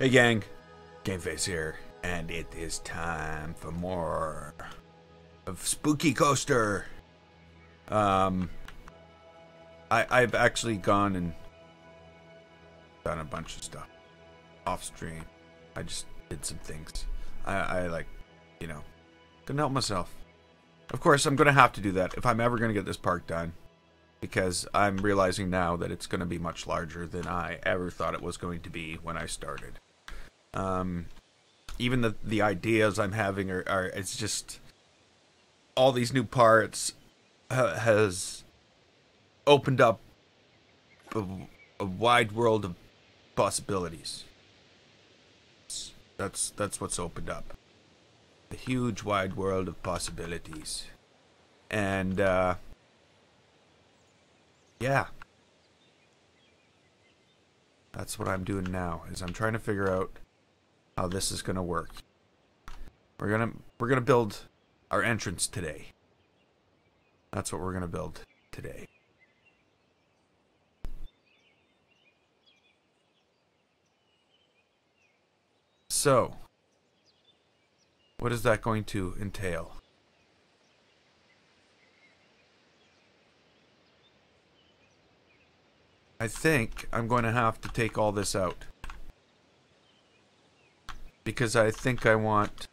Hey gang, Gameface here, and it is time for more of Spooky Coaster. I've actually gone and done a bunch of stuff off stream. I just did some things. I like, you know, couldn't help myself. Of course, I'm gonna have to do that if I'm ever gonna get this park done, because I'm realizing now that it's gonna be much larger than I ever thought it was going to be when I started. Even the ideas I'm having are it's just all these new parts has opened up a wide world of possibilities. That's what's opened up. A huge wide world of possibilities. And yeah. That's what I'm doing now, is I'm trying to figure out how this is gonna work. We're gonna build our entrance today. That's what we're gonna build today. So, what is that going to entail? I think I'm going to have to take all this out, because I think I want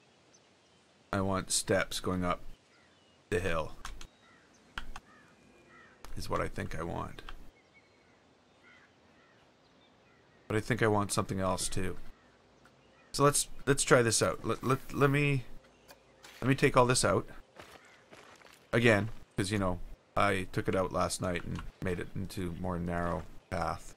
steps going up the hill, is what I think I want. But I think I want something else too. So let's try this out. Let me take all this out again, because you know I took it out last night and made it into a more narrow path.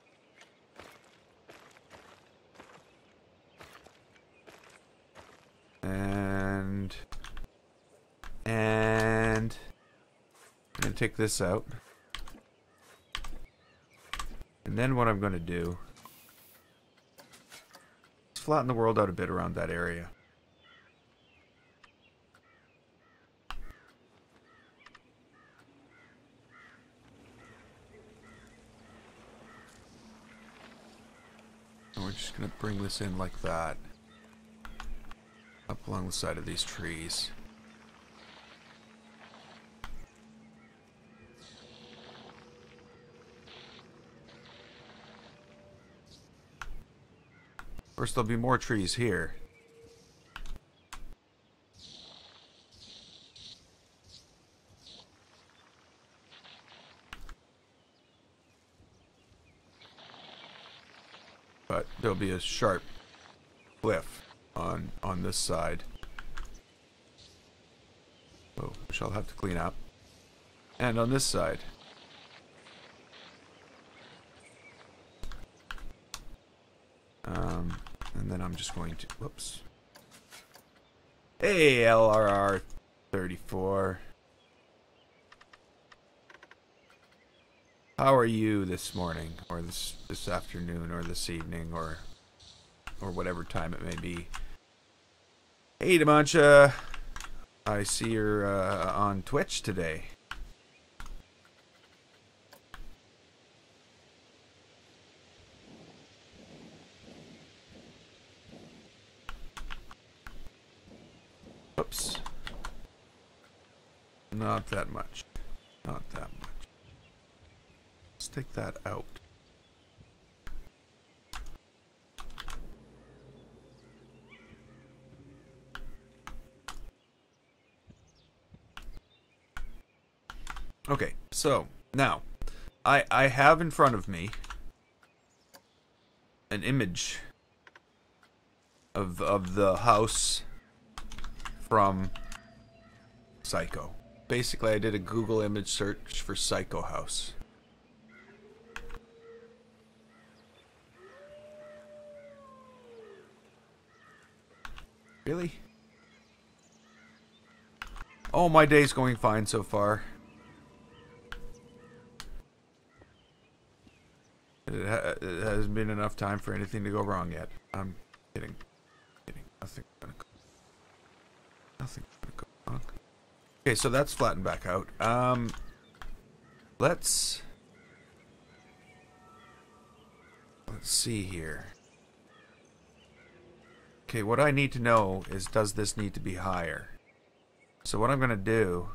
And I'm gonna take this out, and then what I'm gonna do is flatten the world out a bit around that area. And we're just gonna bring this in like that, up along the side of these trees. Of course, there'll be more trees here. But there'll be a sharp cliff on this side. Oh, which I'll have to clean up. And on this side. And then I'm just going to, whoops. Hey, LRR 34. How are you this morning, or this afternoon, or this evening, or whatever time it may be? Hey, Demancha. I see you're on Twitch today. Oops. Not that much. Not that much. Let's take that out. Okay, so now I have in front of me an image of the house from Psycho. Basically, I did a Google image search for Psycho house. Really? Oh, my day's going fine so far. It hasn't been enough time for anything to go wrong yet. I'm kidding. Nothing's gonna go wrong. Okay, so that's flattened back out. Let's see here. Okay, what I need to know is, does this need to be higher? So what I'm going to do,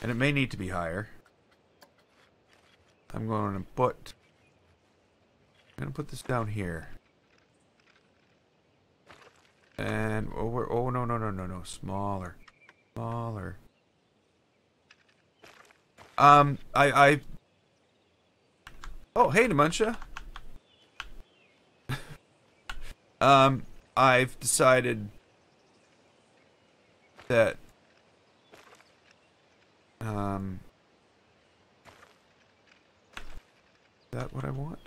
and it may need to be higher, I'm going to put this down here. And oh no, smaller. Oh, hey, Dementia. I've decided that is that what I want?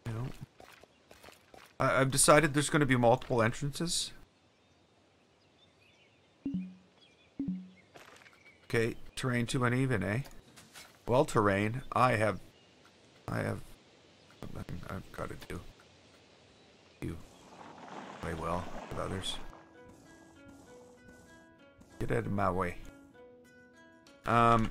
No. I've decided there's going to be multiple entrances. Okay, terrain too uneven, eh? Well, terrain, I've got to do. You play well with others. Get out of my way. Let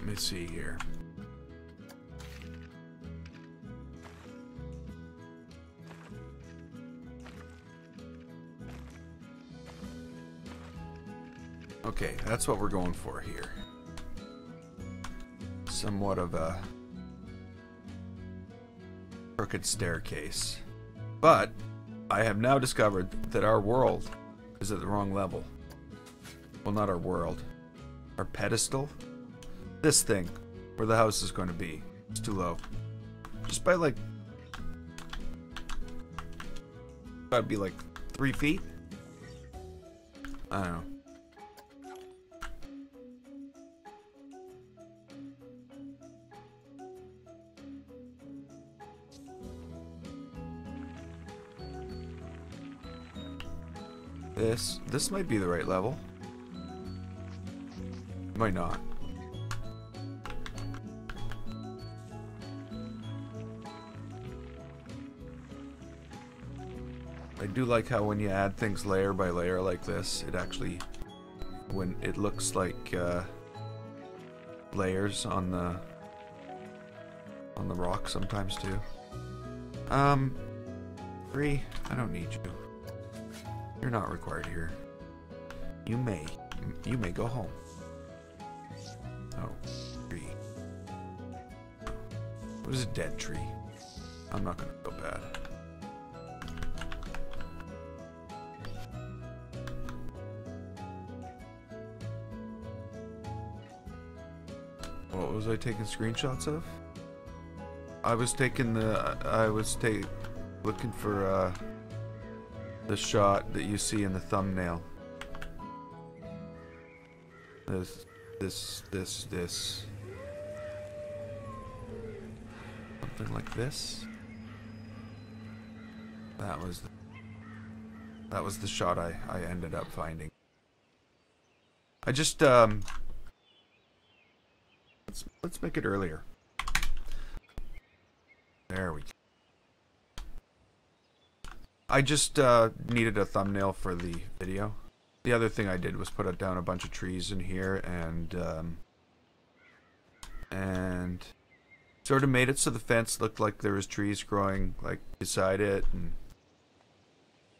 me see here. Okay, that's what we're going for here. Somewhat of a crooked staircase. But I have now discovered that our world is at the wrong level. Well, not our world. Our pedestal. This thing, where the house is going to be, is too low. Just by like... Gotta be like 3 feet? I don't know. This might be the right level. Might not. I do like how when you add things layer by layer like this, it actually, when it looks like layers on the rock sometimes too. 3, I don't need you. You're not required here. You may go home. Oh, tree. What is a dead tree? I'm not gonna feel bad. What was I taking screenshots of? I was looking for the shot that you see in the thumbnail. This. Something like this. That was the shot I ended up finding. I just let's make it earlier. There we go. I just needed a thumbnail for the video. The other thing I did was put down a bunch of trees in here and sort of made it so the fence looked like there was trees growing like beside it, and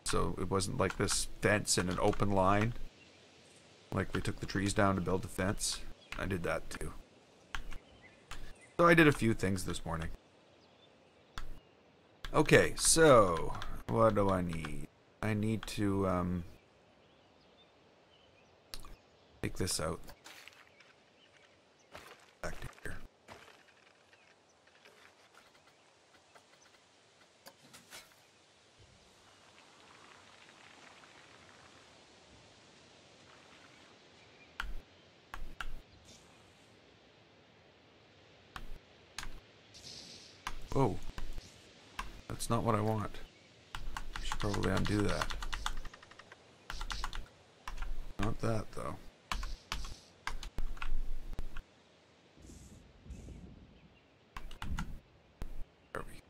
so it wasn't like this fence in an open line. Like they took the trees down to build the fence. I did that too. So I did a few things this morning. Okay, so what do I need? I need to take this out. Back to here. Oh, that's not what I want. I should probably undo that. Not that, though. There we go.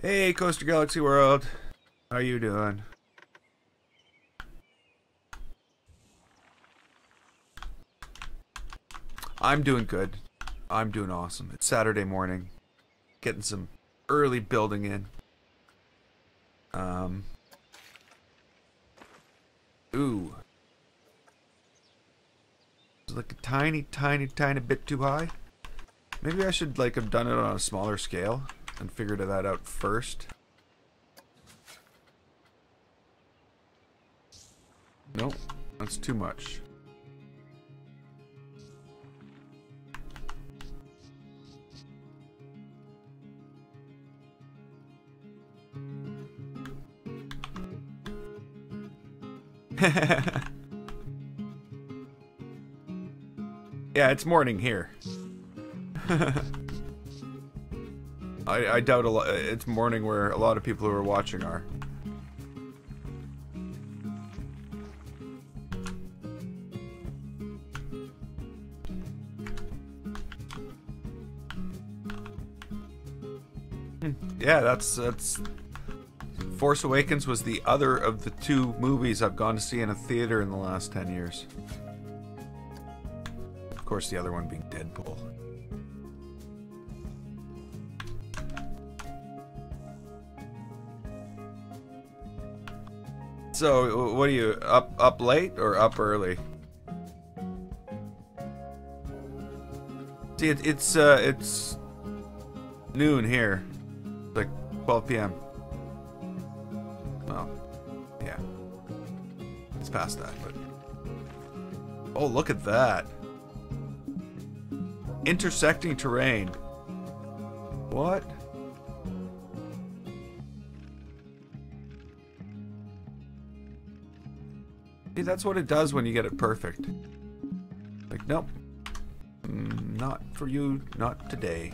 Hey, Coaster Galaxy World. How you doing? I'm doing good. I'm doing awesome. It's Saturday morning. Getting some early building in. Ooh. It's like a tiny bit too high. Maybe I should like have done it on a smaller scale and figured that out first. Nope, that's too much. Yeah, it's morning here. I doubt a lot. It's morning where a lot of people who are watching are. Yeah, that's Force Awakens was the other of the two movies I've gone to see in a theater in the last 10 years. Of course, the other one being Deadpool. So, what are you, up late or up early? See, it's noon here. It's like 12 p.m. Well, yeah. It's past that, but... Oh, look at that. Intersecting terrain. What? See, that's what it does when you get it perfect. Like, nope. Not for you, not today.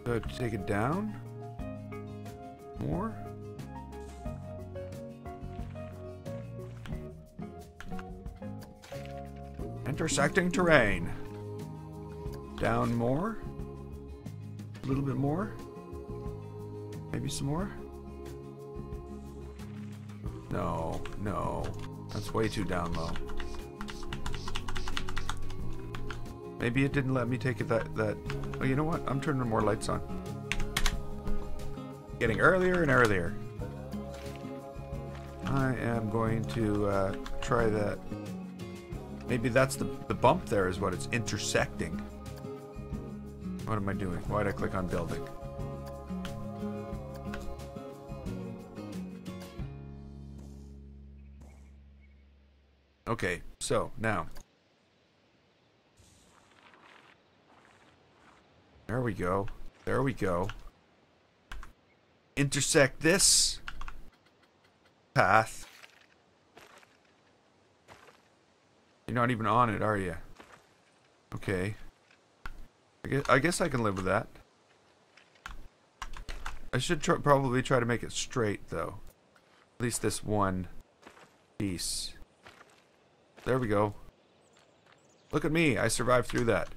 So take it down. More. Intersecting terrain. Down more. A little bit more. Maybe some more. No, no. That's way too down low. Maybe it didn't let me take it that... Oh, you know what? I'm turning more lights on. Getting earlier and earlier. I am going to try that. Maybe that's the bump there is what it's intersecting. What am I doing? Why did I click on building? Okay, so now. There we go. There we go. Intersect this path. You're not even on it, are you? Okay. I guess I can live with that. I should probably try to make it straight, though. At least this one piece. There we go. Look at me. I survived through that.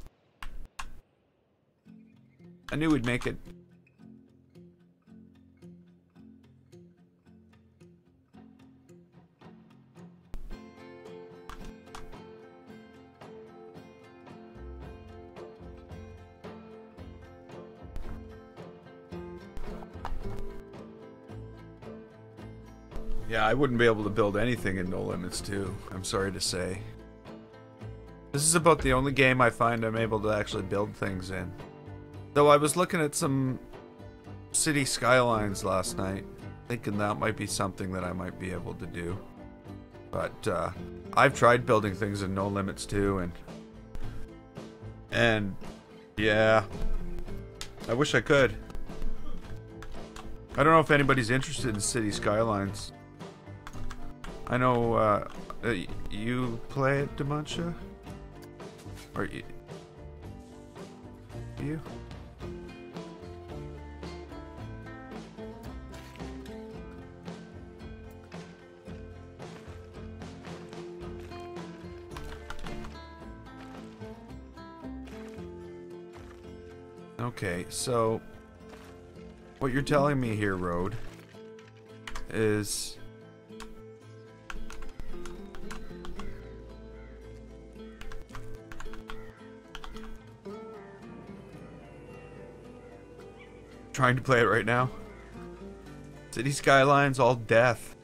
I knew we'd make it. Yeah, I wouldn't be able to build anything in No Limits 2, I'm sorry to say. This is about the only game I find I'm able to actually build things in. Though I was looking at some city skylines last night, thinking that might be something that I might be able to do. But I've tried building things in No Limits 2, and yeah, I wish I could. I don't know if anybody's interested in city skylines. I know you play it, Demantia? Or you? Okay, so what you're telling me here, Road, is trying to play it right now. City Skylines, all death.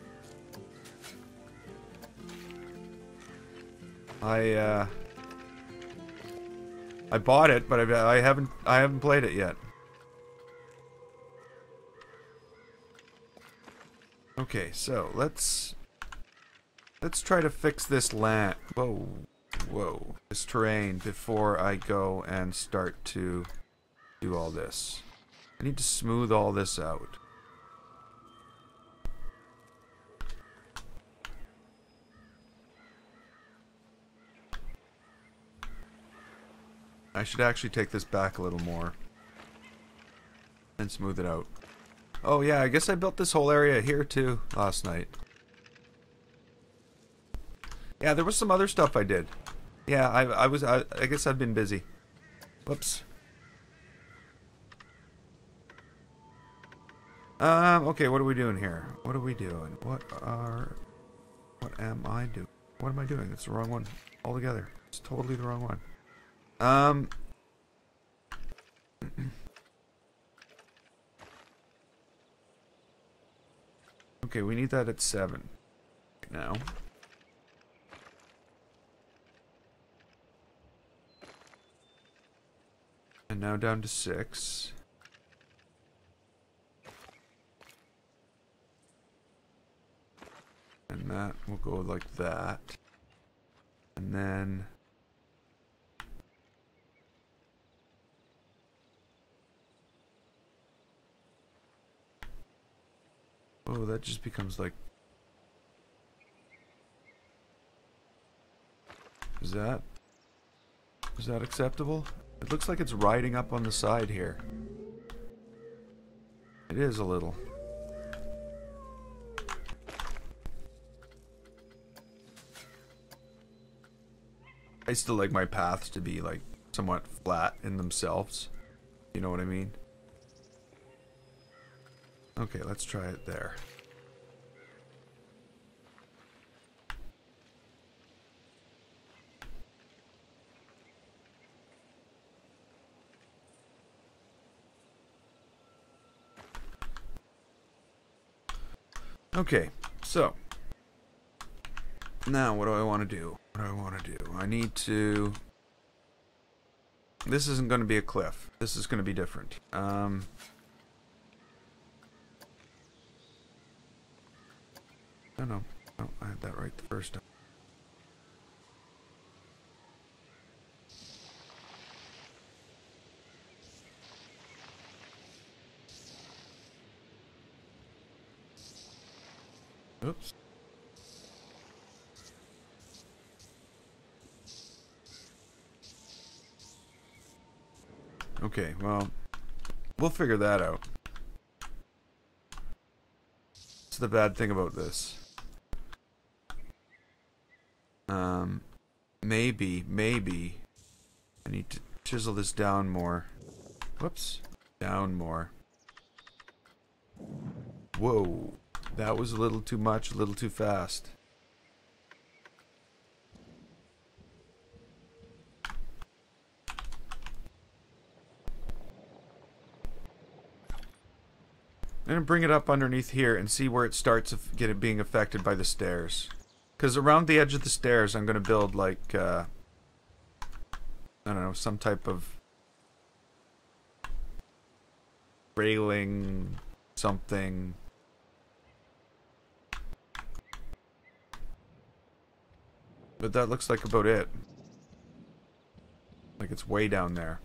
I bought it, but I haven't played it yet. Okay, so let's try to fix this land. Whoa, this terrain before I go and start to do all this. I need to smooth all this out. I should actually take this back a little more and smooth it out. Oh yeah, I guess I built this whole area here too last night. Yeah, there was some other stuff I did. Yeah, I guess I've been busy. Whoops. Okay, what are we doing here? What are we doing? What am I doing? What am I doing? It's the wrong one altogether. It's totally the wrong one. Okay, we need that at 7 now. And now down to 6. And that will go like that. And then oh, that just becomes like... Is that acceptable? It looks like it's riding up on the side here. It is a little. I still like my paths to be like somewhat flat in themselves. You know what I mean? Okay, let's try it there. Okay, so now what do I want to do? What do I want to do? I need to... This isn't going to be a cliff. This is going to be different. No, I had that right the first time. Oops. Okay, well, we'll figure that out. That's the bad thing about this. Maybe I need to chisel this down more. Whoops. Down more. Whoa. That was a little too much, a little too fast. I'm going to bring it up underneath here and see where it starts being affected by the stairs. Because around the edge of the stairs, I'm going to build like, I don't know, some type of railing, something. But that looks like about it. Like it's way down there.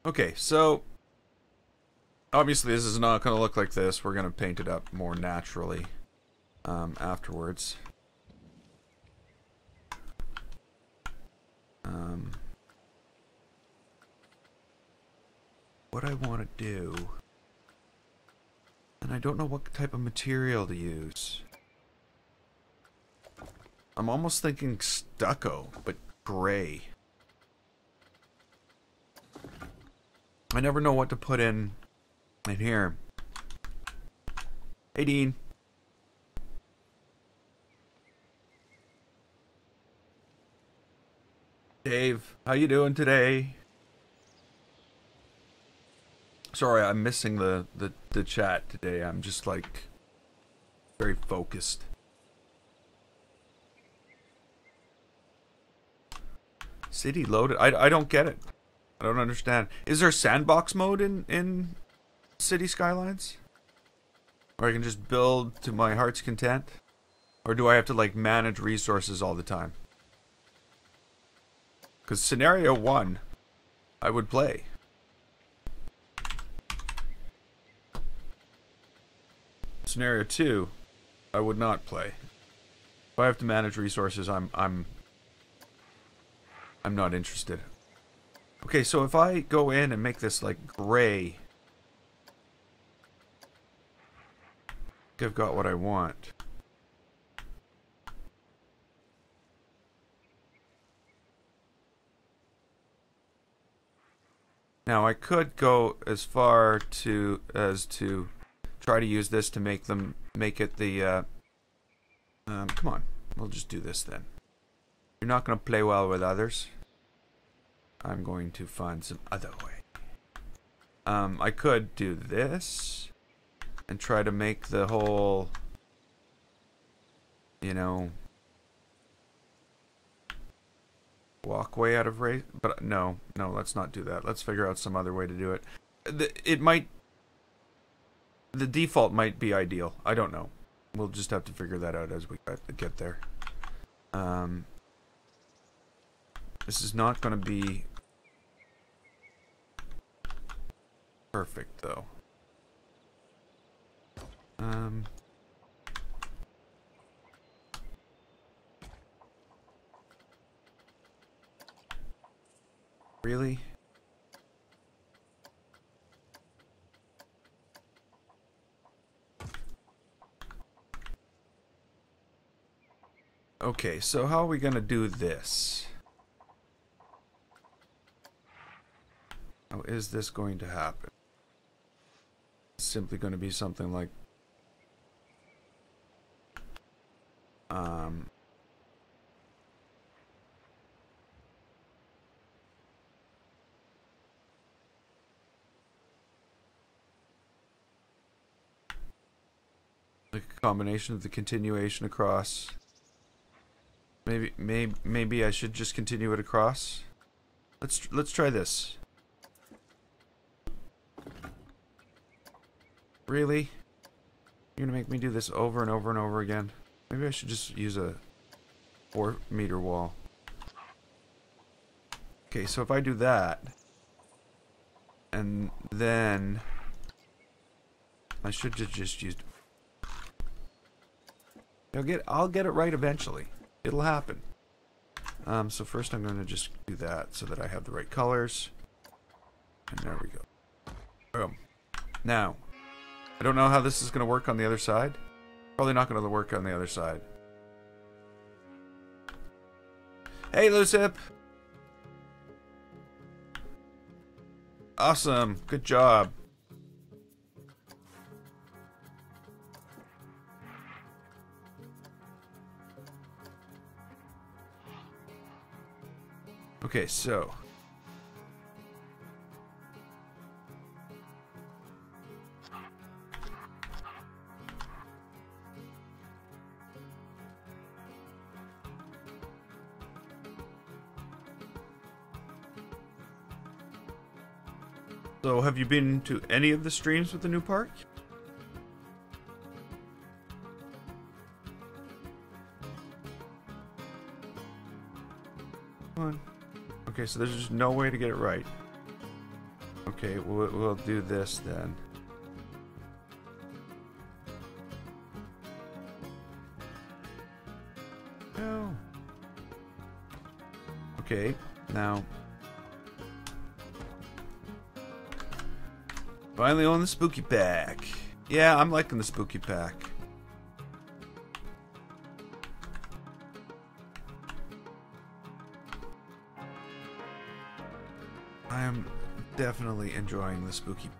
Okay, so obviously this is not going to look like this. We're going to paint it up more naturally afterwards. what I want to do. And I don't know what type of material to use. I'm almost thinking stucco, but gray. I never know what to put in here. Hey, Dean. Dave, how you doing today? Sorry, I'm missing the chat today. I'm just like very focused. City loaded. I don't get it. I don't understand. Is there sandbox mode in City Skylines? Or I can just build to my heart's content? Or do I have to like manage resources all the time? Because scenario 1, I would play. Scenario 2, I would not play. If I have to manage resources, I'm not interested. Okay, so if I go in and make this like gray, I think I've got what I want. Now I could go as far as to try to use this to make it the come on, we'll just do this then. You're not going to play well with others. I'm going to find some other way. I could do this and try to make the whole, you know, walkway out of race, but no, let's not do that. Let's figure out some other way to do it. The default might be ideal. I don't know. We'll just have to figure that out as we get there. This is not going to be perfect, though. Really? Okay, so how are we going to do this? How is this going to happen? It's simply going to be something like a combination of the continuation across. Maybe I should just continue it across. Let's try this. Really? You're gonna make me do this over and over and over again? Maybe I should just use a 4-meter wall. Okay, so if I do that, and then I should just use. I'll get it right eventually. It'll happen. So first I'm going to just do that so that I have the right colors. And there we go. Boom. Now, I don't know how this is going to work on the other side. Probably not going to work on the other side. Hey, Lucip! Awesome. Good job. Okay, so have you been to any of the streams with the new park? Come on. Okay, so there's just no way to get it right. Okay, we'll do this then. No. Okay, now Finally on the spooky pack. Yeah, I'm liking the spooky pack. I am definitely enjoying the spooky.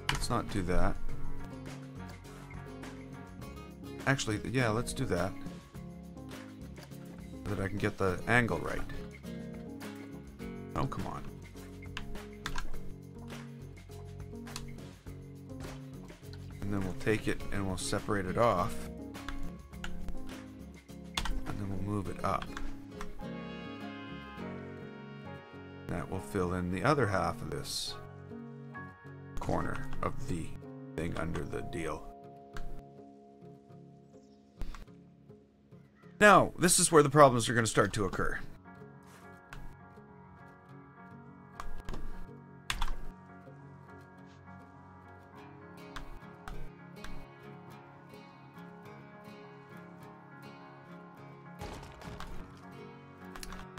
Let's not do that. Actually, yeah, let's do that. So that I can get the angle right. Oh, come on. And then we'll take it and we'll separate it off. And then we'll move it up. That will fill in the other half of this corner of the thing under the deal. Now, this is where the problems are going to start to occur.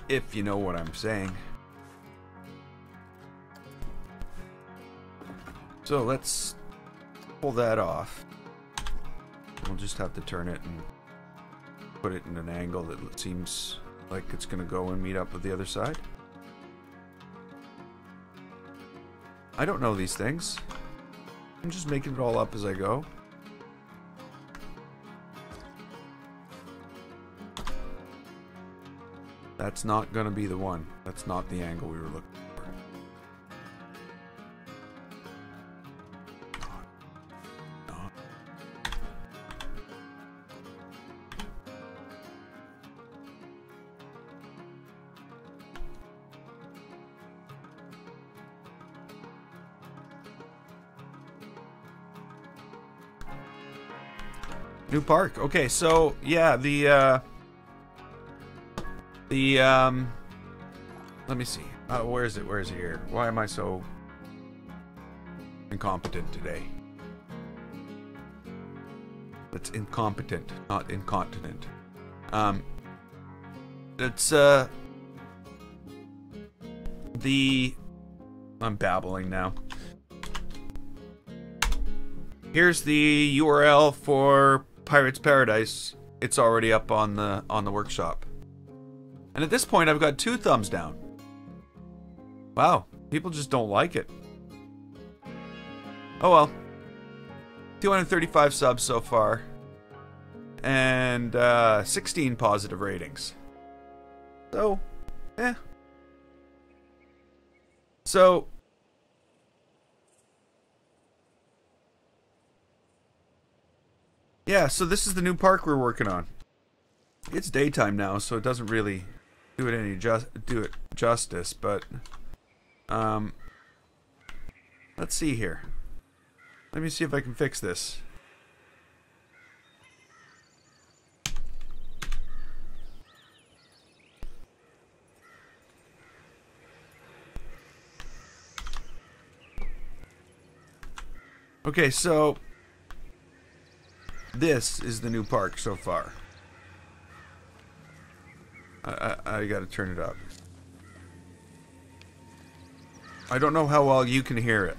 If you know what I'm saying. So let's pull that off. We'll just have to turn it and put it in an angle that seems like it's going to go and meet up with the other side. I don't know these things. I'm just making it all up as I go. That's not going to be the one. That's not the angle we were looking for. New park. Okay, so yeah, let me see. Where is it? Where is it here? Why am I so incompetent today? That's incompetent, not incontinent. It's I'm babbling now. Here's the URL for Pirate's Paradise. It's already up on the workshop. And at this point, I've got 2 thumbs down. Wow, people just don't like it. Oh well. 235 subs so far. And 16 positive ratings. So, eh. So, yeah, so this is the new park we're working on. It's daytime now, so it doesn't really do it justice, but let's see here. Let me see if I can fix this. Okay, so this is the new park so far. I gotta turn it up. I don't know how well you can hear it.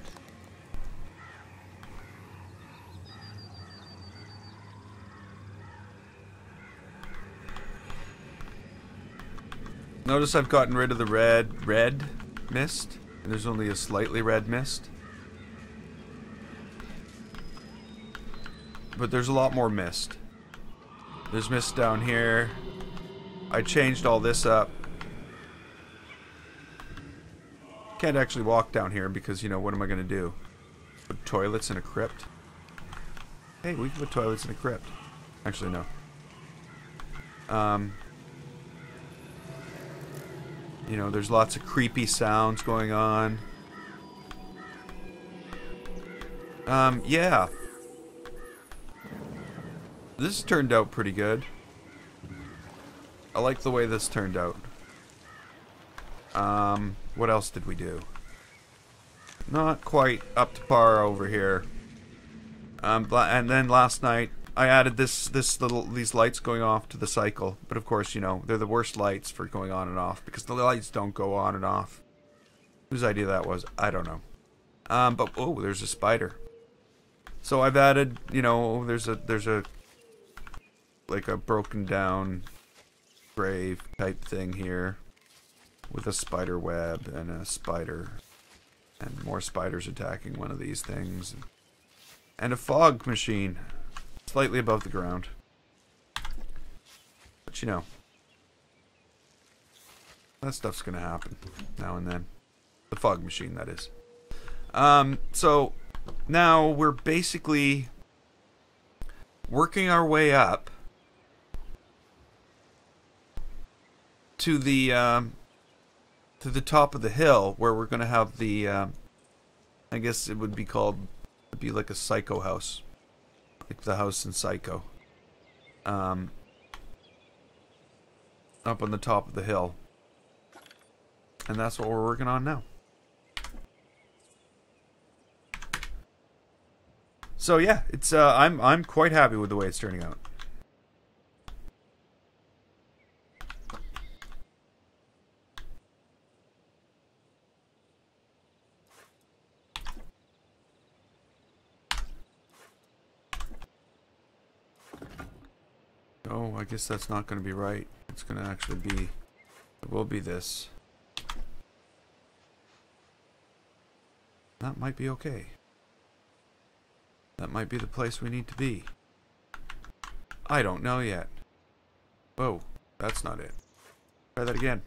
Notice I've gotten rid of the red mist. And there's only a slightly red mist. But there's a lot more mist. There's mist down here. I changed all this up. Can't actually walk down here because, you know, what am I going to do? Put toilets in a crypt? Hey, we can put toilets in a crypt. Actually, no. You know, there's lots of creepy sounds going on. Yeah. This turned out pretty good. I like the way this turned out. What else did we do? Not quite up to par over here. And then last night I added these lights going off to the cycle. But of course, you know, they're the worst lights for going on and off because the lights don't go on and off. Whose idea that was, I don't know. But oh, there's a spider. So I've added, you know, there's a like a broken down grave type thing here with a spider web and a spider and more spiders attacking one of these things and a fog machine slightly above the ground. But you know, that stuff's gonna happen now and then. The fog machine, that is. So now we're basically working our way up to the top of the hill where we're going to have the I guess it would be called, it'd be like a Psycho house, like the house in Psycho, up on the top of the hill, and that's what we're working on now. So yeah, it's I'm quite happy with the way it's turning out. Oh, I guess that's not going to be right. It's going to actually be, it will be this. That might be okay. That might be the place we need to be. I don't know yet. Whoa, that's not it. Try that again.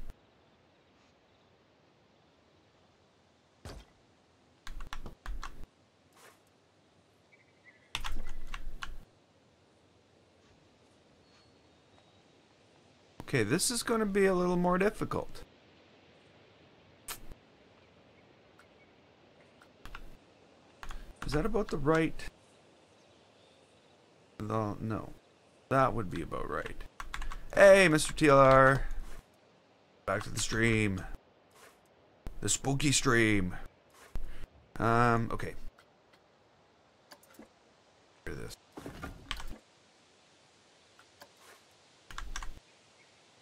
Okay, this is going to be a little more difficult. Is that about the right? No. That would be about right. Hey, Mr. TLR. Back to the stream. The spooky stream. Okay. Hear this.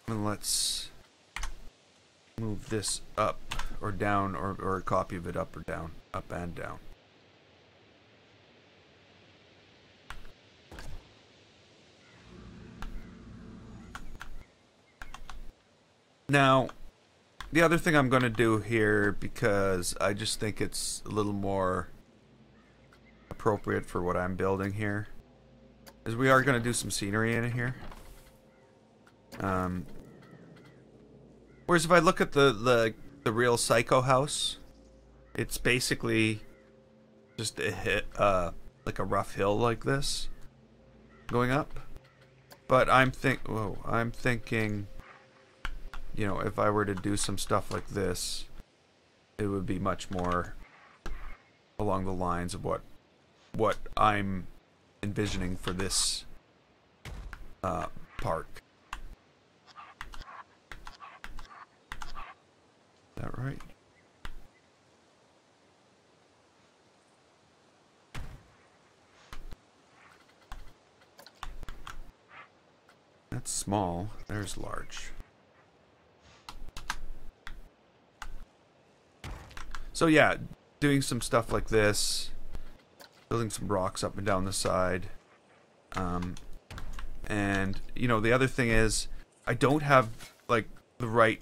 And let's move this up or down, or a copy of it up or down. Up and down. Now, the other thing I'm going to do here, because I just think it's a little more appropriate for what I'm building here, is we are going to do some scenery in here. Whereas if I look at the real Psycho house, it's basically just like a rough hill like this going up. But I'm thinking, you know, if I were to do some stuff like this, it would be much more along the lines of what I'm envisioning for this park. Is that right? That's small. There's large. So yeah, doing some stuff like this, building some rocks up and down the side, and you know, the other thing is I don't have like the right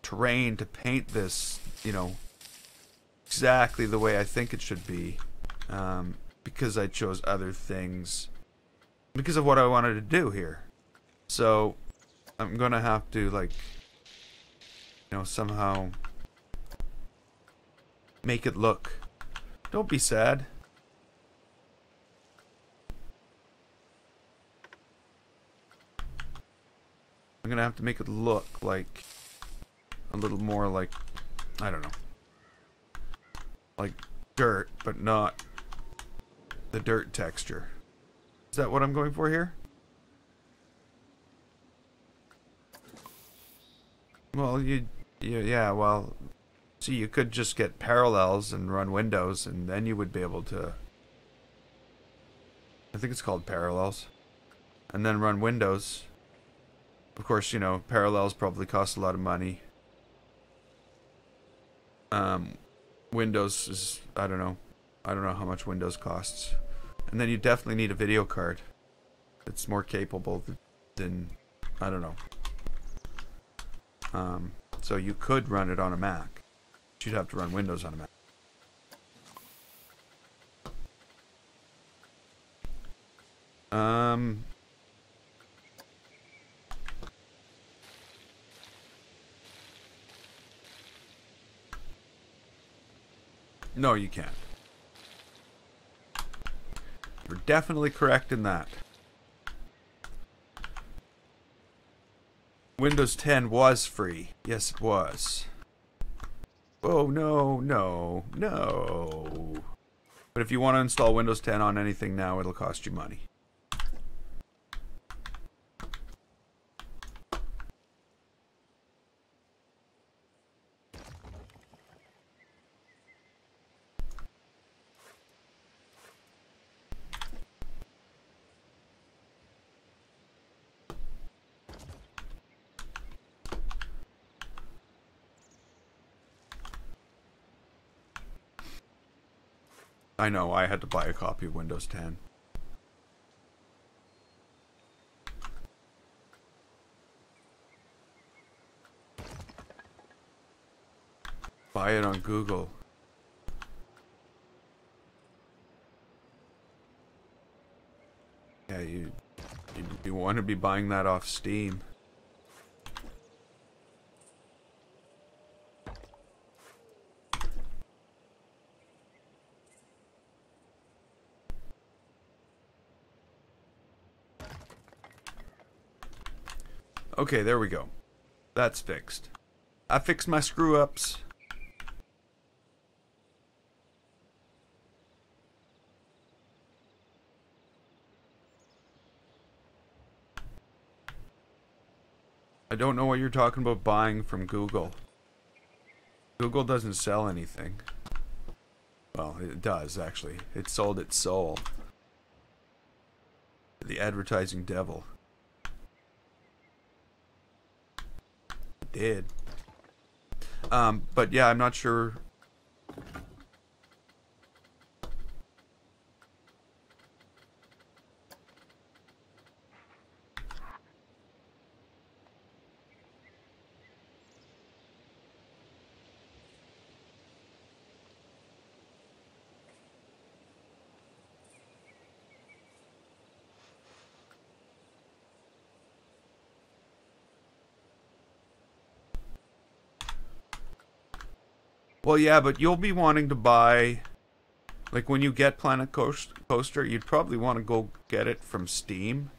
terrain to paint this, you know, exactly the way I think it should be, because I chose other things because of what I wanted to do here. So I'm gonna have to, like, you know, somehow make it look. Don't be sad. I'm gonna have to make it look like a little more like, I don't know, like dirt, but not the dirt texture. Is that what I'm going for here? Well, yeah, well, see, you could just get parallels and run windows, and then you would be able to I think it's called Parallels. And then run Windows. Of course, you know, Parallels probably cost a lot of money. Windows is, I don't know how much Windows costs. And then you definitely need a video card. It's more capable than, I don't know. So you could run it on a Mac. But you'd have to run Windows on a Mac. No, you can't. You're definitely correct in that. Windows 10 was free. Yes, it was. Oh, no, no, no. But if you want to install Windows 10 on anything now, it'll cost you money. I know, I had to buy a copy of Windows 10. Buy it on Google. Yeah, you want to be buying that off Steam. Okay, there we go. That's fixed. I fixed my screw-ups. I don't know what you're talking about buying from Google. Google doesn't sell anything. Well, it does, actually. It sold its soul. The advertising devil. Did. But yeah, I'm not sure. Well, yeah, but you'll be wanting to buy, like when you get Planet Coaster, you'd probably want to go get it from Steam.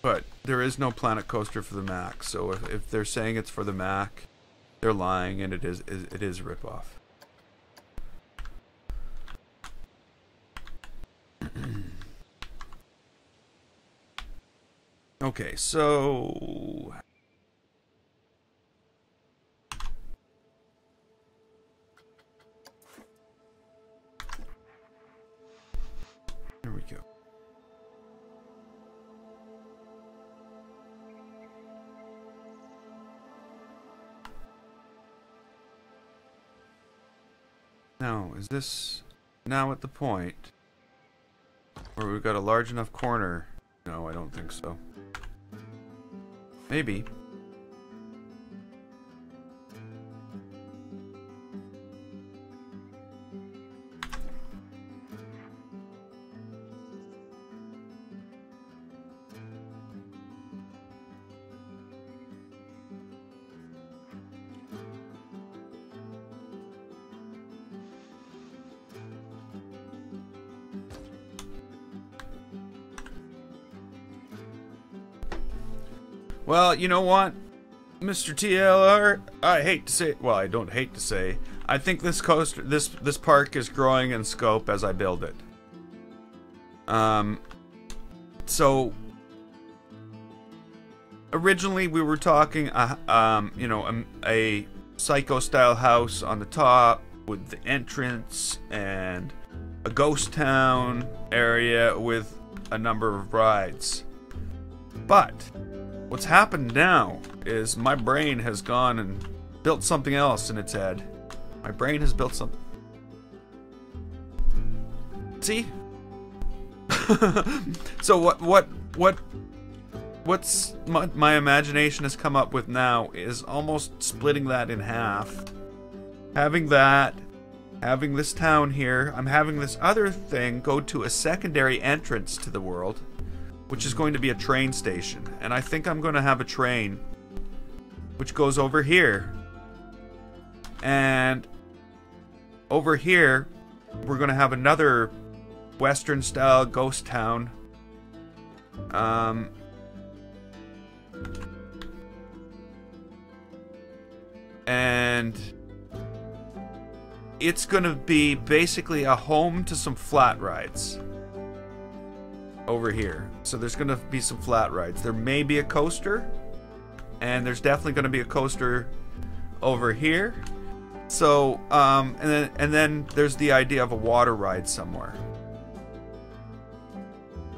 But there is no Planet Coaster for the Mac, so if they're saying it's for the Mac, they're lying, and it is a ripoff. Okay, so there we go. Now, is this now at the point where we've got a large enough corner? No, I don't think so. Maybe. Well, you know what, Mr. TLR, I hate to say, well, I don't hate to say, I think this coaster, this park is growing in scope as I build it. So originally we were talking, you know, a psycho-style house on the top with the entrance and a ghost town area with a number of rides. But what's happened now is my brain has gone and built something else in its head. My brain has built something. See? So what's my imagination has come up with now is almost splitting that in half. Having that, having this town here, I'm having this other thing go to a secondary entrance to the world, which is going to be a train station. And I think I'm going to have a train which goes over here. And over here, we're going to have another Western style ghost town. And it's going to be basically a home to some flat rides over here. So there's going to be some flat rides. There may be a coaster, and there's definitely going to be a coaster over here. So and then there's the idea of a water ride somewhere.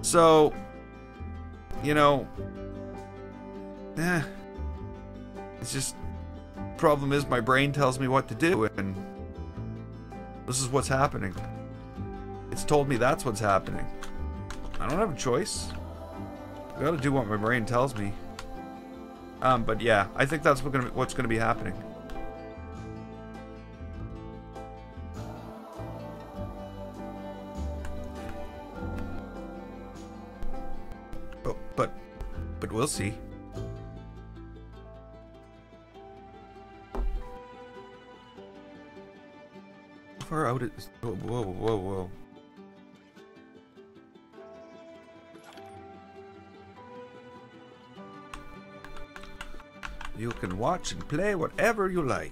So, you know, it's just, problem is my brain tells me what to do, and this is what's happening. It's told me that's what's happening. I don't have a choice. I gotta do what my brain tells me. But yeah, I think that's what's gonna be happening. But we'll see. How far out is... Whoa. You can watch and play whatever you like.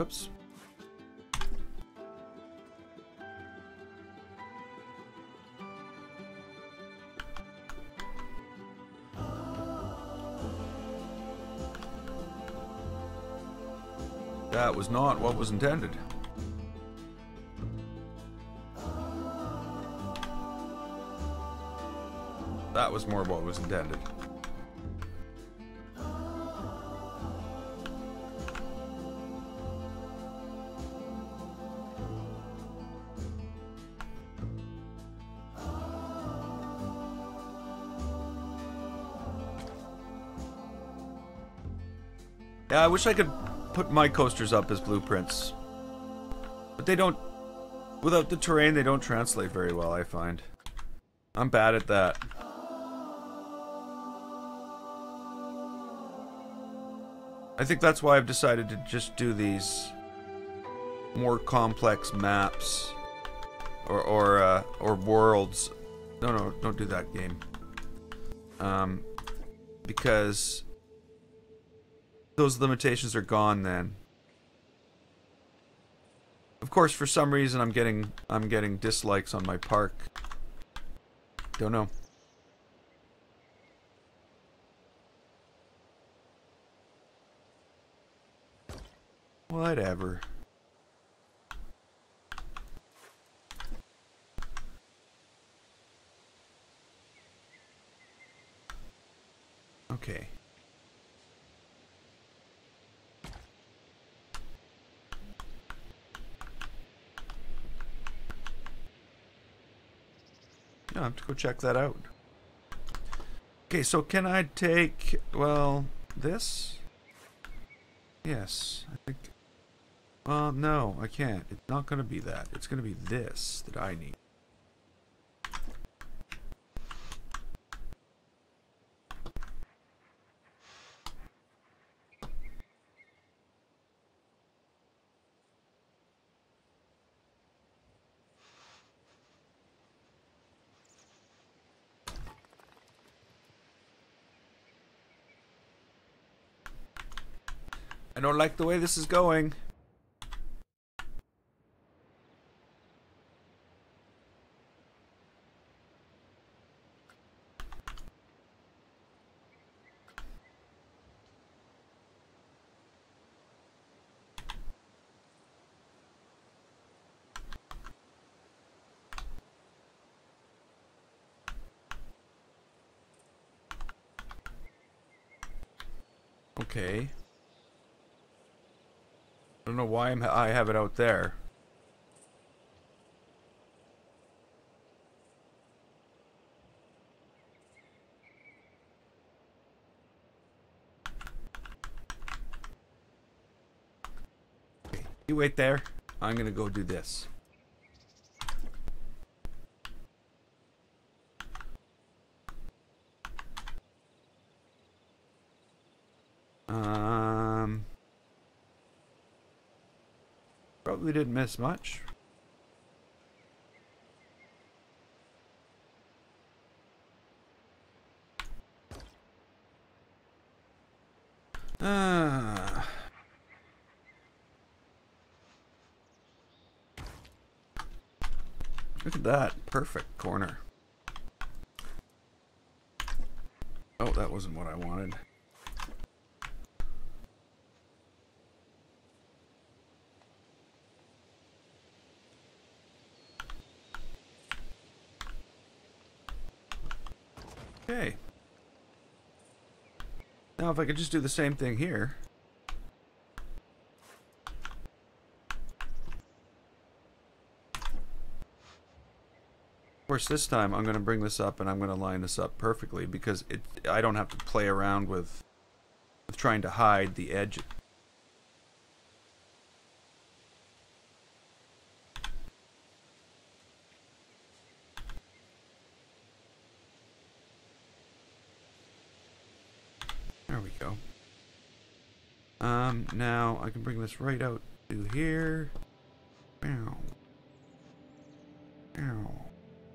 Oops. That was not what was intended. That was more what was intended. Yeah, I wish I could put my coasters up as blueprints. But they don't... Without the terrain, they don't translate very well, I find. I'm bad at that. I think that's why I've decided to just do these more complex maps or worlds. No, don't do that game. Because those limitations are gone then. Of course, for some reason I'm getting dislikes on my park. Don't know. Whatever. Okay. I have to go check that out. Okay, so can I take, well, this? Yes, I think. Well, no, I can't. It's not going to be that. It's going to be this that I need. I don't like the way this is going. Okay. I don't know why I have it out there. Okay, you wait there. I'm gonna go do this. Probably didn't miss much. Look at that. Perfect corner. Oh, that wasn't what I wanted. Okay. Now if I could just do the same thing here. Of course, this time I'm going to bring this up and I'm going to line this up perfectly because I don't have to play around with trying to hide the edge. There we go. Now I can bring this right out to here. Ow. Ow.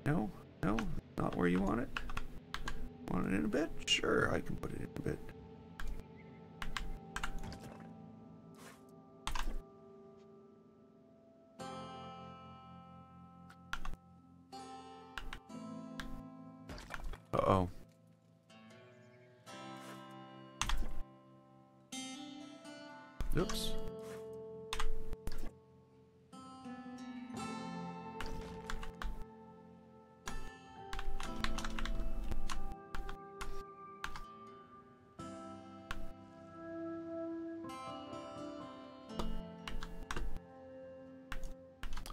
No? No? Not where you want it? Want it in a bit? Sure, I can put it in a bit. Uh-oh. Oops.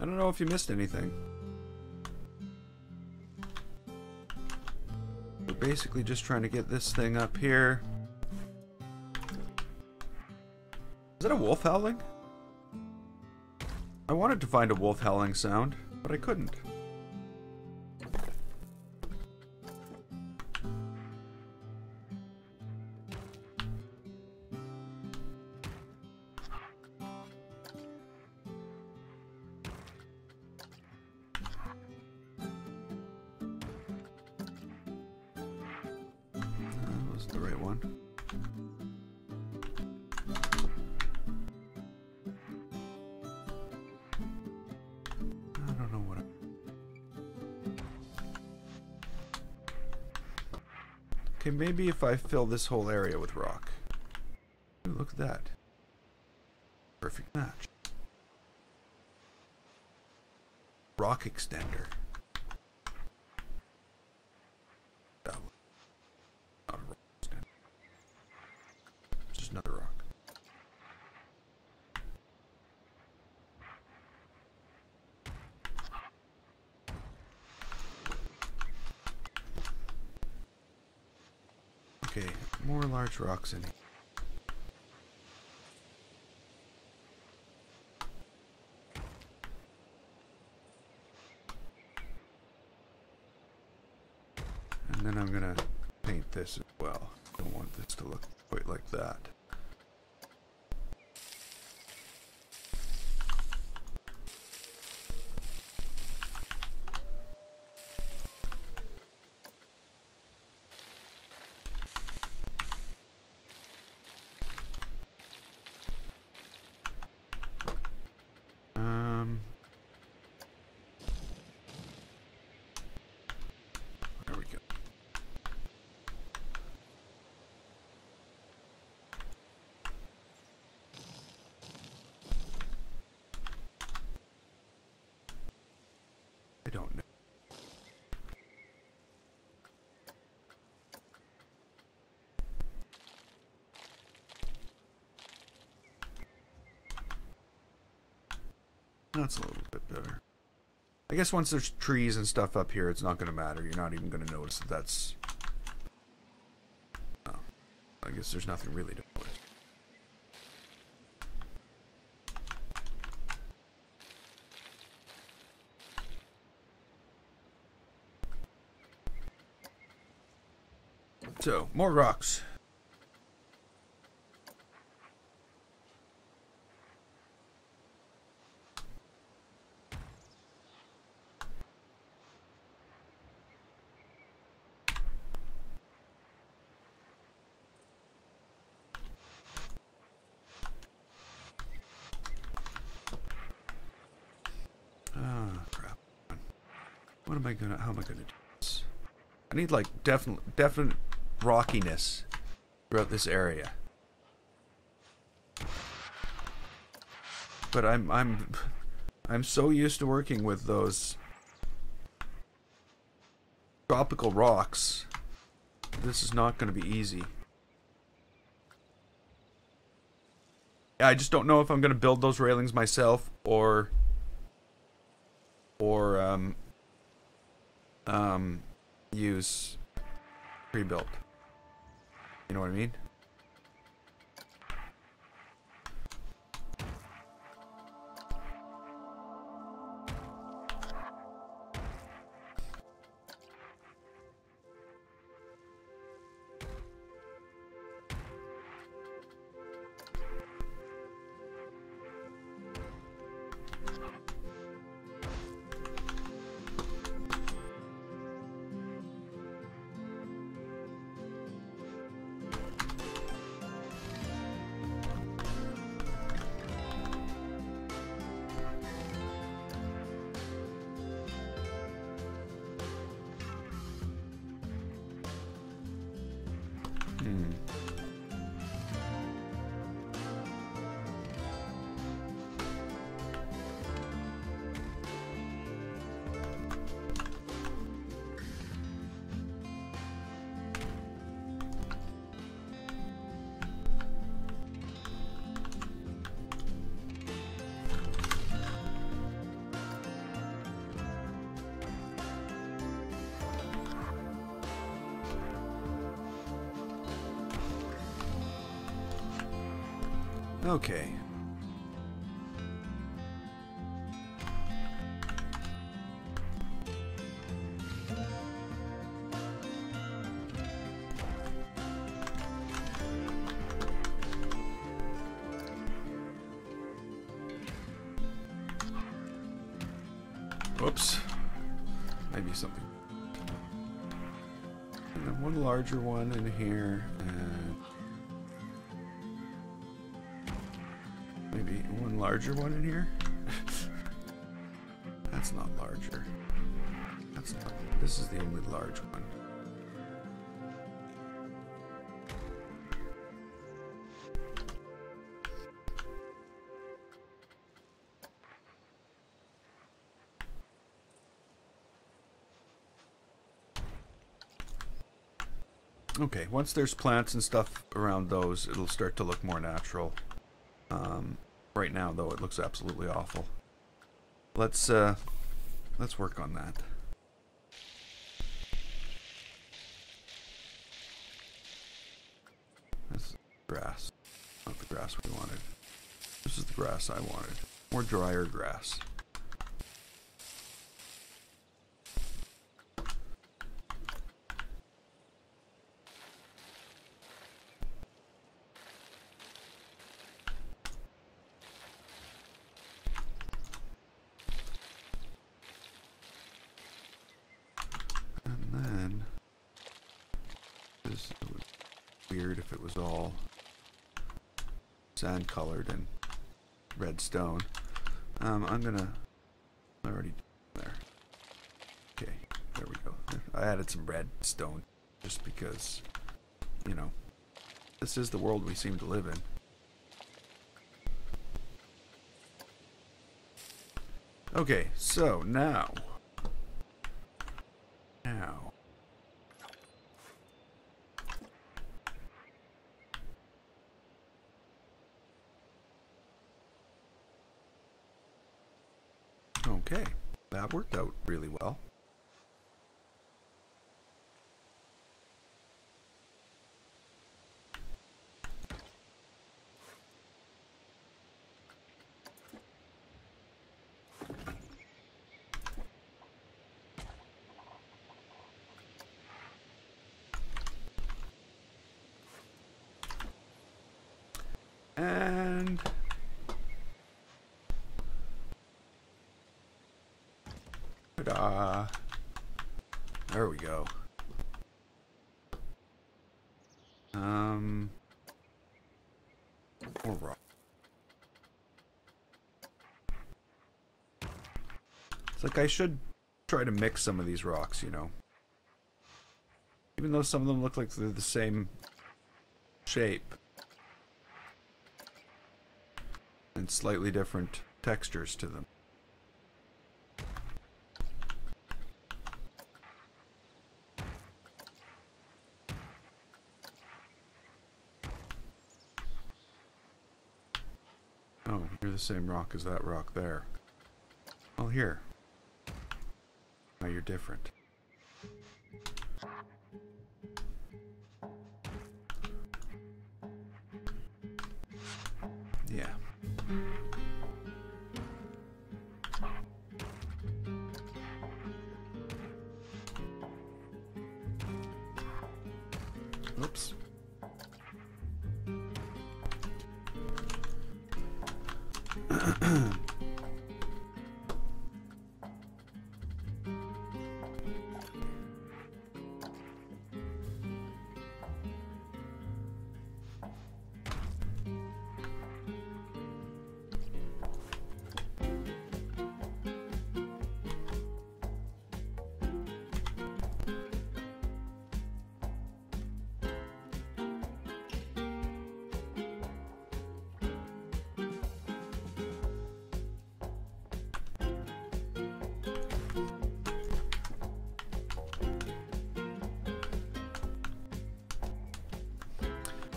I don't know if you missed anything. We're basically just trying to get this thing up here. Is that a wolf howling? I wanted to find a wolf howling sound, but I couldn't. That was the right one. Okay, maybe if I fill this whole area with rock. Ooh, look at that. Perfect match. Rock extender. That was not a rock extender. It's just another rock. Okay, more large rocks in here. And then I'm gonna paint this as well. I don't want this to look quite like that. There we go. That's a little bit better. I guess once there's trees and stuff up here, it's not going to matter. You're not even going to notice that that's... Oh. I guess there's nothing really to notice. So, more rocks. Ah, crap. What am I gonna, how am I gonna do this? I need like definite rockiness throughout this area. But I'm so used to working with those tropical rocks. This is not going to be easy. I just don't know if I'm going to build those railings myself or use pre-built. You know what I mean? Okay. Whoops. Maybe something. And then one larger one in here, and maybe one larger one in here. That's not larger. That's not. This is the only large one. Okay, once there's plants and stuff around those, it'll start to look more natural. Right now, though, it looks absolutely awful. Let's work on that. That's grass, not the grass we wanted. This is the grass I wanted. More drier grass. Weird if it was all sand colored and red stone. I'm gonna already there. Okay, there we go. I added some red stone just because, you know, this is the world we seem to live in. Okay, so now Okay, that worked out really well. And ta-da. There we go. More rock. It's like I should try to mix some of these rocks, you know. Even though some of them look like they're the same shape. And slightly different textures to them. Oh, you're the same rock as that rock there. Oh, here. Now you're different. Yeah. Oops.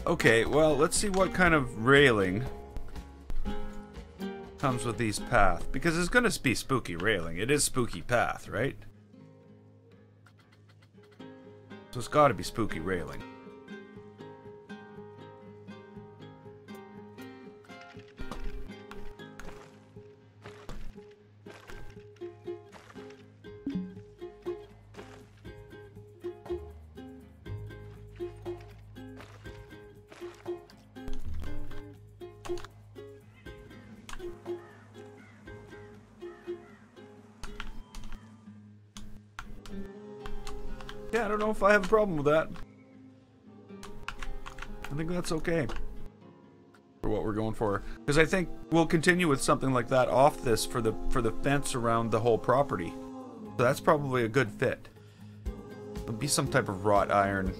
Okay, well, let's see what kind of railing comes with these paths. Because it's going to be spooky railing. It is spooky path, right? So it's got to be spooky railing. Yeah, I don't know if I have a problem with that. I think that's okay for what we're going for, because I think we'll continue with something like that off this for the fence around the whole property. So that's probably a good fit. It'll be some type of wrought iron.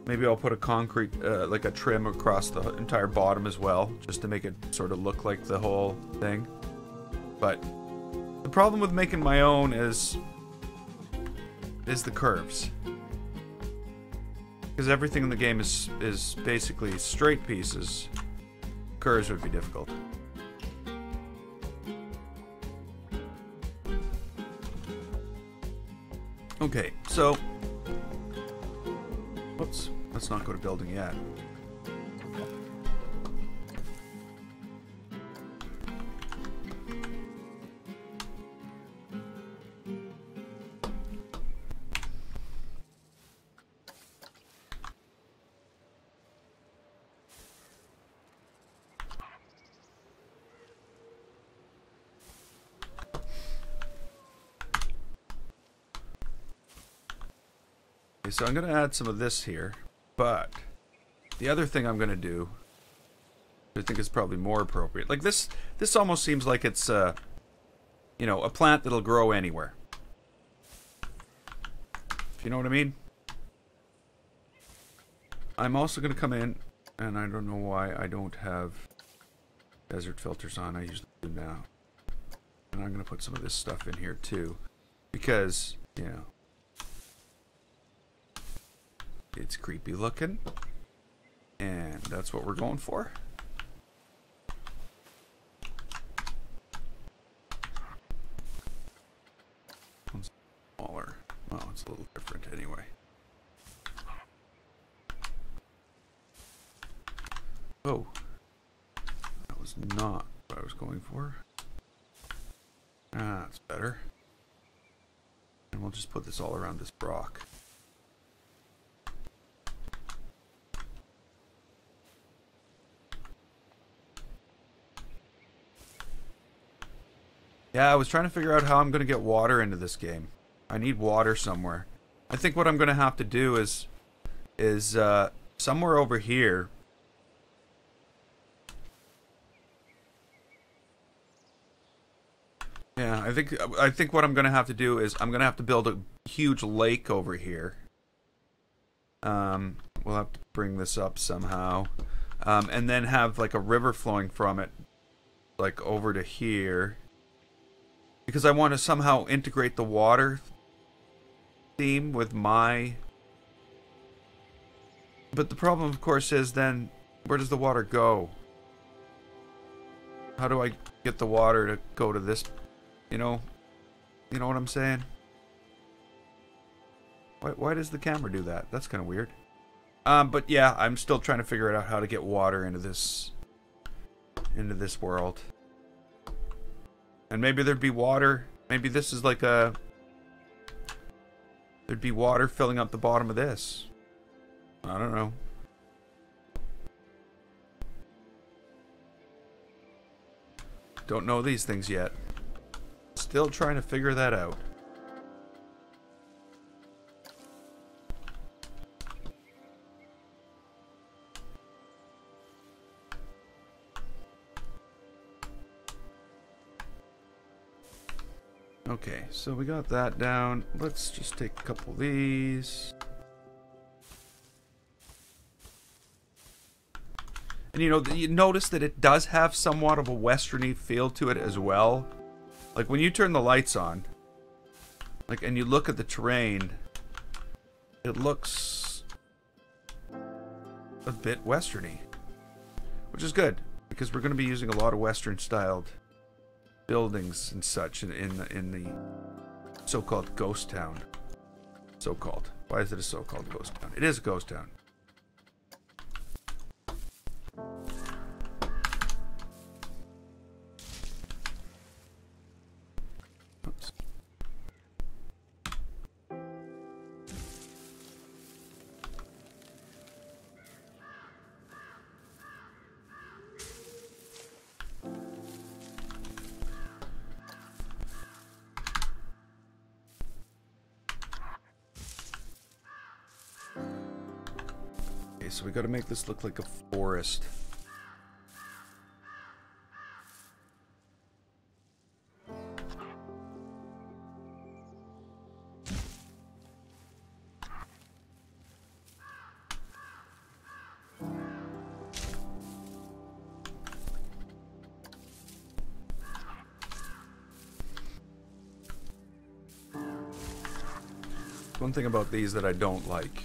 Maybe I'll put a concrete, like a trim across the entire bottom as well, just to make it sort of look like the whole thing. But the problem with making my own is the curves. Because everything in the game is basically straight pieces. Curves would be difficult. Okay, so... Whoops, let's not go to building yet. So I'm going to add some of this here, but the other thing I'm going to do, I think is probably more appropriate. Like this almost seems like it's, you know, a plant that'll grow anywhere. If you know what I mean? I'm also going to come in, and I don't know why I don't have desert filters on. I usually do now. And I'm going to put some of this stuff in here too, because, you know, it's creepy looking, and that's what we're going for. Oh. That was not what I was going for. Ah, that's better. And we'll just put this all around this rock. Yeah, I was trying to figure out how I'm going to get water into this game. I need water somewhere. I think what I'm going to have to do is somewhere over here. Yeah, I think what I'm going to have to do is I'm going to have to build a huge lake over here. We'll have to bring this up somehow. And then have like a river flowing from it like over to here. Because I want to somehow integrate the water theme with my... But the problem, of course, is then where does the water go? How do I get the water to go to this? You know what I'm saying? Why does the camera do that? That's kind of weird. But yeah, I'm still trying to figure out how to get water into this world. And maybe there'd be water. Maybe this is like a... There'd be water filling up the bottom of this. I don't know. Don't know these things yet. Still trying to figure that out. Okay, so we got that down. Let's just take a couple of these. And you notice that it does have somewhat of a westerny feel to it as well. Like when you turn the lights on, like, and you look at the terrain, it looks a bit westerny, which is good because we're going to be using a lot of western styled buildings and such in the so-called ghost town. So-called. Why is it a so-called ghost town? It is a ghost town. Oops. So we got to make this look like a forest. One thing about these that I don't like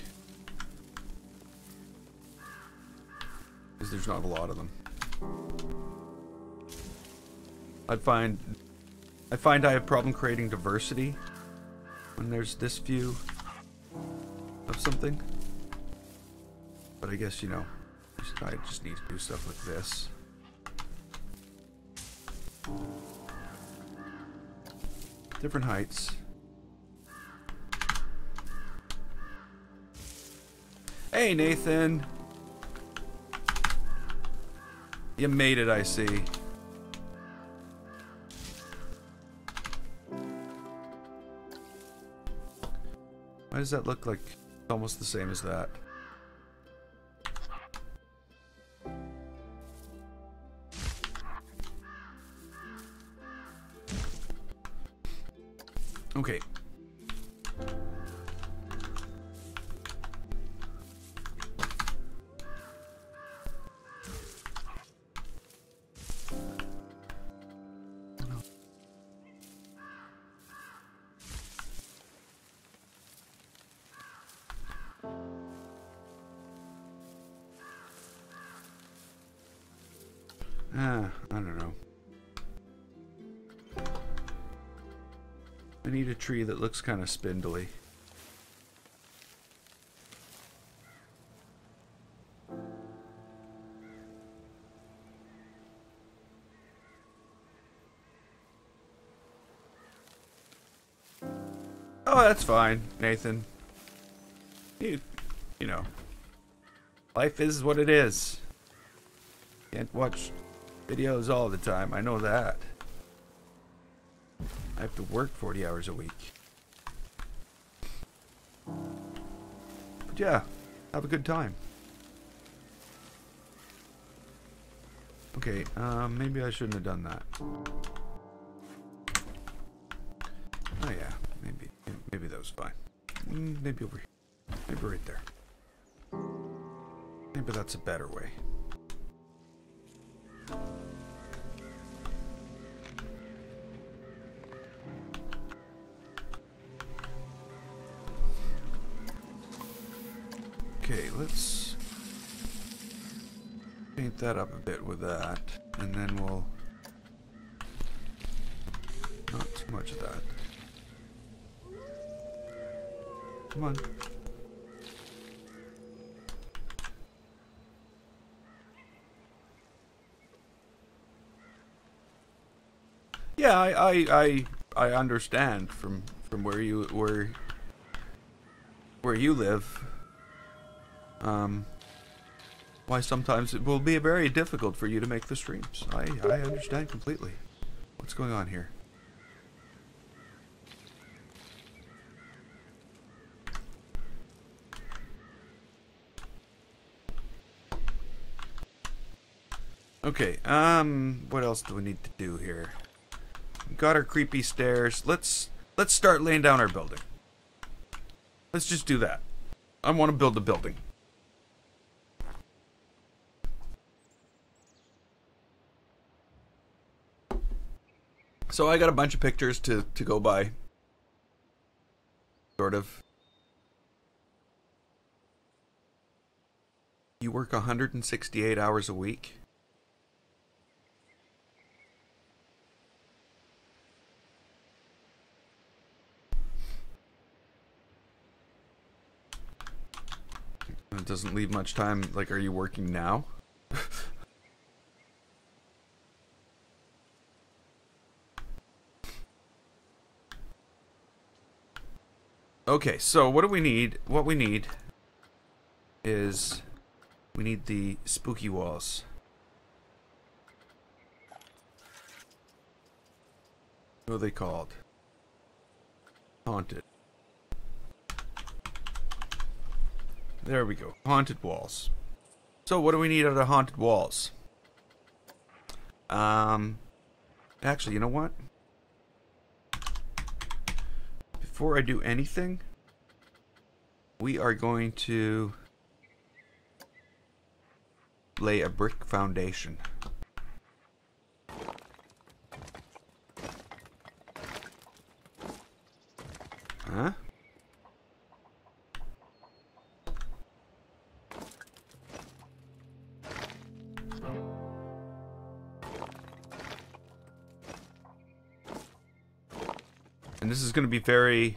is there's not a lot of them. I find I have problem creating diversity when there's this few of something. But I guess, I just need to do stuff like this. Different heights. Hey, Nathan. You made it, I see. Why does that look like it's almost the same as that? Okay. I don't know. I need a tree that looks kind of spindly. Oh, that's fine, Nathan. You know, life is what it is. Can't watch videos all the time. I know that. I have to work 40 hours a week. But yeah, have a good time. Okay, maybe I shouldn't have done that. Oh yeah, maybe that was fine. Maybe over here. Maybe right there. Maybe that's a better way. Okay, let's paint that up a bit with that, and then we'll... Not too much of that. Come on. Yeah, I understand from where you live. Why sometimes it will be very difficult for you to make the streams. I understand completely. What's going on here? Okay, what else do we need to do here? We got our creepy stairs. Let's start laying down our building. Let's just do that. I want to build a building. So I got a bunch of pictures to go by. Sort of. You work 168 hours a week. It doesn't leave much time. Like, are you working now? Okay, so what do we need? What we need is we need the spooky walls. What are they called? Haunted. There we go. Haunted walls. So what do we need out of haunted walls? Actually, you know what? Before I do anything, we are going to lay a brick foundation. Huh? And this is going to be very...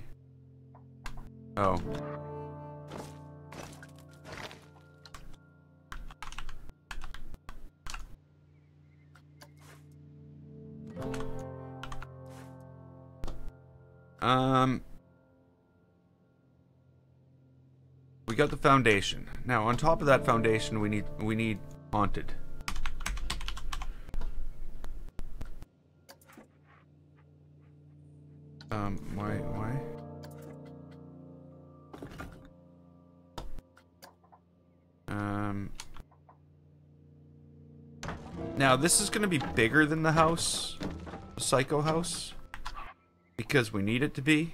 Oh. We got the foundation. Now, on top of that foundation, we need haunted. Why? Now this is gonna be bigger than the house, the psycho house, because we need it to be.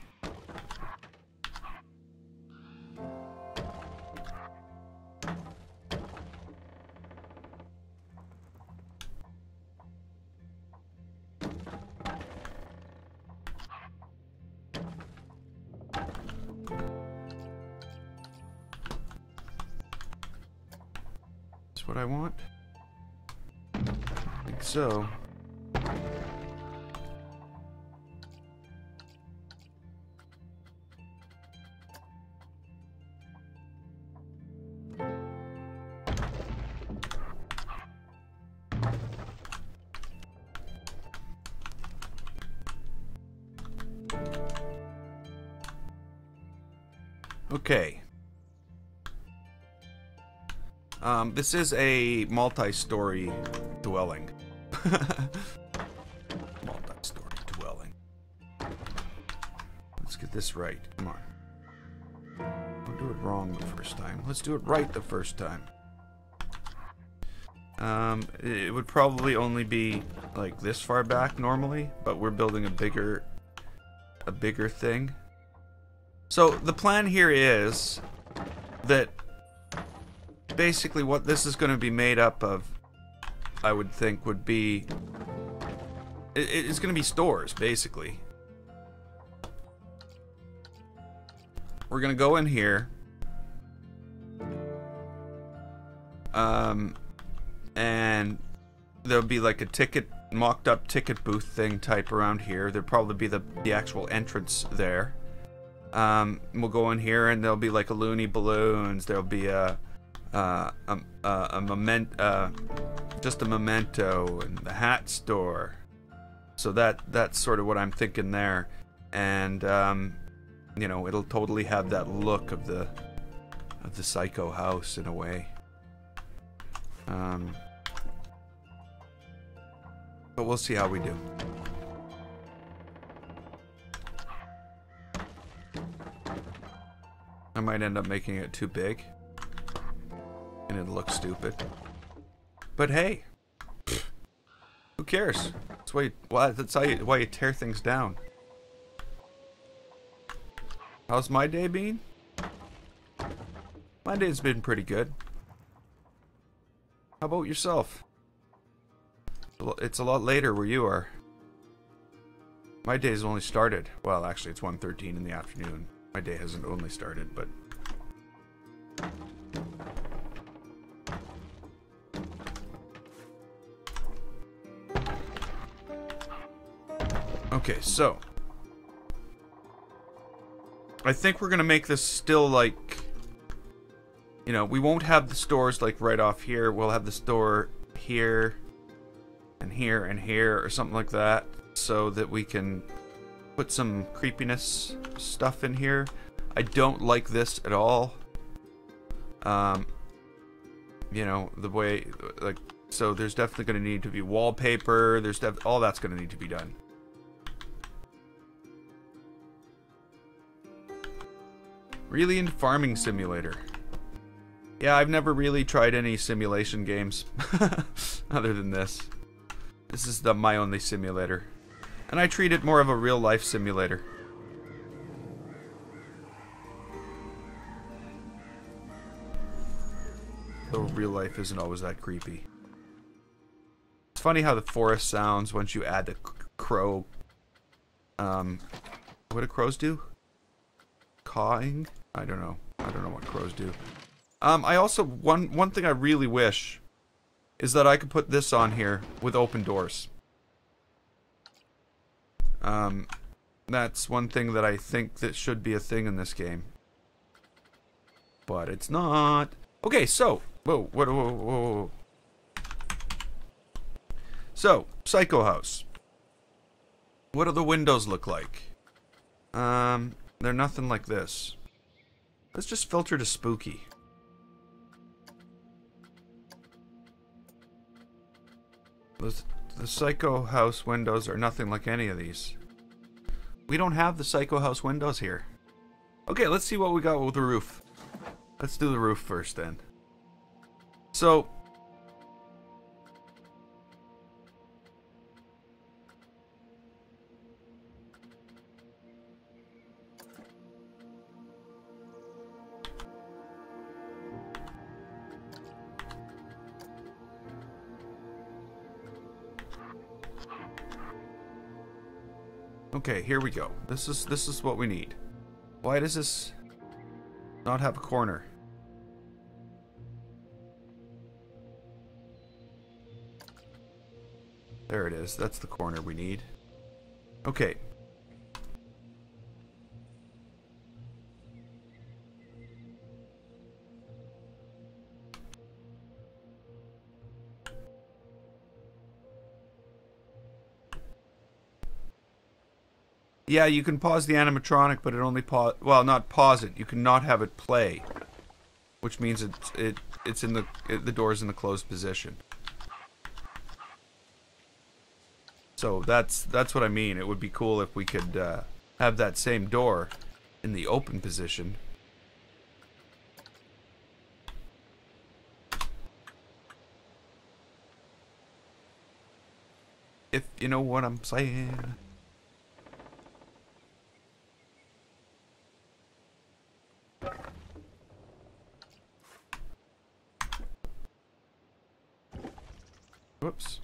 What I want? I think so. Okay. This is a multi-story dwelling. Multi-story dwelling. Let's get this right. Come on. Don't do it wrong the first time. Let's do it right the first time. It would probably only be like this far back normally, but we're building a bigger thing. So the plan here is that basically what this is going to be made up of, I would think, would be it's going to be stores basically. We're going to go in here. And there'll be like a mocked up ticket booth thing type around here. There'll probably be the actual entrance there. We'll go in here and there'll be like a Looney Balloons. There'll be just a memento and the hat store. So that's sort of what I'm thinking there. And you know, it'll totally have that look of the Psycho house in a way. But we'll see how we do. I might end up making it too big, and it'll look stupid. But hey, who cares? That's why you tear things down. How's my day been? My day's been pretty good. How about yourself? It's a lot later where you are. My day's only started. Well, actually, it's 1:13 in the afternoon. My day hasn't only started, but... Okay, so... I think we're gonna make this still like... You know, we won't have the stores like right off here. We'll have the store here... and here and here or something like that, so that we can put some creepiness stuff in here. I don't like this at all. You know, the way, like, so there's definitely going to need to be wallpaper. All that's going to need to be done. Really into Farming Simulator. Yeah, I've never really tried any simulation games other than this. This is my only simulator. And I treat it more of a real-life simulator. Though real life isn't always that creepy. It's funny how the forest sounds once you add the crow... what do crows do? Cawing? I don't know. I don't know what crows do. I also... One thing I really wish... is that I could put this on here with open doors. That's one thing that I think that should be a thing in this game. But it's not. Okay, so... Whoa. So, Psycho House. What do the windows look like? They're nothing like this. Let's just filter to spooky. The Psycho House windows are nothing like any of these. We don't have the Psycho House windows here. Okay, let's see what we got with the roof. Let's do the roof first then. So... Okay, here we go. This is what we need. Why does this not have a corner? There it is. That's the corner we need. Okay. Yeah, you can pause the animatronic, but it only well, not pause it. You cannot have it play, which means it's in the door's in the closed position. So that's what I mean. It would be cool if we could have that same door in the open position. If you know what I'm saying. Whoops.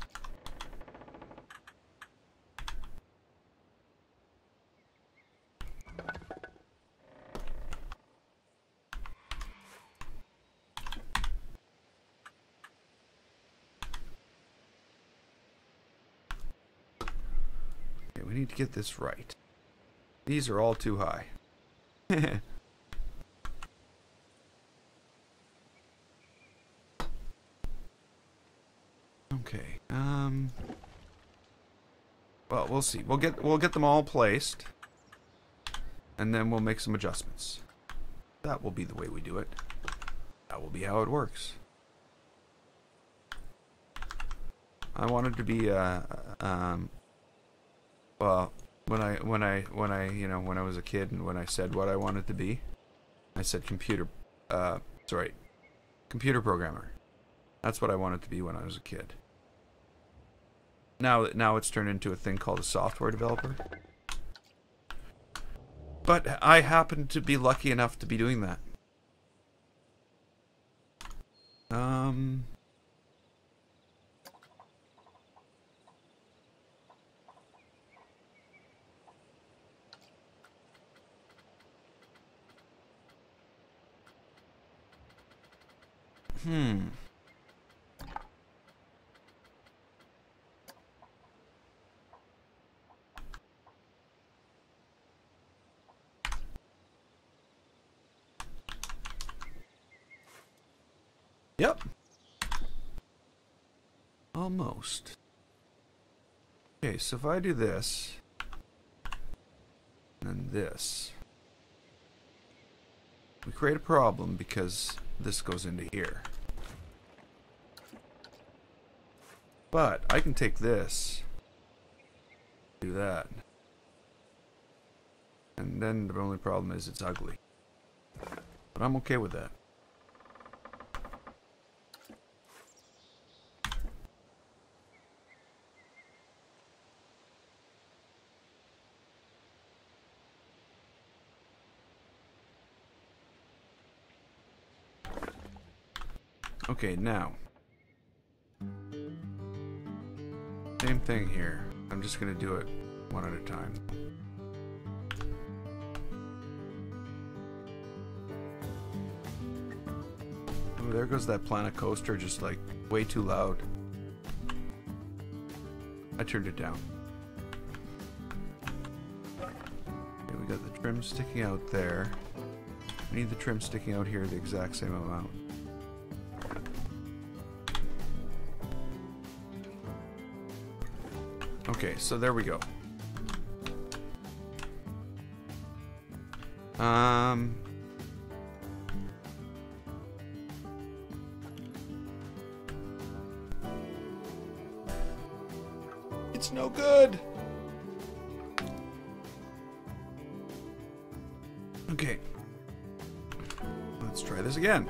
Okay, we need to get this right. These are all too high. Okay. Well, we'll see. We'll get them all placed, and then we'll make some adjustments. That will be the way we do it. That will be how it works. I wanted to be well, when I you know, when I was a kid and when I said what I wanted to be, I said computer programmer. That's what I wanted to be when I was a kid. Now it's turned into a thing called a software developer. But I happen to be lucky enough to be doing that. Yep. Almost. Okay, so if I do this, and this, we create a problem because this goes into here. But I can take this, do that, and then the only problem is it's ugly. But I'm okay with that. Okay, now. Same thing here. I'm just going to do it one at a time. Oh, there goes that planet coaster, just like way too loud. I turned it down. Okay, we got the trim sticking out there. We need the trim sticking out here the exact same amount. Okay, so there we go. It's no good. Okay. Let's try this again.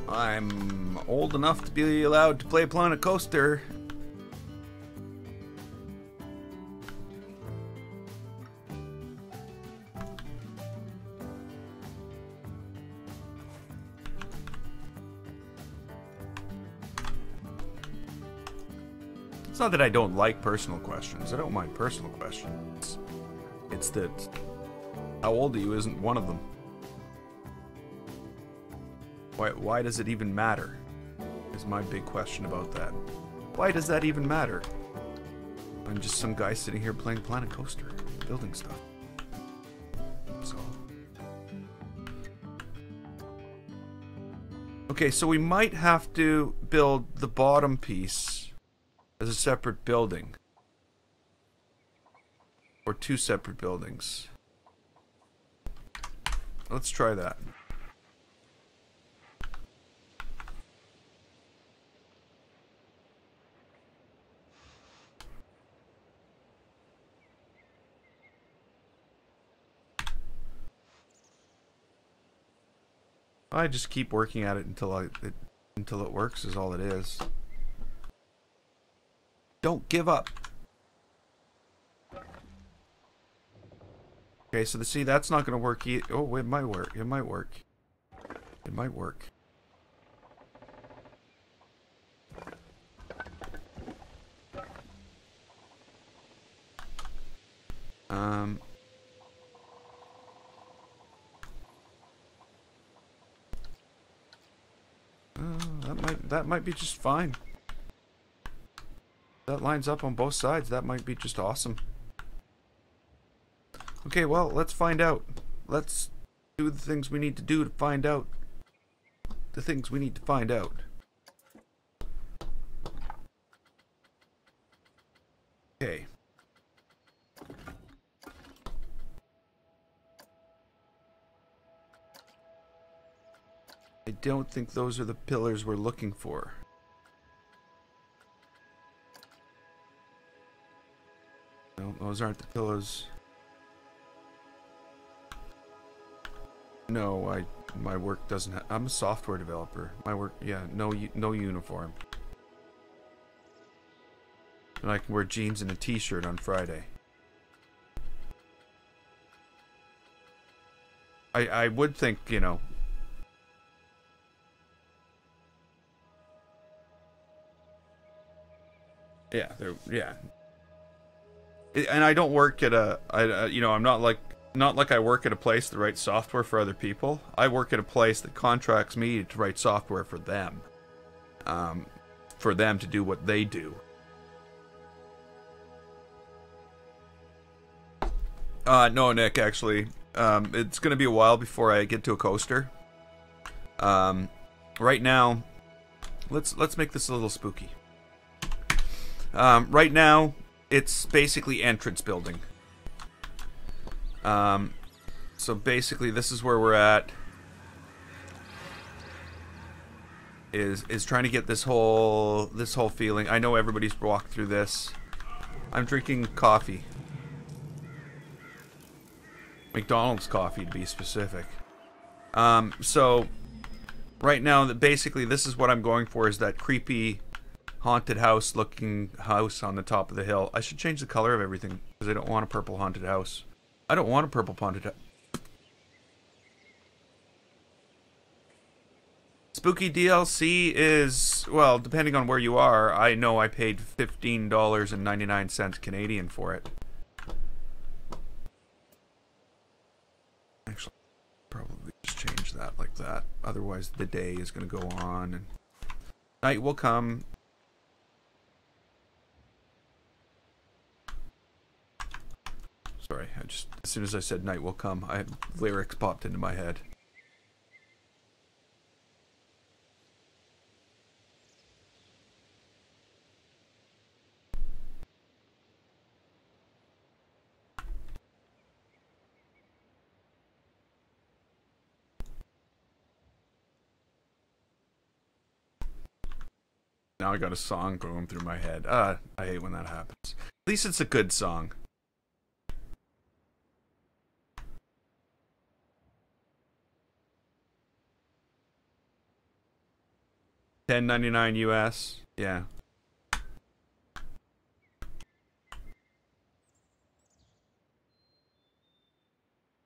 I'm old enough to be allowed to play Planet Coaster. It's not that I don't like personal questions. I don't mind personal questions. It's that how old are you isn't one of them. Why does it even matter? is my big question about that. Why does that even matter? I'm just some guy sitting here playing Planet Coaster, building stuff. So. Okay, so we might have to build the bottom piece as a separate building. Or two separate buildings. Let's try that. I just keep working at it until it works is all it is. Don't give up. Okay, so see, that's not going to work either. Oh, it might work. It might work. It might work. That might be just fine. That lines up on both sides. That might be just awesome. Okay, well, let's find out. Let's do the things we need to do to find out. The things we need to find out. Okay. I don't think those are the pillars we're looking for. No, those aren't the pillars. No, my work doesn't have... I'm a software developer. My work... Yeah, no uniform. And I can wear jeans and a t-shirt on Friday. I would think, you know... Yeah, yeah. And I don't work at a... you know, I'm not like I work at a place that writes software for other people. I work at a place that contracts me to write software for them. For them to do what they do. No, Nick, actually. It's going to be a while before I get to a coaster. Right now, let's make this a little spooky. Right now, it's basically entrance building. So basically, this is where we're at. Is trying to get this whole feeling. I know everybody's walked through this. I'm drinking coffee. McDonald's coffee, to be specific. So right now, basically, this is what I'm going for, is that creepy haunted house looking house on the top of the hill. I should change the color of everything because I don't want a purple haunted house. I don't want a purple haunted house. Spooky DLC is, well, depending on where you are, I know I paid $15.99 Canadian for it. Actually, probably just change that like that. Otherwise, the day is going to go on and night will come. Sorry, as soon as I said night will come, lyrics popped into my head. Now I got a song going through my head. I hate when that happens. At least it's a good song. $10.99 US. Yeah.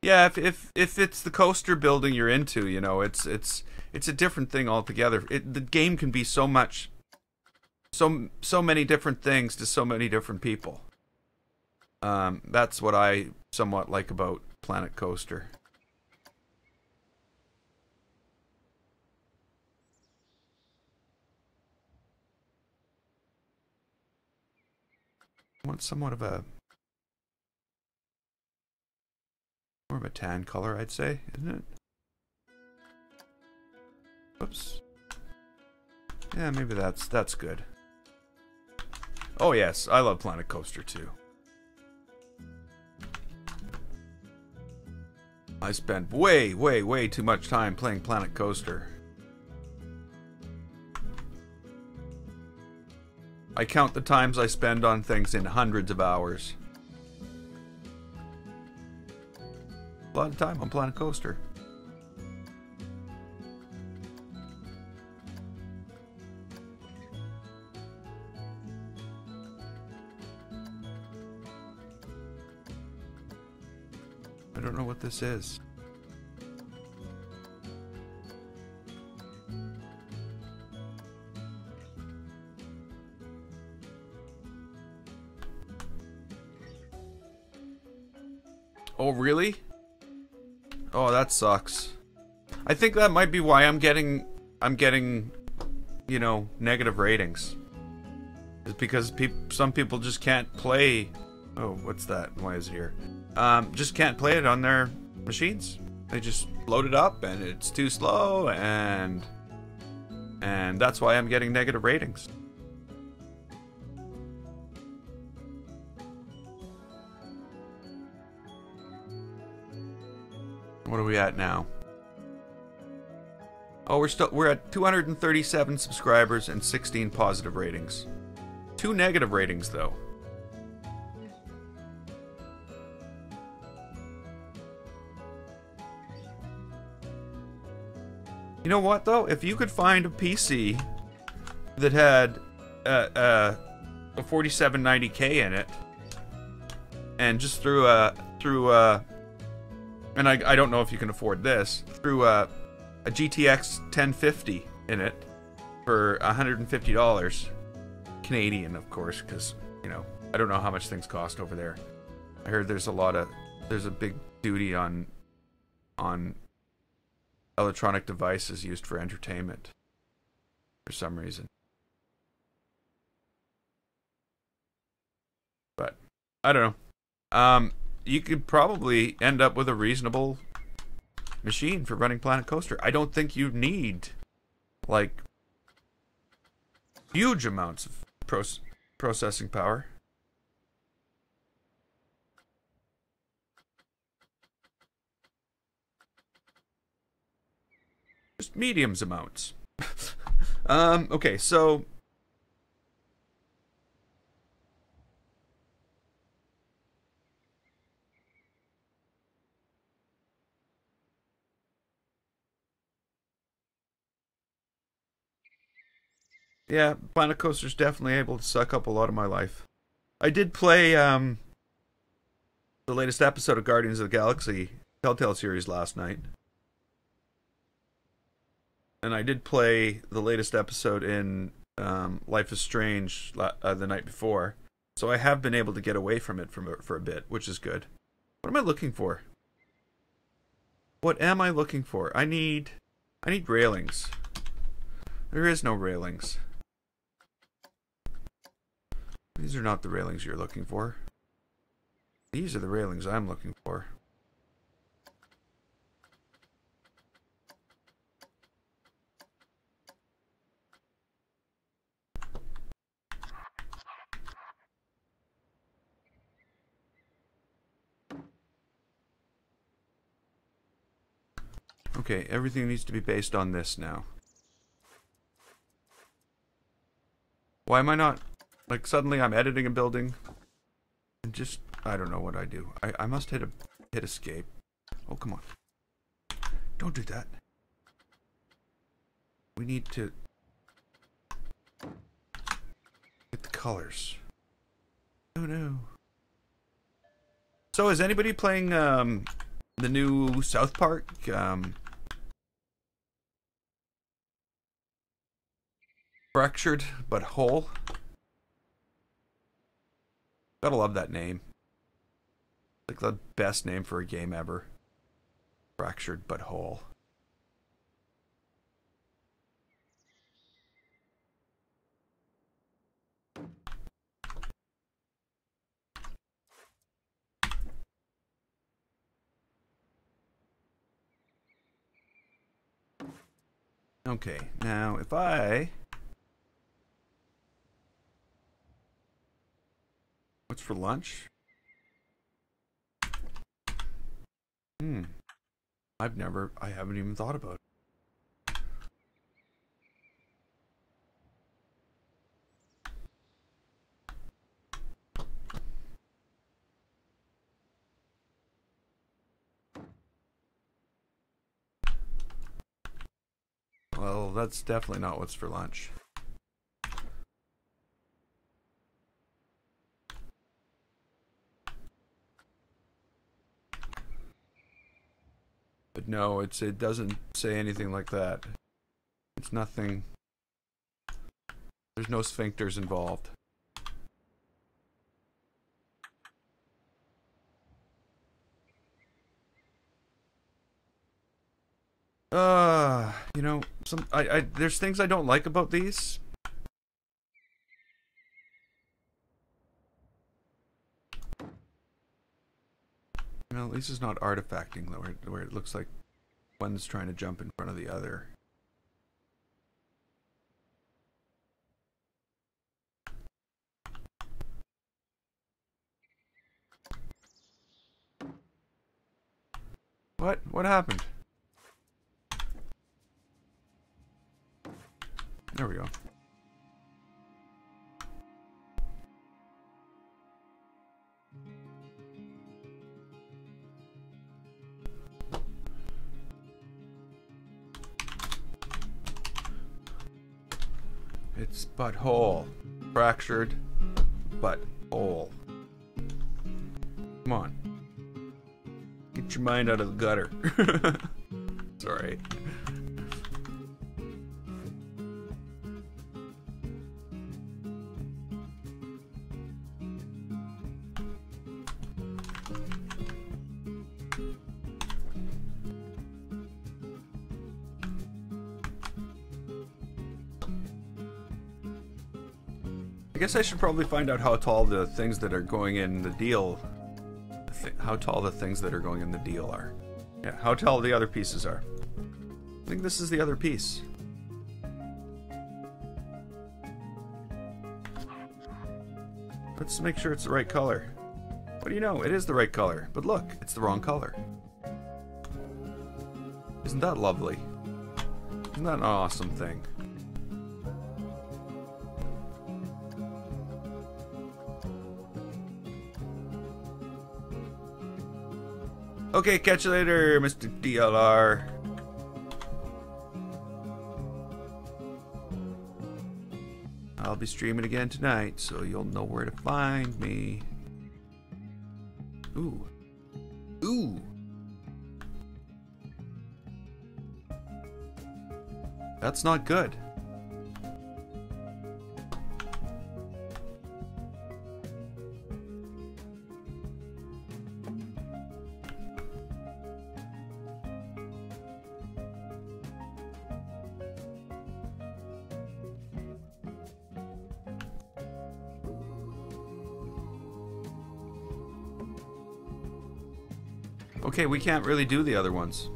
Yeah, if it's the coaster building you're into, you know, it's a different thing altogether. The game can be so many different things to so many different people. That's what I somewhat like about Planet Coaster. I want somewhat of a more of a tan color, I'd say, isn't it? Oops. Yeah, maybe that's good. Oh yes, I love Planet Coaster too. I spent way too much time playing Planet Coaster. I count the times I spend on things in hundreds of hours. A lot of time on Planet Coaster. I don't know what this is. Oh, really? Oh, that sucks. I think that might be why I'm getting, you know, negative ratings. It's because some people just can't play. Oh, what's that? Why is it here? Just can't play it on their machines. They just load it up and it's too slow, and that's why I'm getting negative ratings. What are we at now? Oh, we're at 237 subscribers and 16 positive ratings. 2 negative ratings though. You know what though? If you could find a PC that had a 4790K in it, and just threw and I don't know if you can afford this, threw a GTX 1050 in it for $150 Canadian, of course, because, you know, I don't know how much things cost over there. I heard there's a big duty on electronic devices used for entertainment for some reason. But I don't know. You could probably end up with a reasonable machine for running Planet Coaster. I don't think you need like huge amounts of processing power. Just mediums amounts. Okay, so yeah, Planet Coaster's definitely able to suck up a lot of my life. I did play the latest episode of Guardians of the Galaxy Telltale series last night. And I did play the latest episode in Life is Strange the night before. So I have been able to get away from it for a bit, which is good. What am I looking for? What am I looking for? I need railings. There is no railings. These are not the railings you're looking for. These are the railings I'm looking for. Okay, everything needs to be based on this now. Why am I not... Like, suddenly I'm editing a building, and just... I don't know what I do. I must hit escape. Oh, come on. Don't do that. We need to... get the colors. Oh, no. So, is anybody playing, the new South Park, Fractured but Whole? Gotta love that name. Like the best name for a game ever. Fractured but Whole. Okay, now if I... What's for lunch? I haven't even thought about it. Well, that's definitely not what's for lunch. But no, it doesn't say anything like that. It's nothing. There's no sphincters involved. You know, there's things I don't like about these. You know, at least it's not artifacting where it looks like one's trying to jump in front of the other. What? What happened? There we go. It's butthole. Fractured butthole. Come on. Get your mind out of the gutter. It's alright. I guess I should probably find out how tall the things that are going in the deal, how tall the things that are going in the deal are. Yeah, how tall the other pieces are. I think this is the other piece. Let's make sure it's the right color. What do you know? It is the right color. But look, it's the wrong color. Isn't that lovely? Isn't that an awesome thing? Okay, catch you later, Mr. DLR. I'll be streaming again tonight, so you'll know where to find me. Ooh. Ooh. That's not good. Okay, we can't really do the other ones.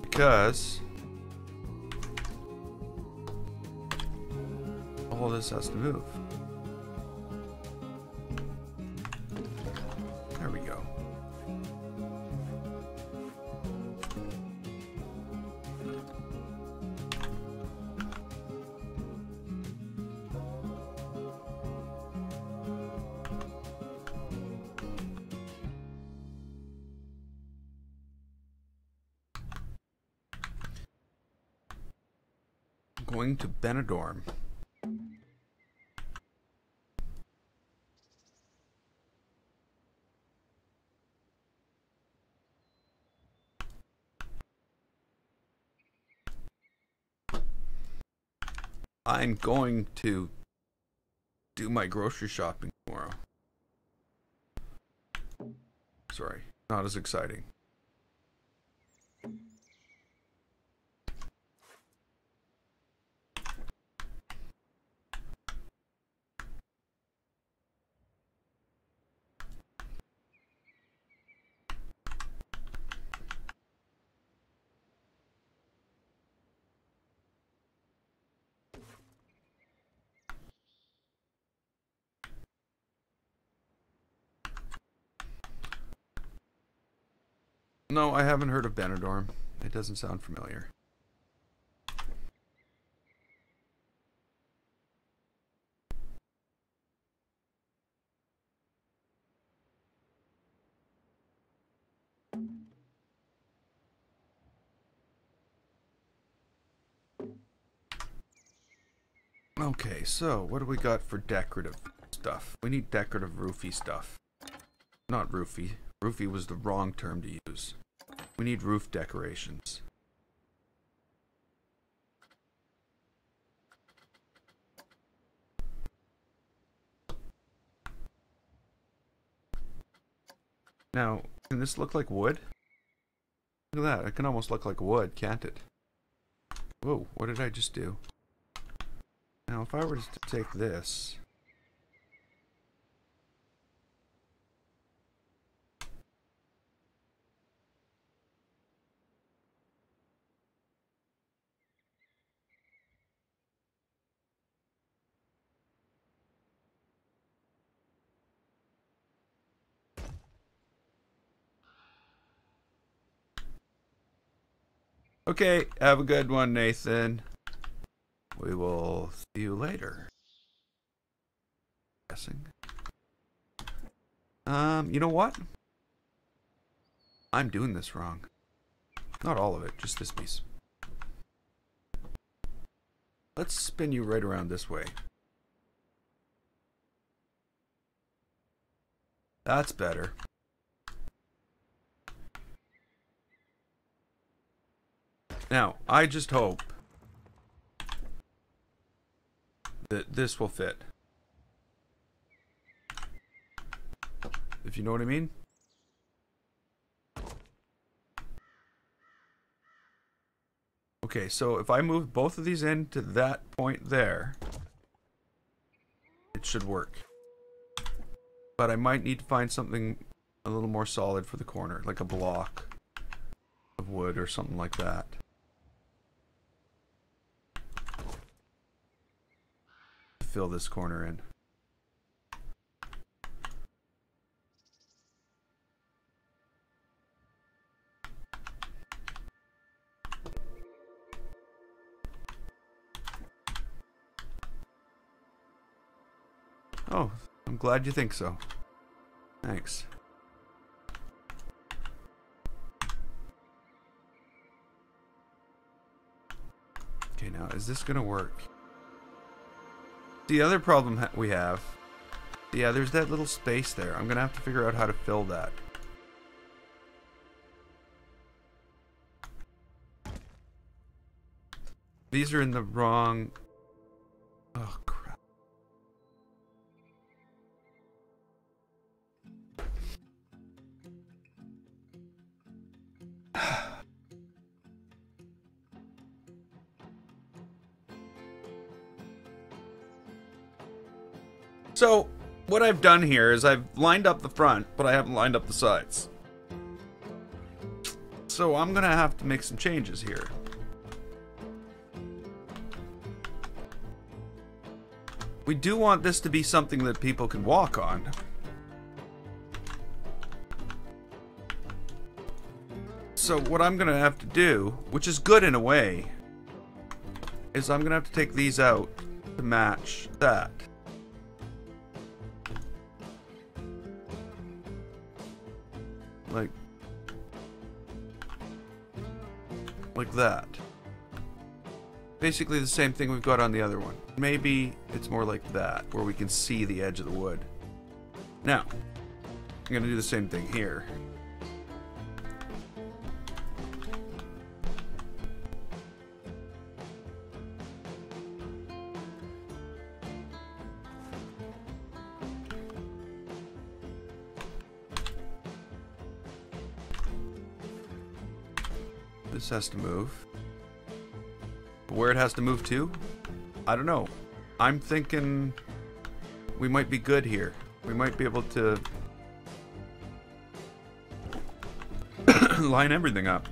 Because all this has to move. There we go. Going to Benidorm. I'm going to do my grocery shopping tomorrow. Sorry, not as exciting. No, I haven't heard of Benidorm. It doesn't sound familiar. Okay, so what do we got for decorative stuff? We need decorative roofy stuff. Not roofy. Roofy was the wrong term to use. We need roof decorations. Now, can this look like wood? Look at that. It can almost look like wood, can't it? Whoa, what did I just do? Now, if I were to take this... Okay, have a good one, Nathan. We will see you later. Guessing. You know what? I'm doing this wrong. Not all of it, just this piece. Let's spin you right around this way. That's better. Now, I just hope that this will fit. If you know what I mean. Okay, so if I move both of these into that point there, it should work. But I might need to find something a little more solid for the corner, like a block of wood or something like that. Fill this corner in. Oh, I'm glad you think so. Thanks. Okay, now is this gonna work? The other problem we have, yeah, there's that little space there. I'm gonna have to figure out how to fill that. These are in the wrong... Oh, crap. So, what I've done here is I've lined up the front, but I haven't lined up the sides. So I'm gonna have to make some changes here. We do want this to be something that people can walk on. So what I'm gonna have to do, which is good in a way, is I'm gonna have to take these out to match that. Like that. Basically the same thing we've got on the other one. Maybe it's more like that, where we can see the edge of the wood. Now, I'm going to do the same thing here. This has to move. Where it has to move to? I don't know. I'm thinking we might be good here. We might be able to line everything up.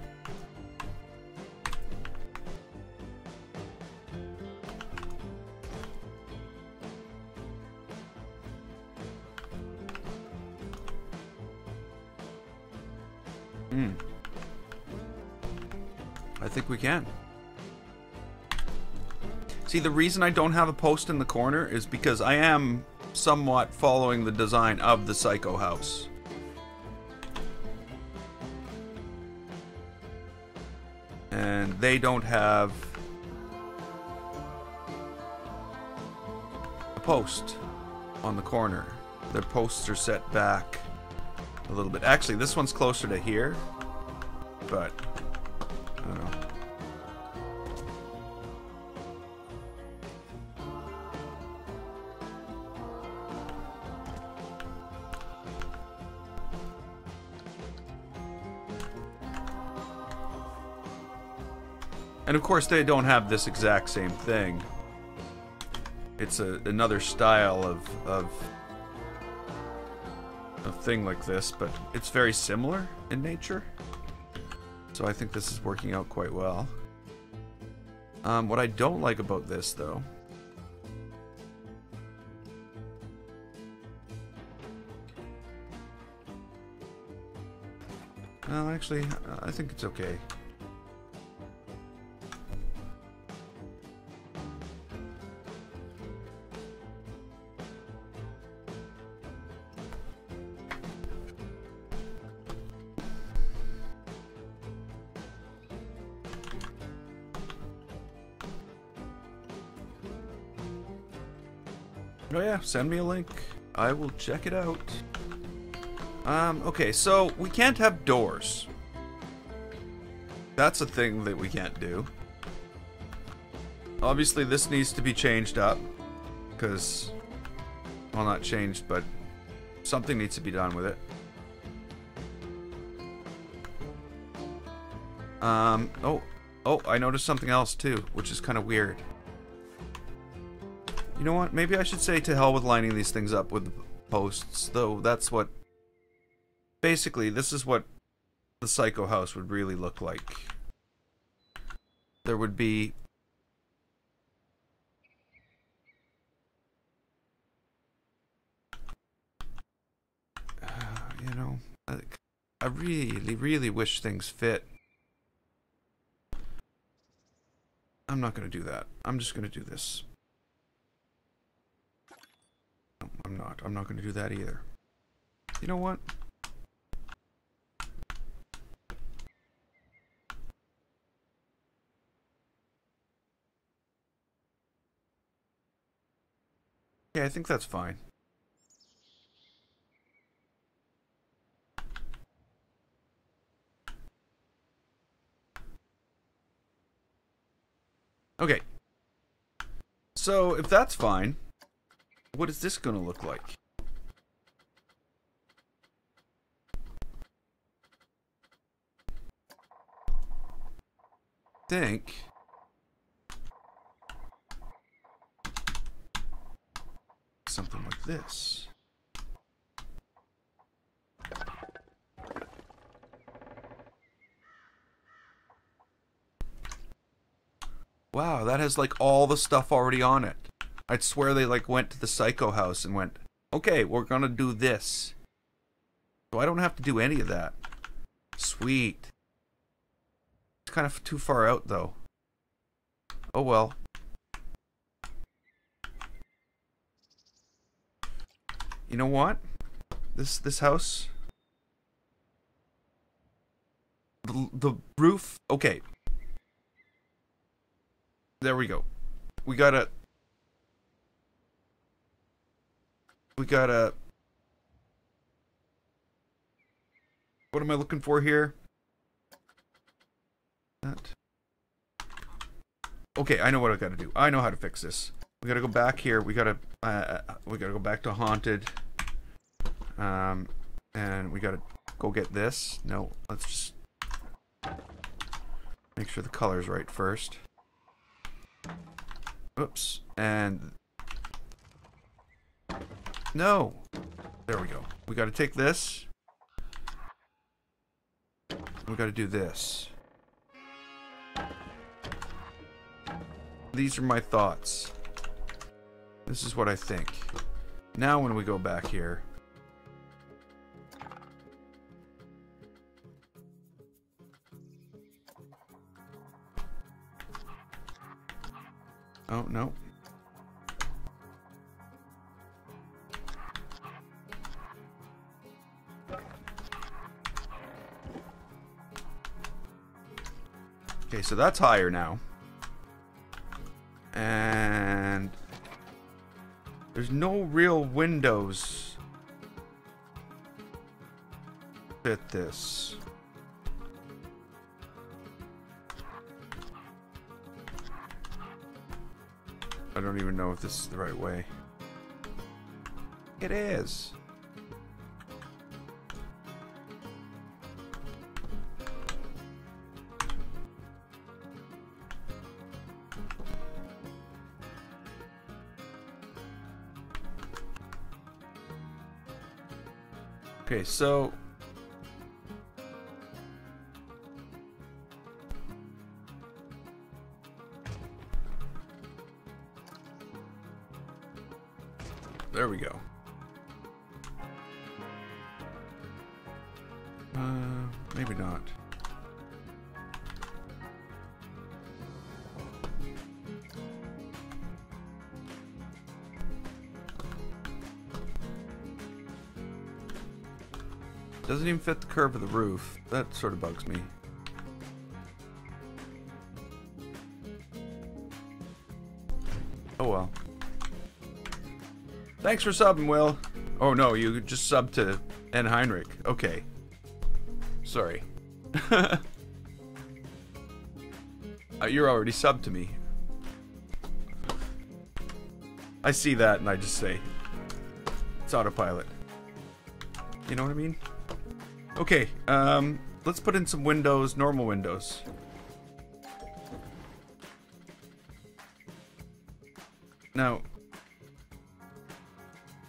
I think we can. See, the reason I don't have a post in the corner is because I am somewhat following the design of the Psycho house. And they don't have a post on the corner. Their posts are set back a little bit. Actually, this one's closer to here, but I don't know. And of course, they don't have this exact same thing. It's another style of a thing like this, but it's very similar in nature. So I think this is working out quite well. What I don't like about this, though, well, actually, I think it's okay. Oh yeah, send me a link. I will check it out. Okay, so we can't have doors. That's a thing that we can't do. Obviously, this needs to be changed up. Because, well, not changed, but something needs to be done with it. Oh, I noticed something else too, which is kind of weird. You know what? Maybe I should say to hell with lining these things up with posts, though that's what... Basically, this is what the Psycho house would really look like. There would be... you know, I really, really wish things fit. I'm not going to do that. I'm just going to do this. No, I'm not. I'm not going to do that either. You know what? Yeah, I think that's fine. Okay. So, if that's fine, what is this going to look like? Think something like this. Wow, that has like all the stuff already on it. I'd swear they like went to the Psycho house and went, okay, we're gonna do this. So I don't have to do any of that. Sweet. It's kind of too far out though. Oh well. You know what? This house, the roof. Okay. There we go. We gotta. What am I looking for here? That. Okay, I know what I gotta do. I know how to fix this. We gotta go back here. We gotta go back to haunted. And we gotta go get this. No, let's just make sure the color's right first. Oops. And no. There we go. We gotta take this. We gotta do this. These are my thoughts. This is what I think. Now when we go back here, Oh, no. Okay, so that's higher now. And there's no real windows fit this. I don't even know if this is the right way. It is. Okay, so there we go. Maybe not. Doesn't even fit the curve of the roof. That sort of bugs me. Oh well. Thanks for subbing, Will. Oh no, you just subbed to N. Heinrich. Okay. Sorry. You're already subbed to me. I see that and I just say, it's autopilot. You know what I mean? Okay, let's put in some windows, normal windows. Now,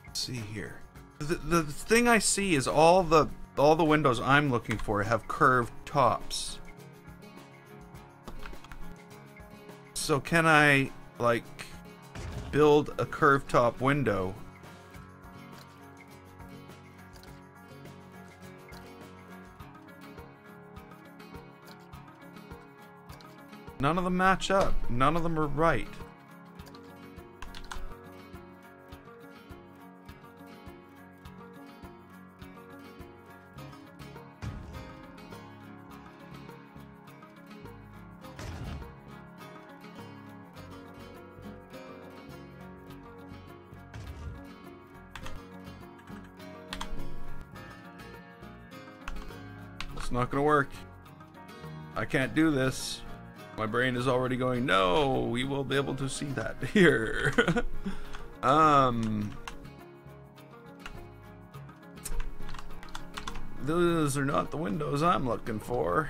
let's see here. The thing I see is all the windows I'm looking for have curved tops. So can I, like, build a curved top window? None of them match up. None of them are right. It's not gonna work. I can't do this. My brain is already going, no, we will be able to see that here. Those are not the windows I'm looking for.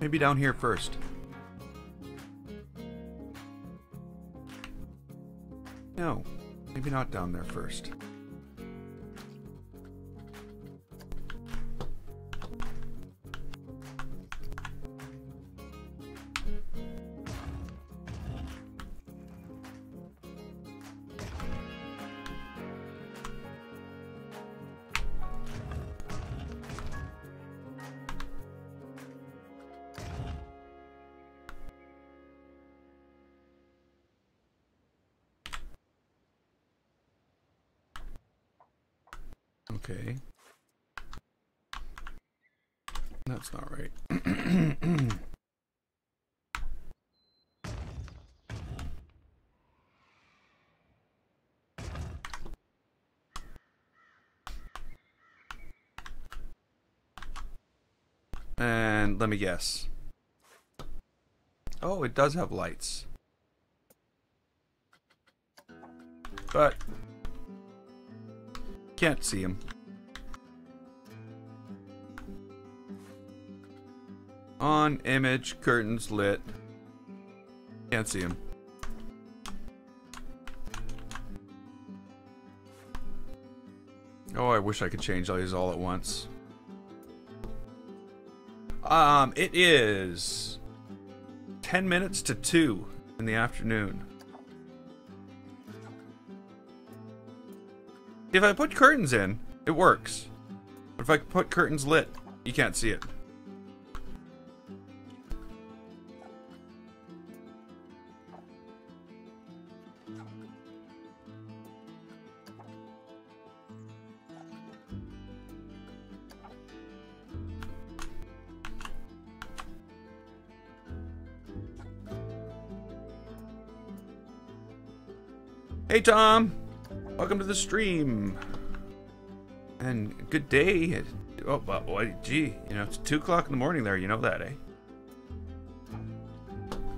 Maybe down here first. No, maybe not down there first. Okay. That's not right. And let me guess. Oh, it does have lights. But can't see them. On image, curtains lit. Can't see them. Oh, I wish I could change all these all at once. It is 10 minutes to 2 in the afternoon. If I put curtains in, it works. But if I put curtains lit, you can't see it. Hey Tom, welcome to the stream, and good day. Oh, well, gee, you know, it's 2 o'clock in the morning there, you know that, eh?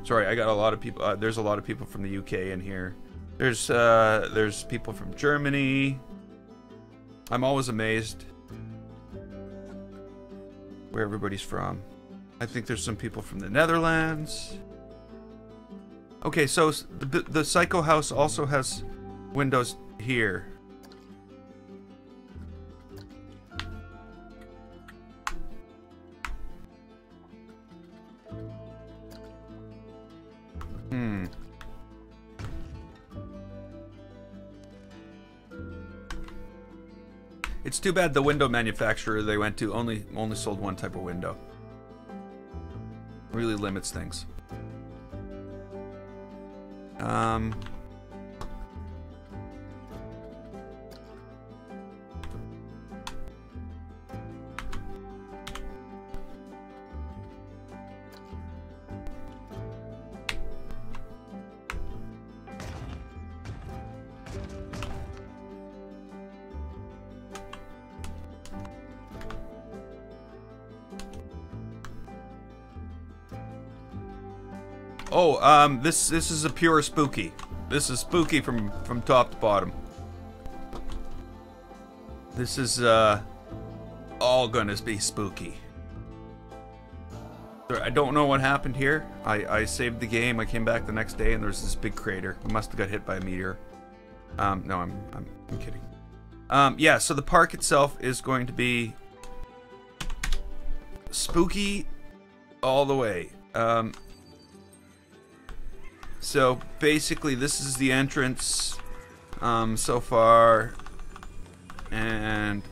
Sorry, I got a lot of people, there's a lot of people from the UK in here. There's people from Germany. I'm always amazed where everybody's from. I think there's some people from the Netherlands. Okay, so the Psycho House also has windows here. It's too bad the window manufacturer they went to only sold one type of window. Really limits things. Oh, this is a pure spooky. This is spooky from top to bottom. This is all gonna be spooky. I don't know what happened here. I saved the game. I came back the next day and there's this big crater. I must have got hit by a meteor. No, I'm kidding. Yeah, so the park itself is going to be spooky all the way. So basically this is the entrance so far, and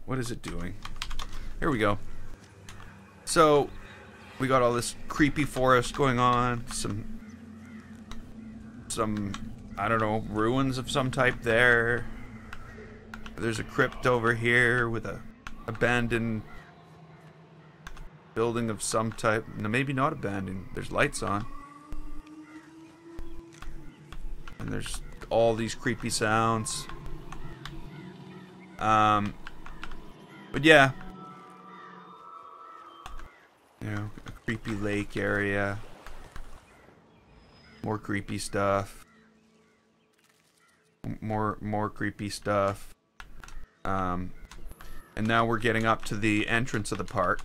what is it doing? Here we go. So we got all this creepy forest going on, some I don't know, ruins of some type there. There's a crypt over here with a abandoned building of some type. No, maybe not abandoned. There's lights on. And there's all these creepy sounds. But yeah. You know, a creepy lake area. More creepy stuff. More creepy stuff. And now we're getting up to the entrance of the park,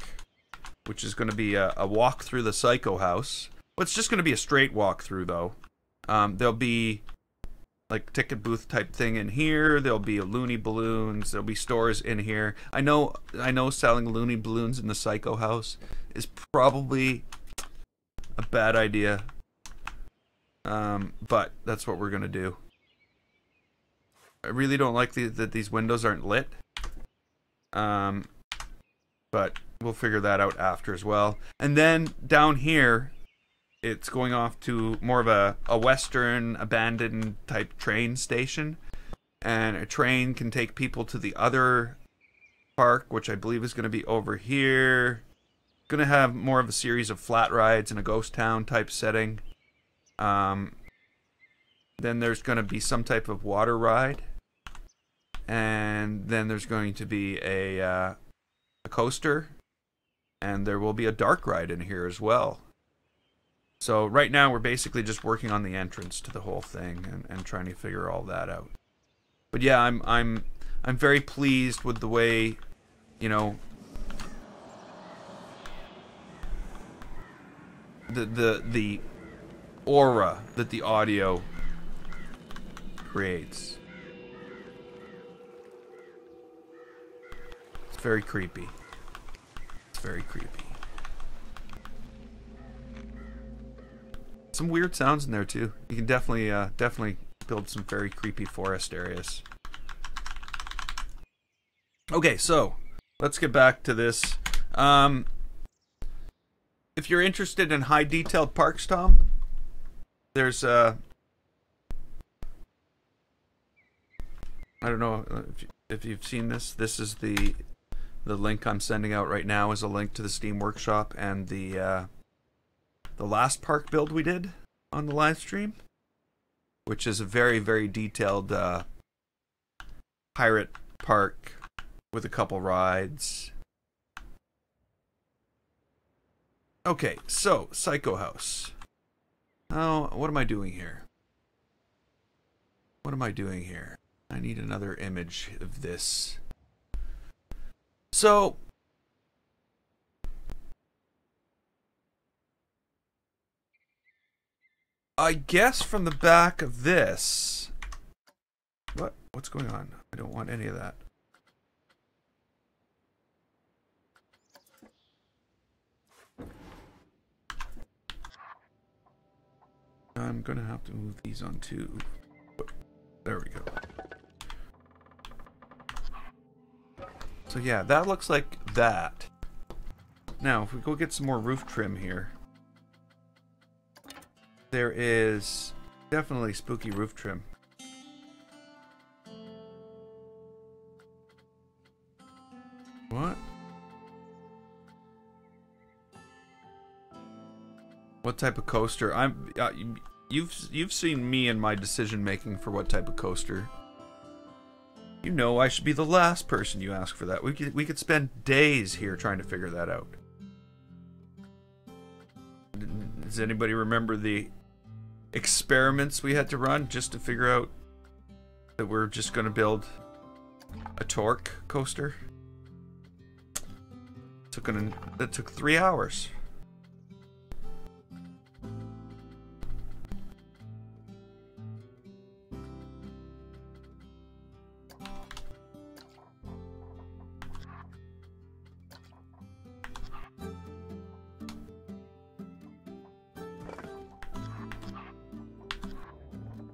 which is going to be a walk through the Psycho House. Well, it's just going to be a straight walk through, though. There'll be like ticket booth type thing in here. There'll be loony balloons. There'll be stores in here. I know selling loony balloons in the Psycho House is probably a bad idea. But that's what we're going to do. I really don't like that these windows aren't lit. But we'll figure that out after as well. And then down here, it's going off to more of a western abandoned type train station. And a train can take people to the other park, which I believe is going to be over here. Going to have more of a series of flat rides in a ghost town type setting. Then there's going to be some type of water ride. And then there's going to be a coaster, and there will be a dark ride in here as well. So right now we're basically just working on the entrance to the whole thing and trying to figure all that out. But yeah, I'm very pleased with the way, you know, the aura that the audio creates. very creepy. It's very creepy. Some weird sounds in there too. You can definitely build some very creepy forest areas. Okay, so let's get back to this. If you're interested in high detailed parks, Tom, there's I don't know if you've seen this. This is the link I'm sending out right now is a link to the Steam Workshop and the last park build we did on the live stream, which is a very, very detailed pirate park with a couple rides. Okay, so Psycho House. Oh, what am I doing here? What am I doing here? I need another image of this. So I guess from the back of this... What's going on? I don't want any of that. I'm gonna have to move these on too. There we go. So yeah, that looks like that. Now, if we go get some more roof trim here. There is definitely spooky roof trim. What? What type of coaster? You've seen me and my decision making for what type of coaster. You know I should be the last person you ask for that. We could spend days here trying to figure that out. Does anybody remember the experiments we had to run just to figure out that we're just going to build a torque coaster? That took 3 hours.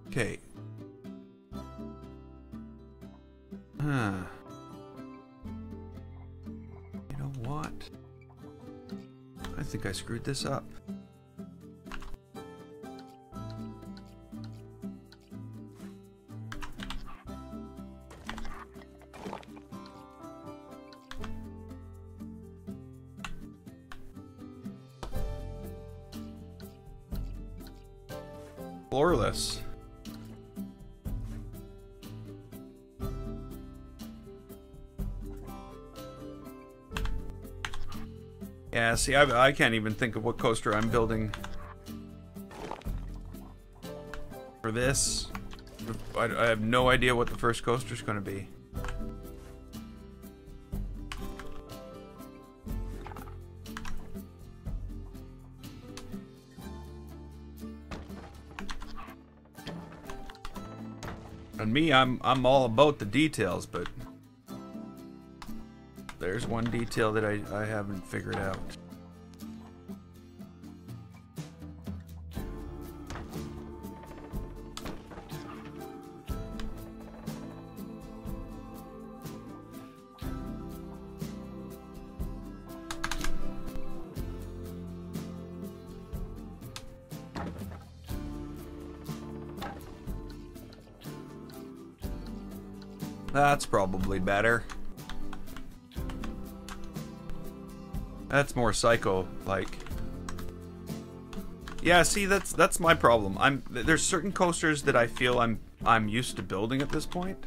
Okay. You know what? I think I screwed this up. Floorless. Yeah, see, I can't even think of what coaster I'm building for this. I have no idea what the first coaster's going to be. And me, I'm all about the details, but there's one detail that I haven't figured out. That's probably better. That's more psycho-like. Yeah, see, that's my problem. There's certain coasters that I feel I'm used to building at this point.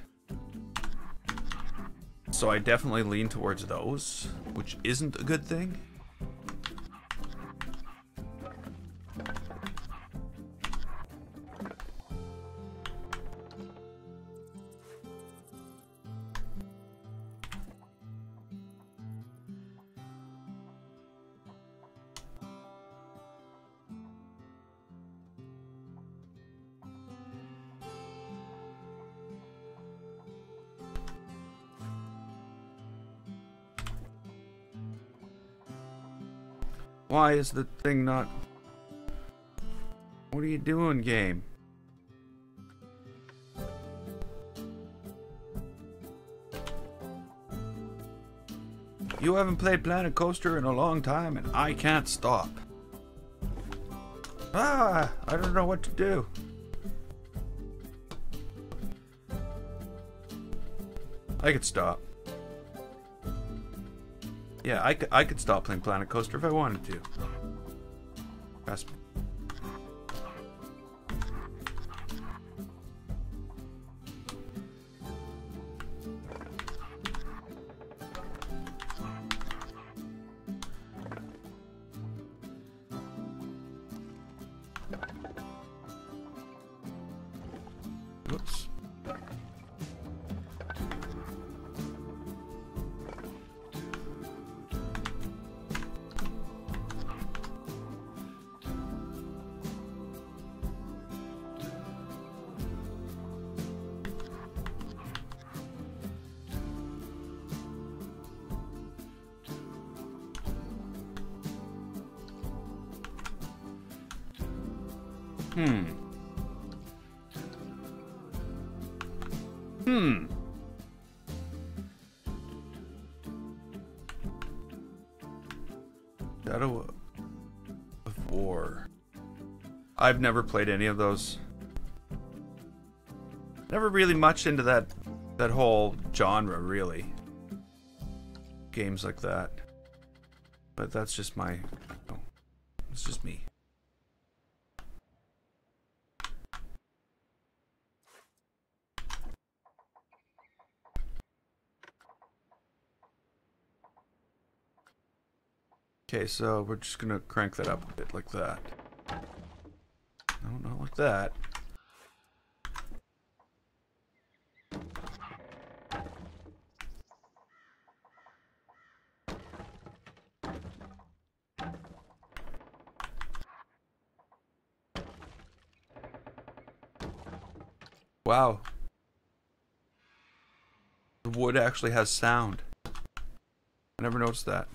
So I definitely lean towards those, which isn't a good thing. Why is the thing not... What are you doing, game? You haven't played Planet Coaster in a long time and I can't stop. Ah, I don't know what to do. I could stop. Yeah, I could stop playing Planet Coaster if I wanted to. Trust me. Oops. Shadow of War. I've never played any of those. Never really much into that whole genre, really. Games like that. But that's just my... Oh, it's just me. Okay, so we're just gonna crank that up a bit like that. No, not like that. Wow. The wood actually has sound. I never noticed that.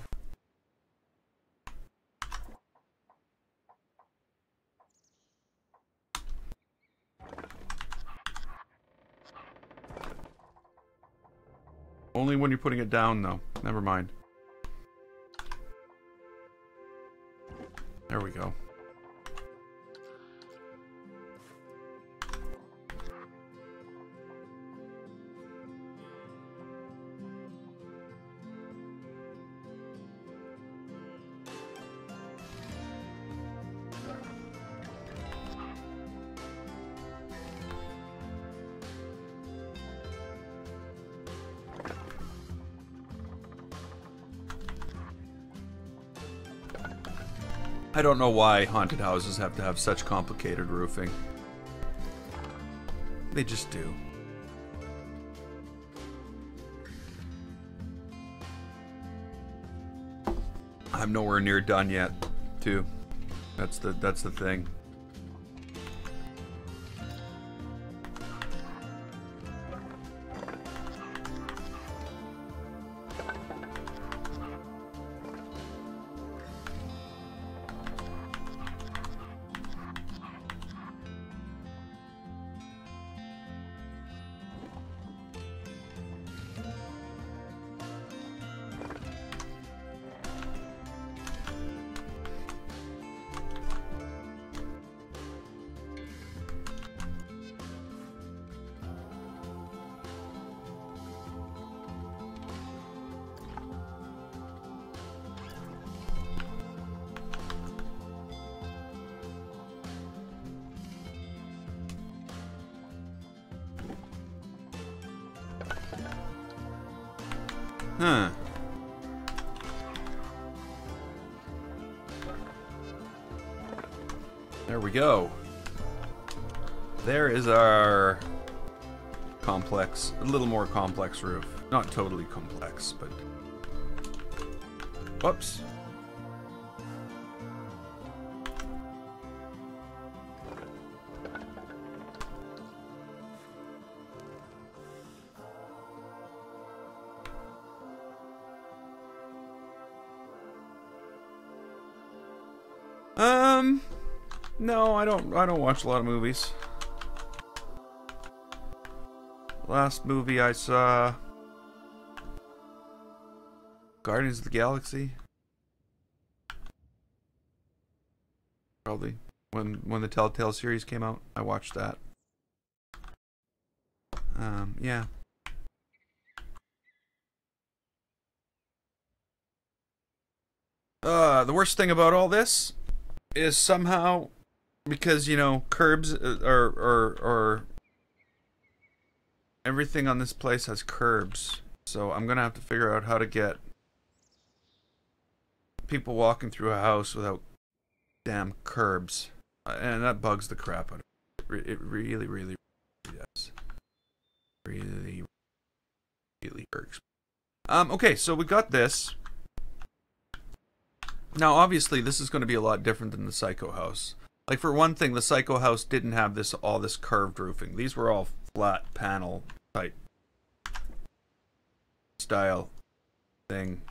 Only when you're putting it down, though. Never mind. There we go. I don't know why haunted houses have to have such complicated roofing. They just do. I'm nowhere near done yet, too. That's the thing. Huh. There we go. There is our complex, a little more complex roof. Not totally complex, but... Whoops. No, I don't watch a lot of movies. Last movie I saw, Guardians of the Galaxy. Probably when the Telltale series came out, I watched that. Yeah. The worst thing about all this is somehow, because you know curbs or everything on this place has curbs, so I'm gonna have to figure out how to get people walking through a house without damn curbs, and that bugs the crap out of me. It really, really does. Really, really irks. Okay, so we got this. Now, obviously, this is going to be a lot different than the Psycho House. Like, for one thing, the Psycho House didn't have all this curved roofing. These were all flat panel type style thing.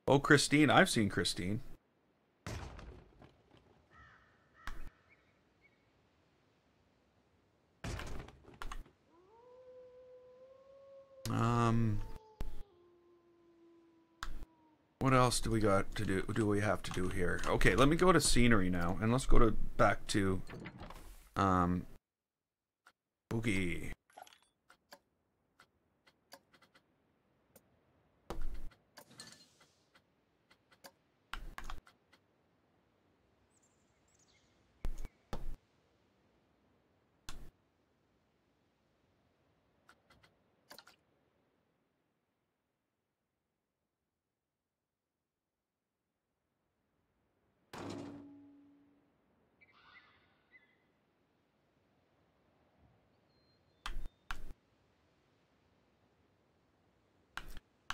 Oh, Christine. I've seen Christine. What else do we got to do? Do we have to do here? Okay, let me go to scenery now, and let's go to back to Boogie.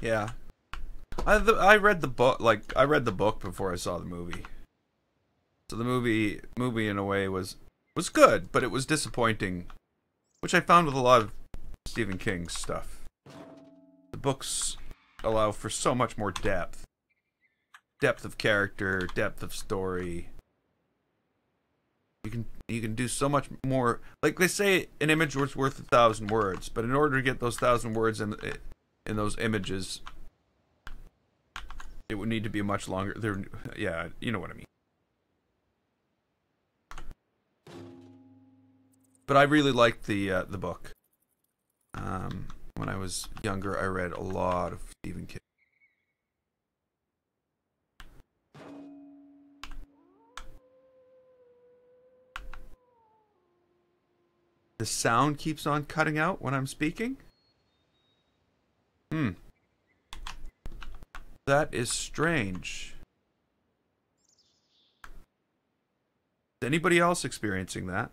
Yeah, I read the book. Like, I read the book before I saw the movie. So the movie in a way was good, but it was disappointing, which I found with a lot of Stephen King's stuff. The books allow for so much more depth of character, depth of story. You can do so much more. Like they say, an image was worth 1,000 words, but in order to get those 1,000 words in those images, it would need to be much longer. Yeah, you know what I mean. But I really liked the book. When I was younger, I read a lot of Stephen King. The sound keeps on cutting out when I'm speaking? That is strange. Is anybody else experiencing that?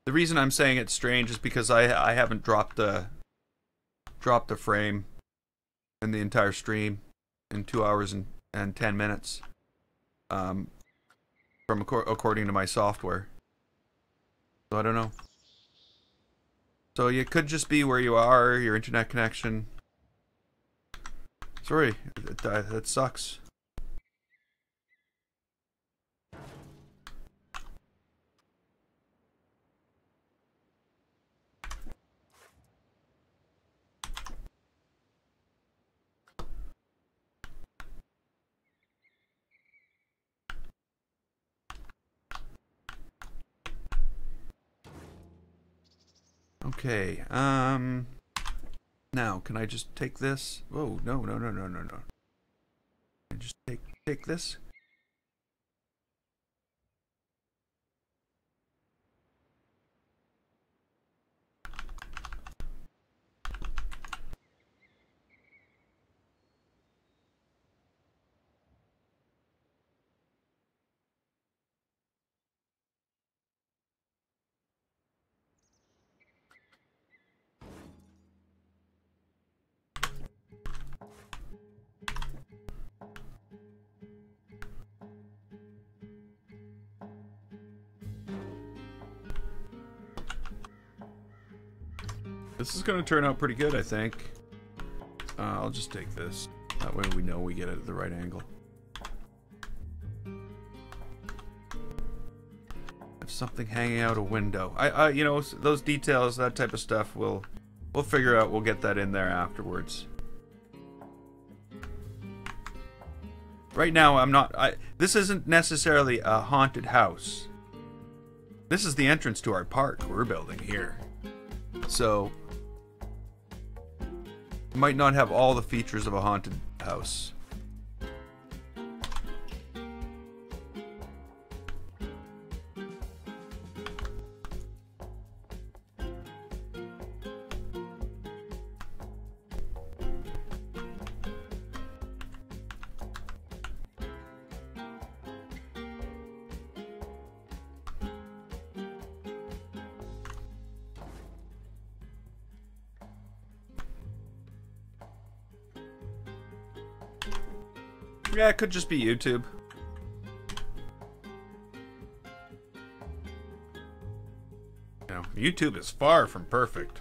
The reason I'm saying it's strange is because I haven't dropped the frame in the entire stream in 2 hours and 10 minutes. From according to my software. So I don't know. So it could just be where you are, your internet connection. Sorry, that sucks. Okay, now, can I just take this? Oh, no. I just take this? This is going to turn out pretty good, I think. I'll just take this. That way we know we get it at the right angle. There's something hanging out a window. You know, those details, that type of stuff, we'll figure out. We'll get that in there afterwards. Right now, I'm not... this isn't necessarily a haunted house. This is the entrance to our park we're building here. So... might not have all the features of a haunted house. Yeah, it could just be YouTube. You know, YouTube is far from perfect.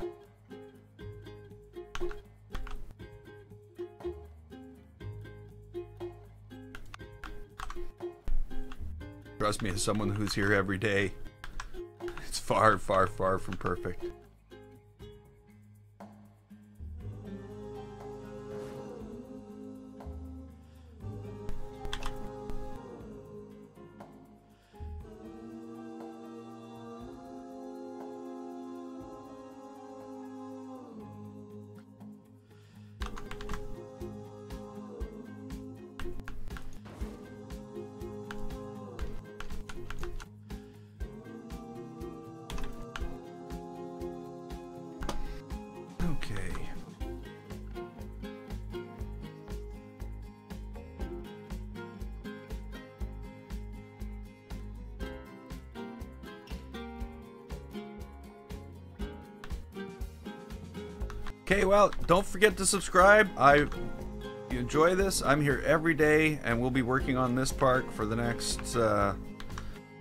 Trust me, as someone who's here every day, it's far, far, far from perfect. Okay, well, don't forget to subscribe. You enjoy this. I'm here every day, and we'll be working on this park for the next,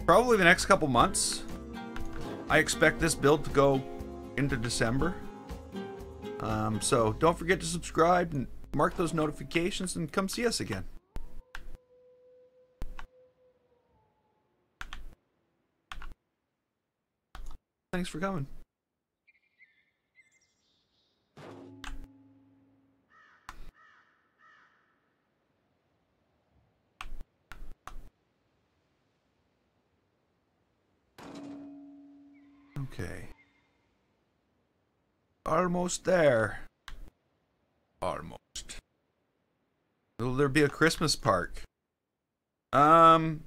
probably the next couple months. I expect this build to go into December. So don't forget to subscribe and mark those notifications and come see us again. Thanks for coming. Okay. Almost there. Almost. Will there be a Christmas park? Probably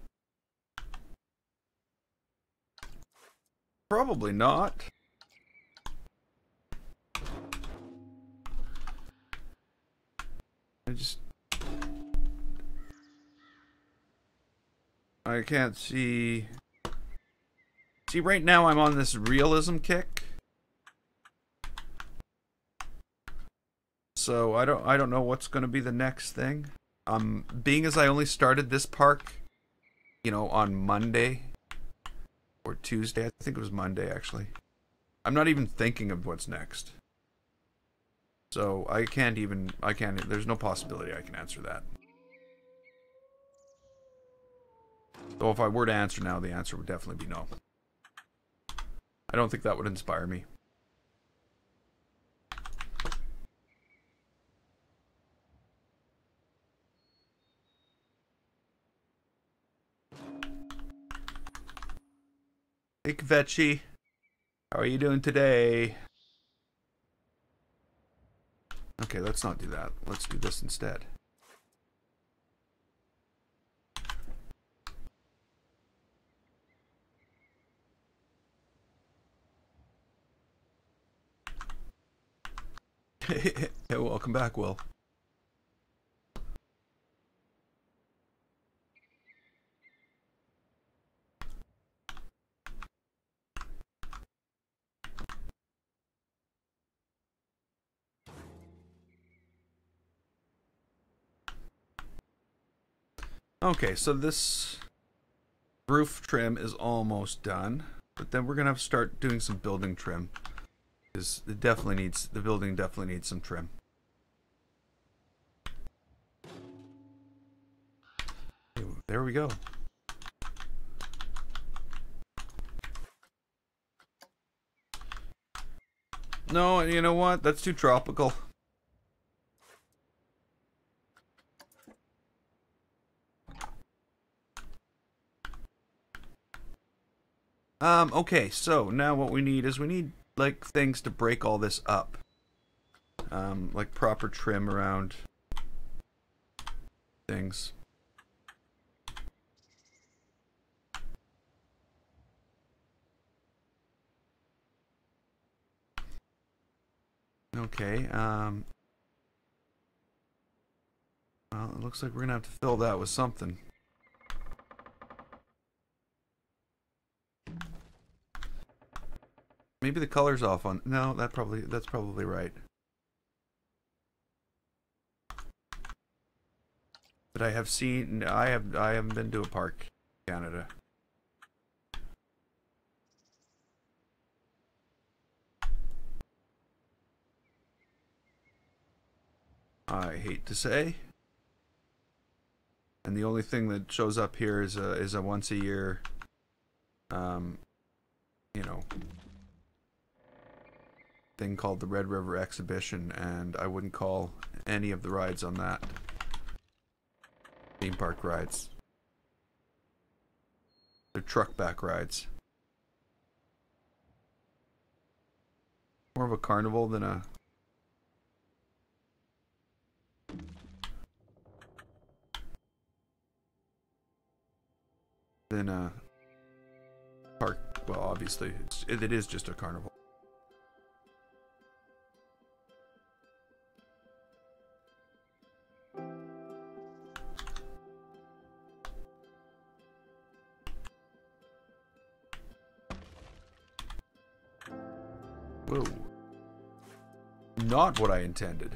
not. I can't see. See, right now I'm on this realism kick. So I don't know what's going to be the next thing. Being as I only started this park, you know, on Monday or Tuesday. I think it was Monday actually. I'm not even thinking of what's next. So I can't, there's no possibility I can answer that. So if I were to answer now, the answer would definitely be no. I don't think that would inspire me. Hey, Kvetchi. How are you doing today? Okay, let's not do that. Let's do this instead. Hey, welcome back, Will. Okay, so this roof trim is almost done, but then we're gonna have to start doing some building trim. Because it definitely needs, the building definitely needs some trim. There we go. No, you know what? That's too tropical. Okay, so now what we need is we need, like, things to break all this up. Like proper trim around things. Okay, well, it looks like we're gonna have to fill that with something. Maybe the color's off on, no, that's probably right. But I haven't been to a park in Canada. I hate to say. And the only thing that shows up here is a once a year, you know, thing called the Red River Exhibition, and I wouldn't call any of the rides on that theme park rides. They're truck back rides. More of a carnival than a park. Well, obviously, it is just a carnival. Whoa. Not what I intended.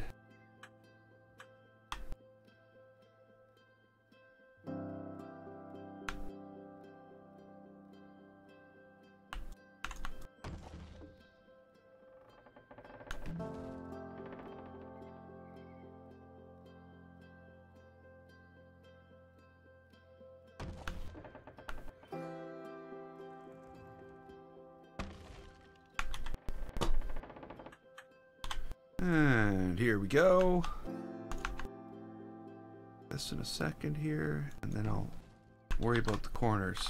And here we go. This in a second here, and then I'll worry about the corners.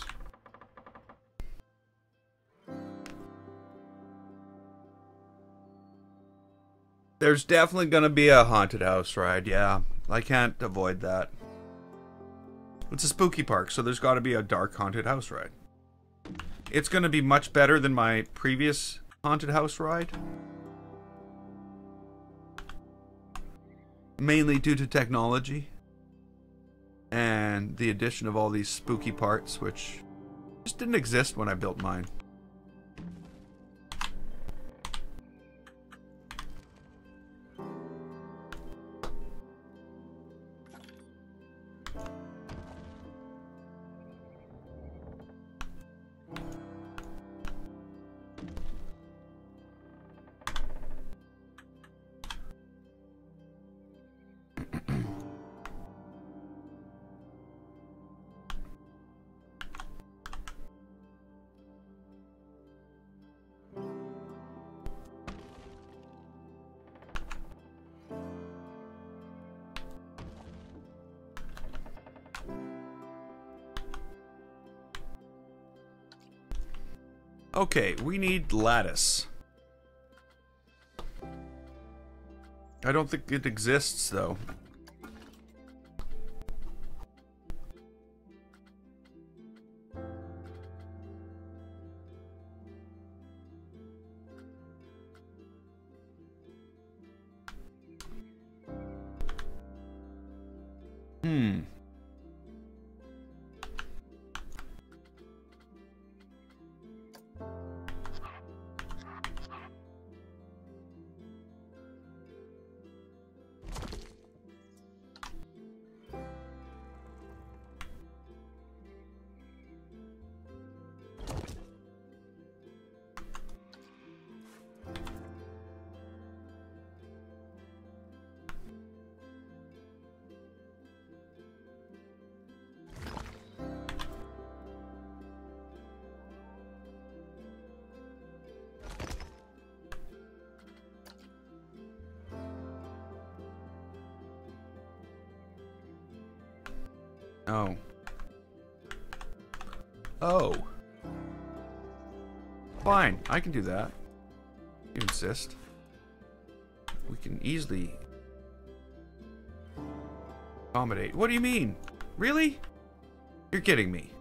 There's definitely gonna be a haunted house ride, yeah. I can't avoid that. It's a spooky park, so there's gotta be a dark haunted house ride. It's gonna be much better than my previous haunted house ride. Mainly due to technology and the addition of all these spooky parts, which just didn't exist when I built mine. Okay, we need lattice. I don't think it exists, though. No. Oh. Fine, I can do that. You insist. We can easily accommodate. What do you mean? Really? You're kidding me.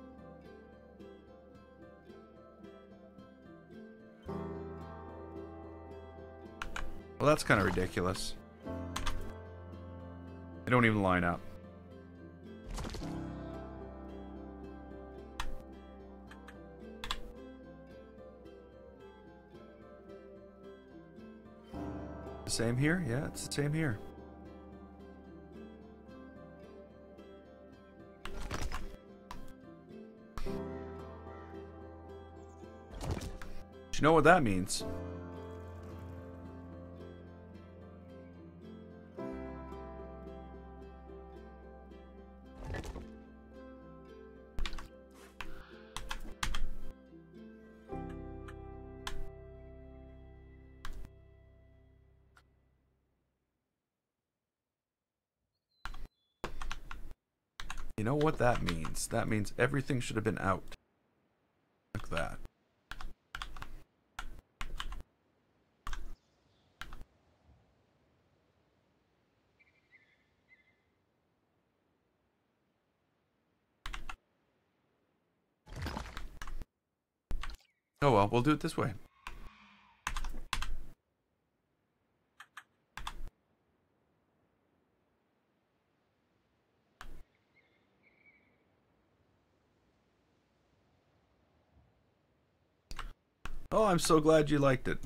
Well, that's kind of ridiculous. They don't even line up. The same here? Yeah, it's the same here. Do you know what that means? You know what that means? That means everything should have been out. Like that. Oh well, we'll do it this way. Oh, I'm so glad you liked it.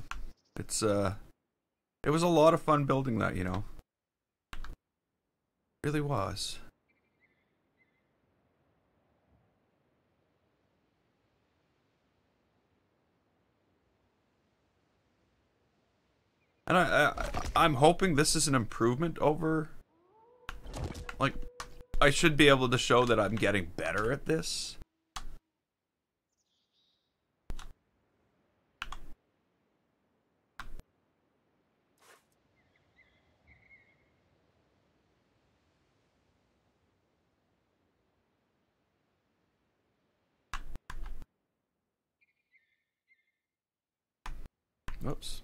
It's it was a lot of fun building that, you know. It really was. And I'm hoping this is an improvement over, like, I should be able to show that I'm getting better at this. Oops.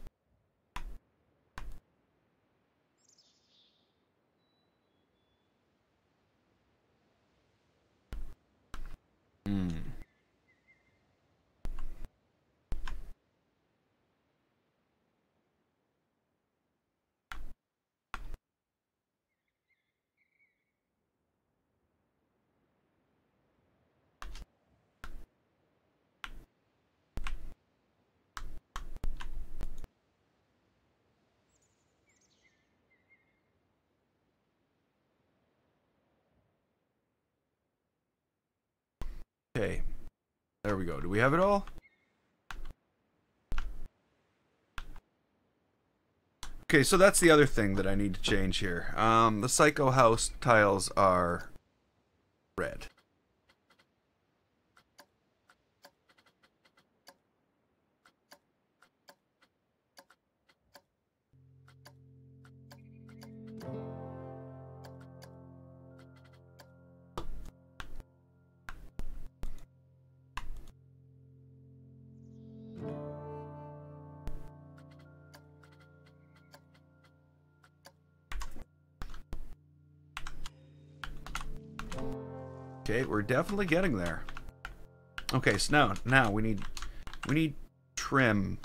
Okay, there we go. Do we have it all? Okay, so that's the other thing that I need to change here. The Psycho House tiles are red. Okay, we're definitely getting there. Okay, so now we need trim.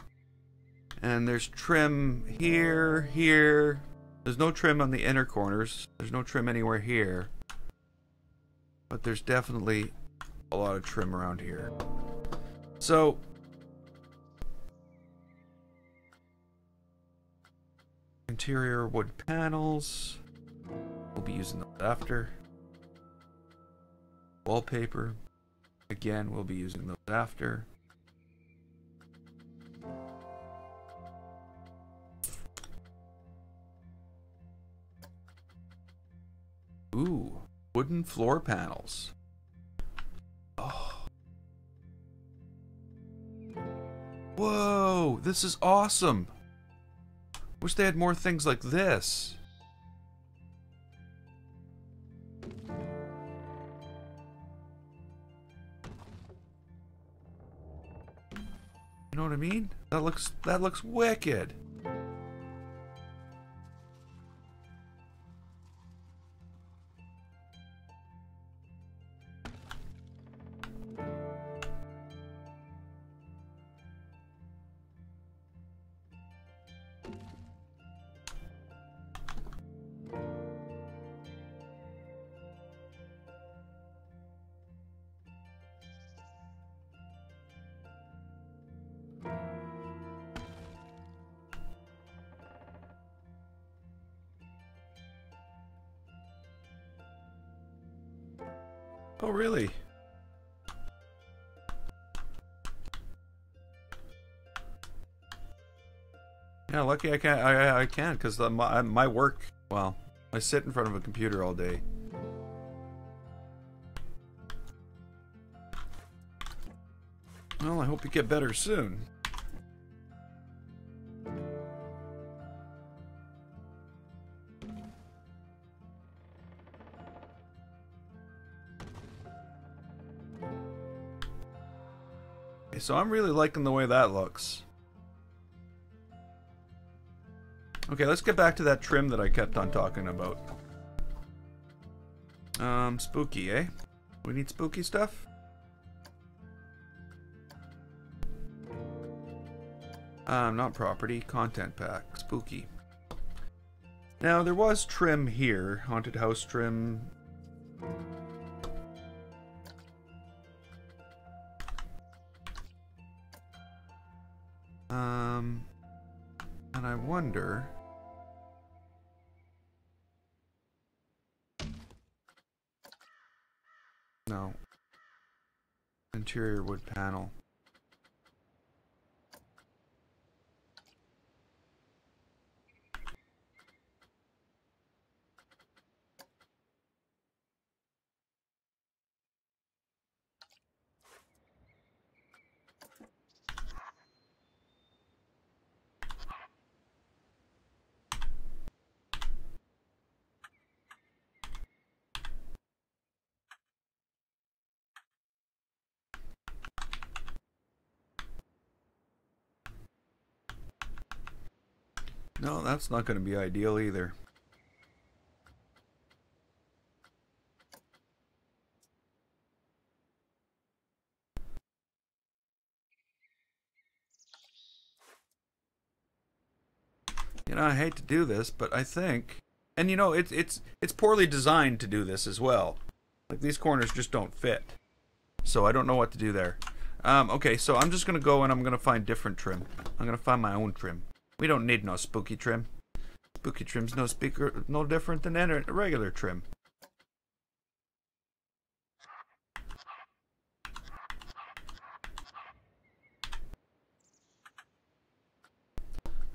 And there's trim here, here. There's no trim on the inner corners. There's no trim anywhere here. But there's definitely a lot of trim around here. So interior wood panels. We'll be using those after. Wallpaper. Again, we'll be using those after. Ooh, wooden floor panels. Oh. Whoa, this is awesome. Wish they had more things like this. know what I mean? That looks wicked. Oh, really? Yeah, lucky I can't. I can't because my work. Well, I sit in front of a computer all day. Well, I hope you get better soon. Okay, so I'm really liking the way that looks. Okay, let's get back to that trim that I kept on talking about. Spooky, eh? We need spooky stuff? Not property, content pack, spooky. Now, there was trim here, haunted house trim. And I wonder... No. Interior wood panel. No, that's not going to be ideal either. You know, I hate to do this, but I think, and you know, it's poorly designed to do this as well. Like these corners just don't fit, so I don't know what to do there. Okay, so I'm just gonna go and I'm gonna find different trim. I'm gonna find my own trim. We don't need no spooky trim. Spooky trim's no different than a regular trim.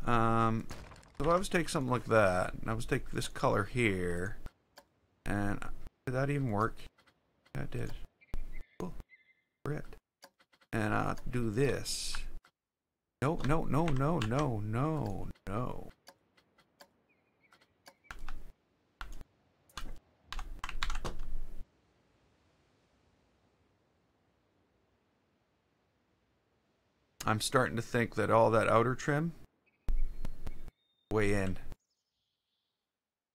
So I was take something like that, and I was take this color here, and did that even work? Yeah, it did. Cool. Grit. And I'll do this. No, no, no, no, no, no, no. I'm starting to think that all that outer trim way in.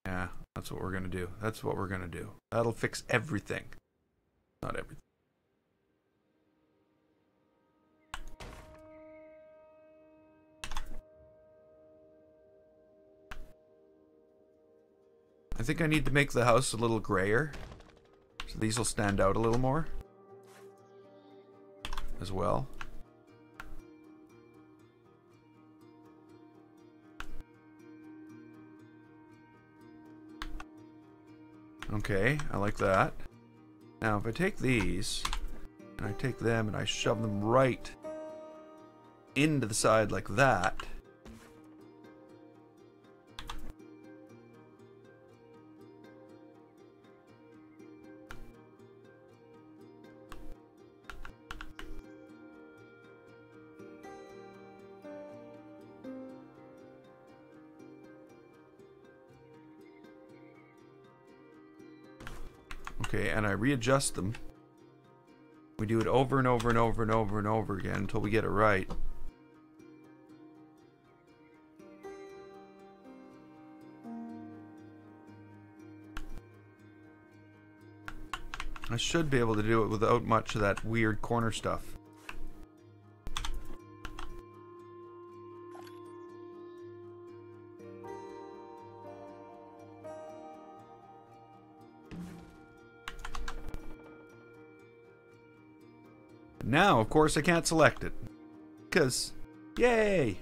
Yeah, that's what we're gonna do. That's what we're gonna do. That'll fix everything. Not everything. I think I need to make the house a little grayer, so these will stand out a little more as well. Okay, I like that. Now if I take these and I take them and I shove them right into the side like that, okay, and I readjust them. We do it over and over and over and over and over again until we get it right. I should be able to do it without much of that weird corner stuff. Now, of course, I can't select it. Because, yay!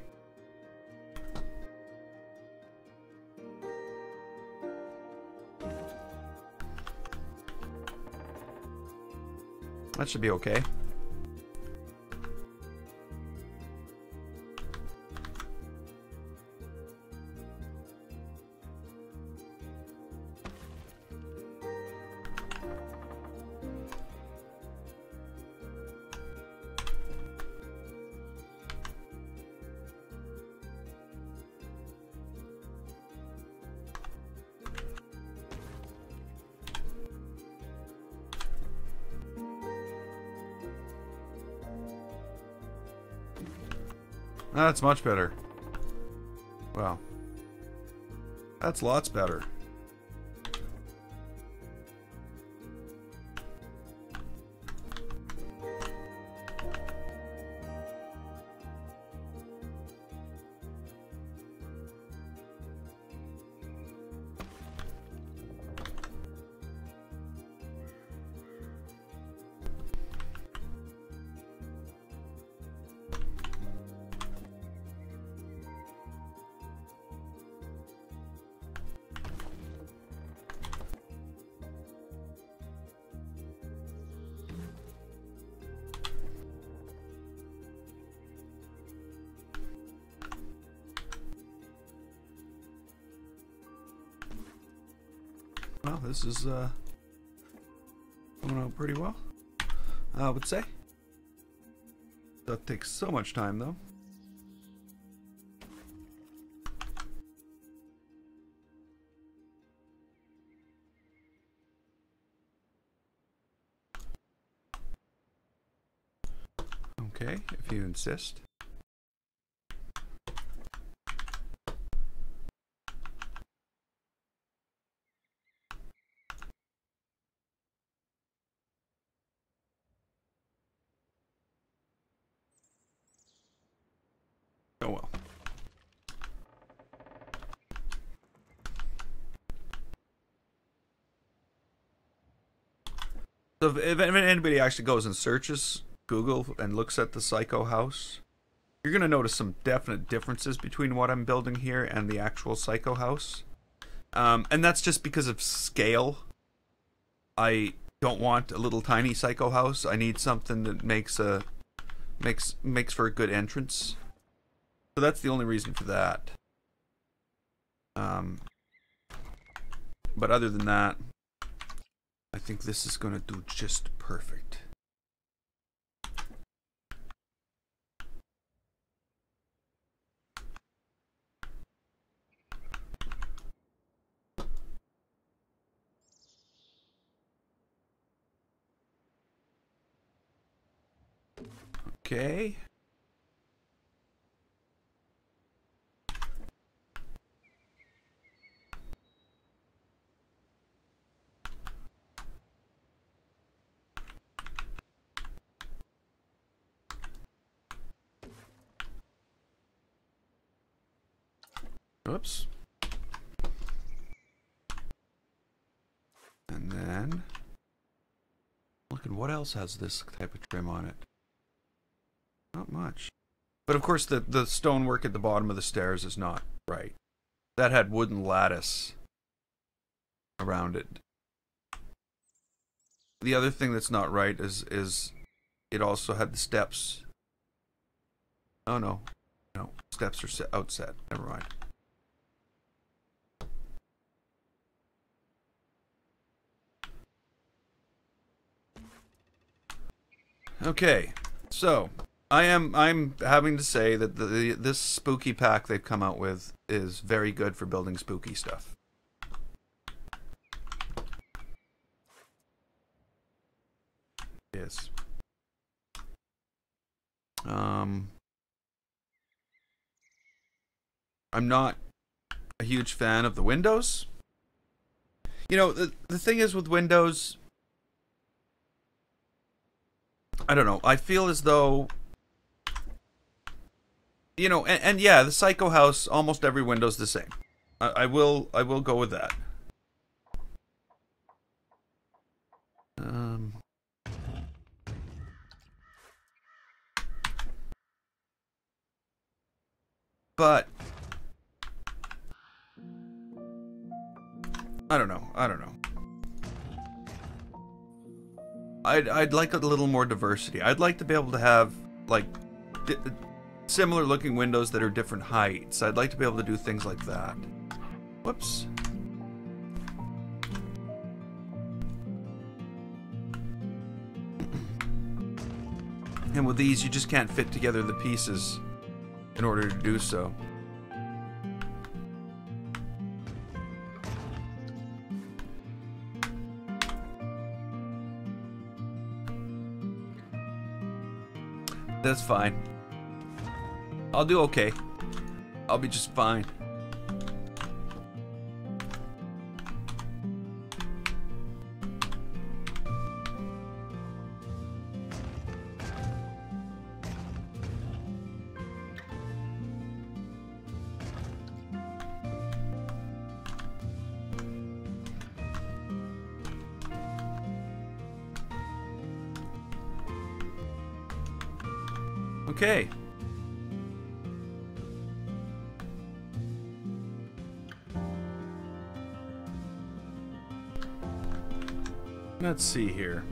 That should be okay. That's much better. Wow. That's lots better. Well, this is coming out pretty well, I would say. That takes so much time, though. Okay, if you insist. Oh well. So if anybody actually goes and searches Google and looks at the Psycho house, you're going to notice some definite differences between what I'm building here and the actual Psycho house. And that's just because of scale. I don't want a little tiny Psycho house. I need something that makes for a good entrance. So that's the only reason for that. But other than that, I think this is going to do just perfect. Okay. Oops. And then look at what else has this type of trim on it. Not much. But of course the stonework at the bottom of the stairs is not right. That had wooden lattice around it. The other thing that's not right is it also had the steps. Oh no. No, steps are outset. Never mind. Okay, so I'm having to say that this spooky pack they've come out with is very good for building spooky stuff. Yes. I'm not a huge fan of the windows. You know, the thing is with windows, I don't know. I feel as though, you know, and yeah, the Psycho House, almost every window's the same. I will go with that. But I don't know. I'd like a little more diversity. I'd like to be able to have like similar looking windows that are different heights. I'd like to be able to do things like that. Whoops. And with these, you just can't fit together the pieces in order to do so. That's fine. I'll do okay. I'll be just fine. Okay. Let's see here.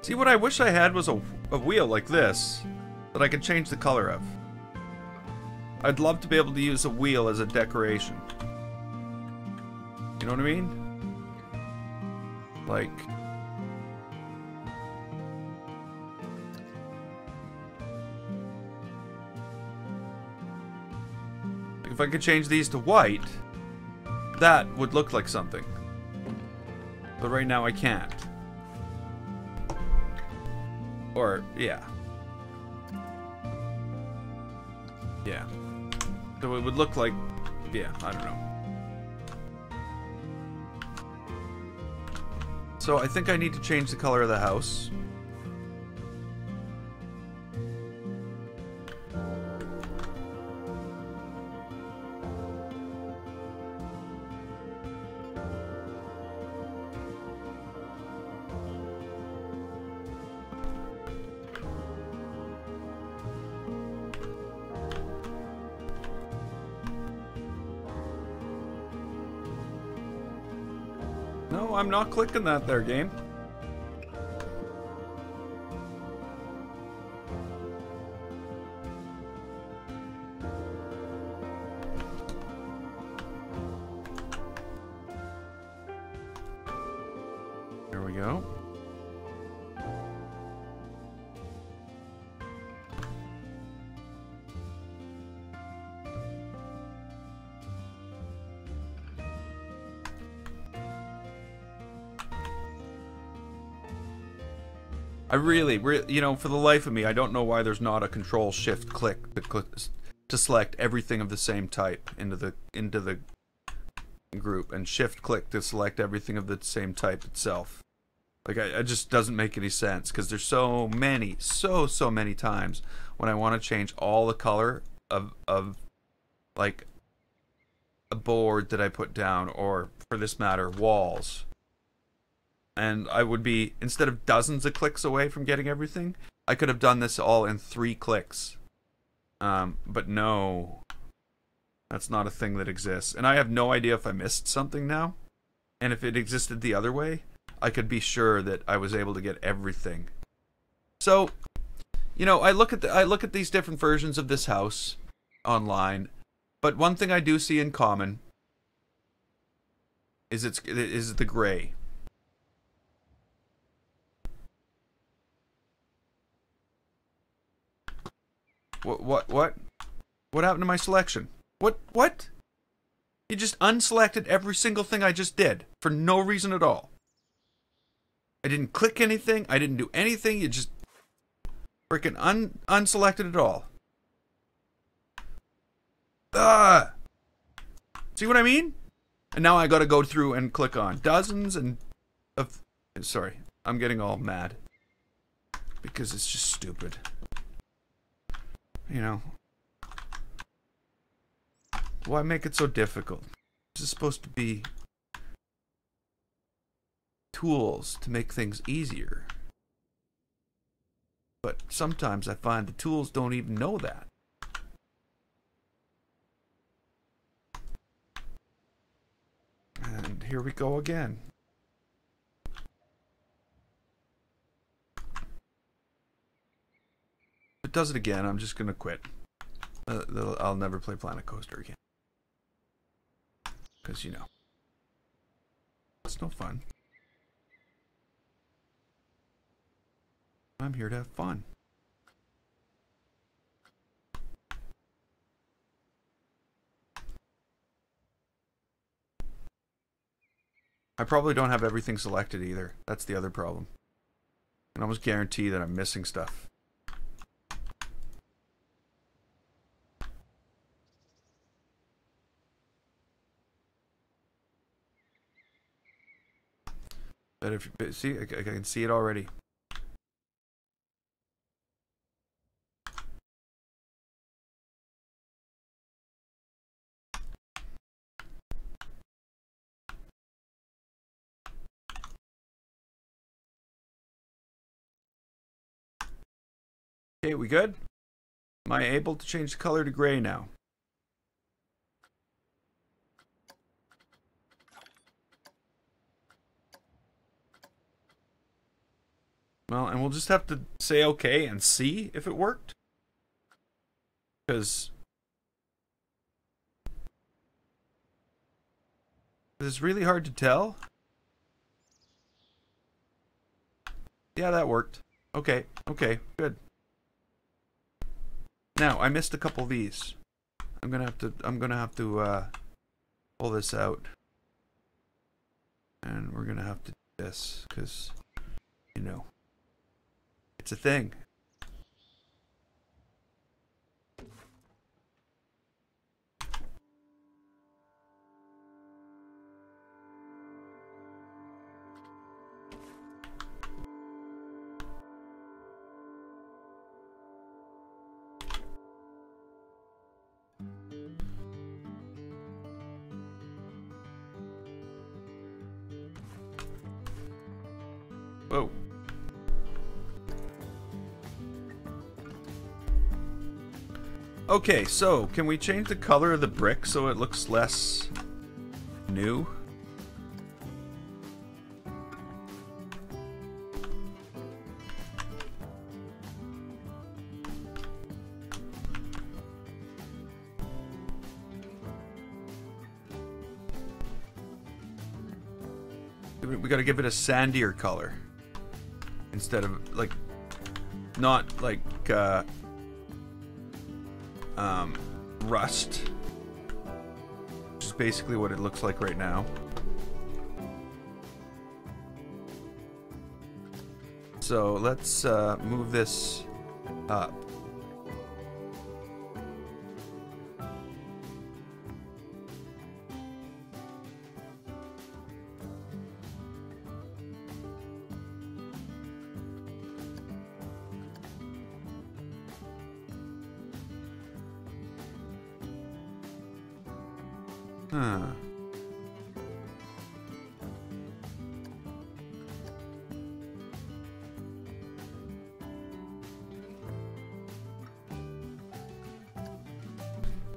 See, what I wish I had was a wheel like this that I could change the color of. I'd love to be able to use a wheel as a decoration. You know what I mean? Like... if I could change these to white, that would look like something. But right now I can't. Or, yeah. Yeah. So it would look like... yeah, I don't know. So I think I need to change the color of the house. No, I'm not clicking that there, game. There we go. I really, you know, for the life of me, I don't know why there's not a Control-Shift-Click to select everything of the same type into the group, and Shift-Click to select everything of the same type itself. Like, it just doesn't make any sense, because there's so many times when I want to change all the color of like a board that I put down, or for this matter, walls. And I would be, instead of dozens of clicks away from getting everything, I could have done this all in 3 clicks. But no, that's not a thing that exists. And I have no idea if I missed something now. And if it existed the other way, I could be sure that I was able to get everything. So, you know, I look at these different versions of this house online, but one thing I do see in common is the gray. What happened to my selection? What? You just unselected every single thing I just did for no reason at all. I didn't click anything. I didn't do anything. You just freaking unselected it all. See what I mean? And now I gotta go through and click on dozens and of... Sorry, I'm getting all mad. Because it's just stupid. You know. Why make it so difficult? This is supposed to be tools to make things easier. But sometimes I find the tools don't even know that. And here we go again. If it does it again, I'm just gonna quit. I'll never play Planet Coaster again. Because, you know, it's no fun. I'm here to have fun. I probably don't have everything selected either. That's the other problem. I can almost guarantee that I'm missing stuff. But if you see, I can see it already. Okay, we good? Am I able to change the color to gray now? Well, and we'll just have to say okay and see if it worked. Because it's really hard to tell. Yeah, that worked. Okay, good. Now, I missed a couple of these. I'm gonna have to pull this out. And we're gonna have to do this, because, you know, it's a thing. Whoa. Okay, so can we change the color of the brick so it looks less new? We gotta give it a sandier color. Instead of, like, not like, rust. Which is basically what it looks like right now. So let's move this up. Huh.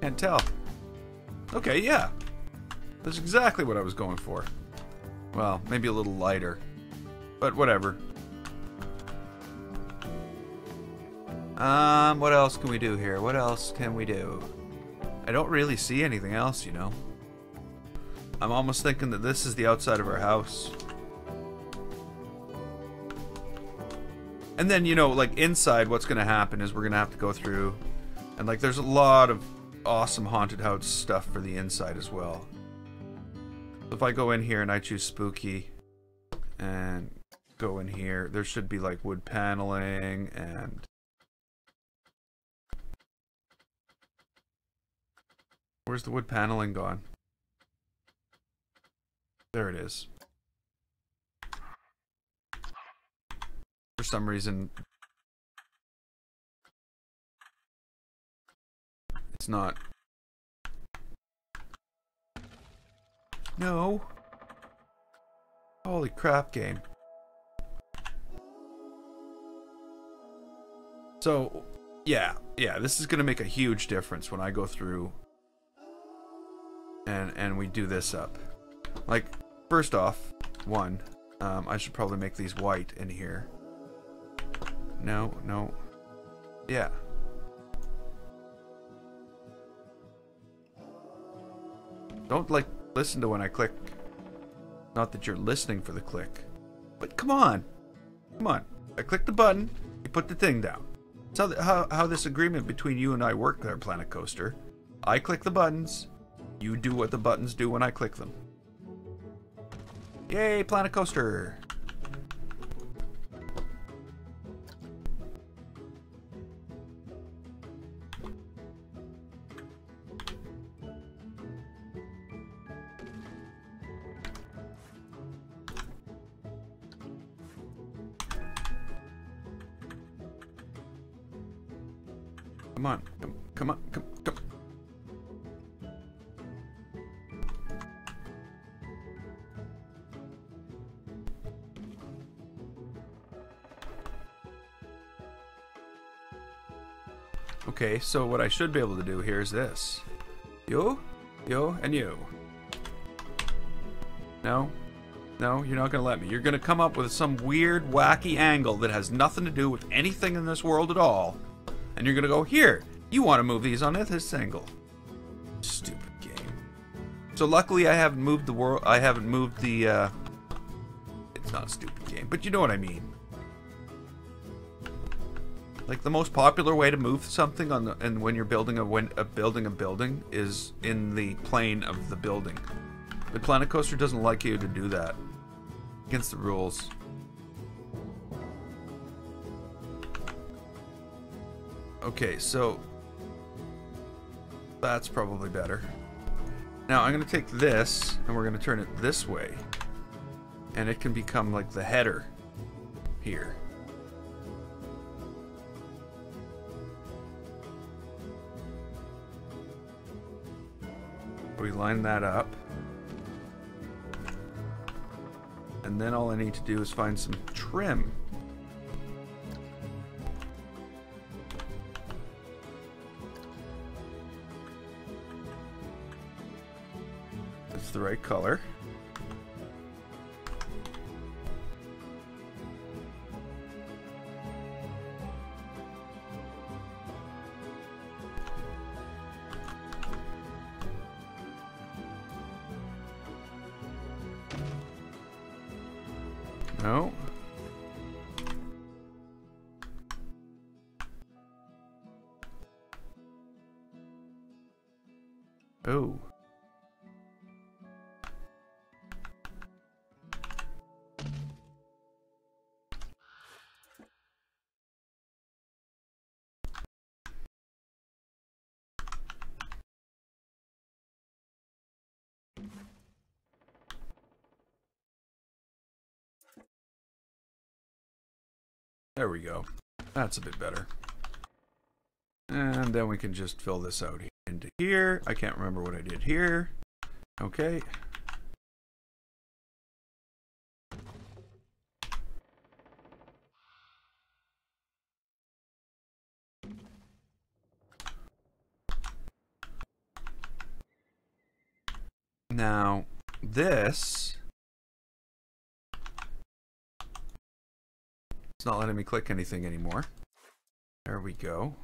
Can't tell. Okay, yeah. That's exactly what I was going for. Well, maybe a little lighter. But whatever. What else can we do here? What else can we do? I don't really see anything else, you know. I'm almost thinking that this is the outside of our house. And then, you know, like inside, what's going to happen is we're going to have to go through And like there's a lot of awesome haunted house stuff for the inside as well. So if I go in here and I choose spooky and go in here, there should be like wood paneling and where's the wood paneling gone? There it is. For some reason it's not. No. Holy crap, game. So, yeah, this is going to make a huge difference when I go through and we do this up. Like, first off, I should probably make these white in here. No. Yeah. Don't, like, listen to when I click. Not that you're listening for the click. But come on. Come on. I click the button, you put the thing down. That's how this agreement between you and I work there, Planet Coaster. I click the buttons, you do what the buttons do when I click them. Yay, Planet Coaster! Come on. Okay, so what I should be able to do here is this. You, and you. No, you're not gonna let me. You're gonna come up with some weird, wacky angle that has nothing to do with anything in this world at all. And you're gonna go, here, you want to move these on this angle. Stupid game. So luckily I haven't moved the world, I haven't moved the, it's not a stupid game, but you know what I mean. Like the most popular way to move something on the, and when you're building a building is in the plane of the building. The Planet Coaster doesn't like you to do that. Against the rules. Okay, so that's probably better. Now I'm going to take this and we're going to turn it this way. And it can become like the header here. We line that up. And then all I need to do is find some trim. It's the right color. No. Oh. There we go. That's a bit better. And then we can just fill this out into here. I can't remember what I did here. Okay. Now, this... It's not letting me click anything anymore. There we go.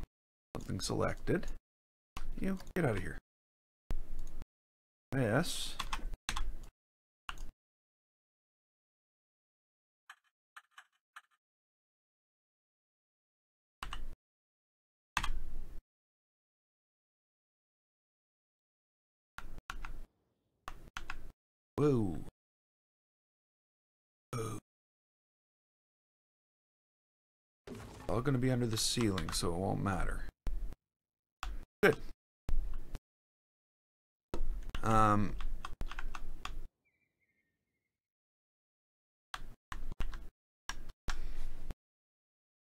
Something selected. You, get out of here. This. Whoa. Whoa. All going to be under the ceiling, so it won't matter. Good.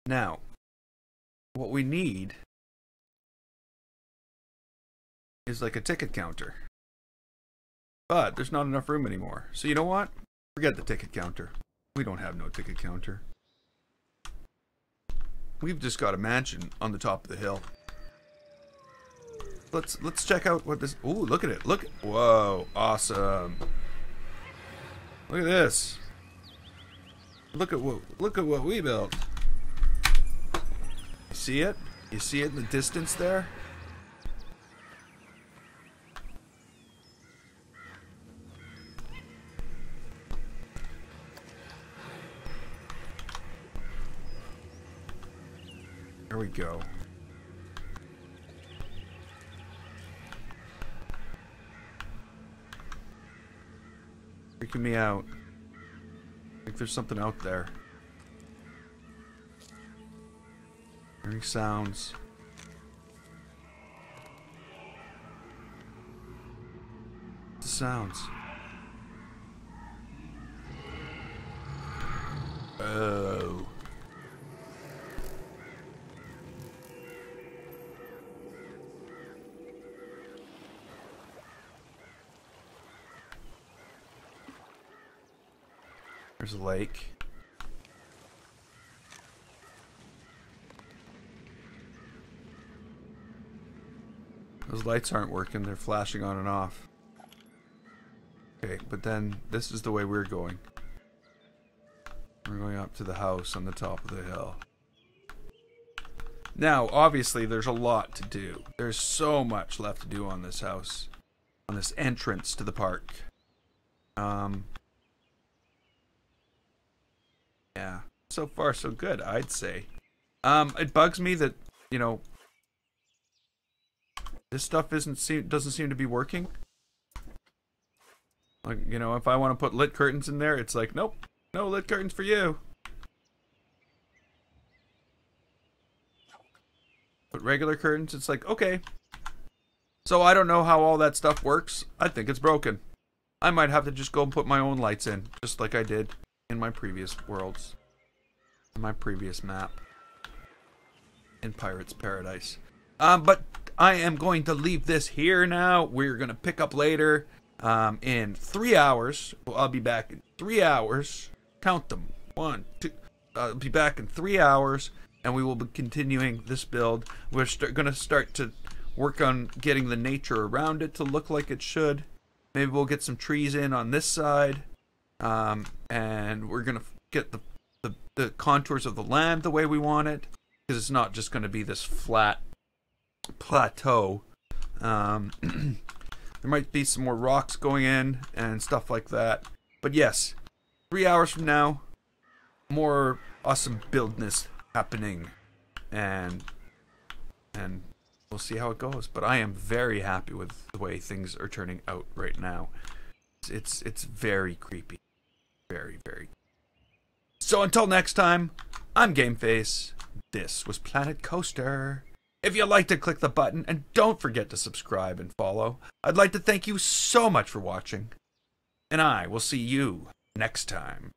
Now, what we need is like a ticket counter. But there's not enough room anymore. So you know what? Forget the ticket counter. We don't have no ticket counter. We've just got a mansion on the top of the hill. Let's check out what this. Ooh, look at it. Look. Whoa, awesome. Look at this. Look at what we built. You see it? You see it in the distance there? There we go. Freaking me out. I think there's something out there. Hearing sounds. The sounds. Oh. There's a lake. Those lights aren't working, they're flashing on and off. Okay, but then this is the way we're going. We're going up to the house on the top of the hill. Now, obviously, there's a lot to do. There's so much left to do on this house. On this entrance to the park. Yeah. So far, so good, I'd say. It bugs me that, you know, this stuff doesn't seem to be working. Like, you know, if I want to put lit curtains in there, it's like, nope, no lit curtains for you. But regular curtains, it's like, okay. So I don't know how all that stuff works. I think it's broken. I might have to just go and put my own lights in, just like I did in my previous worlds. In my previous map. In Pirate's Paradise. But I am going to leave this here now. We're going to pick up later. In 3 hours. Well, I'll be back in 3 hours. Count them. 1, 2. I'll be back in 3 hours. And we will be continuing this build. We're going to start to work on getting the nature around it to look like it should. Maybe we'll get some trees in on this side. And we're going to get the contours of the land the way we want it. Because it's not just going to be this flat plateau. There might be some more rocks going in and stuff like that. But yes, 3 hours from now, more awesome buildness happening. And we'll see how it goes. But I am very happy with the way things are turning out right now. It's very creepy. Very, very. So until next time, I'm GameFace. This was Planet Coaster. If you liked it, click the button, and don't forget to subscribe and follow. I'd like to thank you so much for watching, and I will see you next time.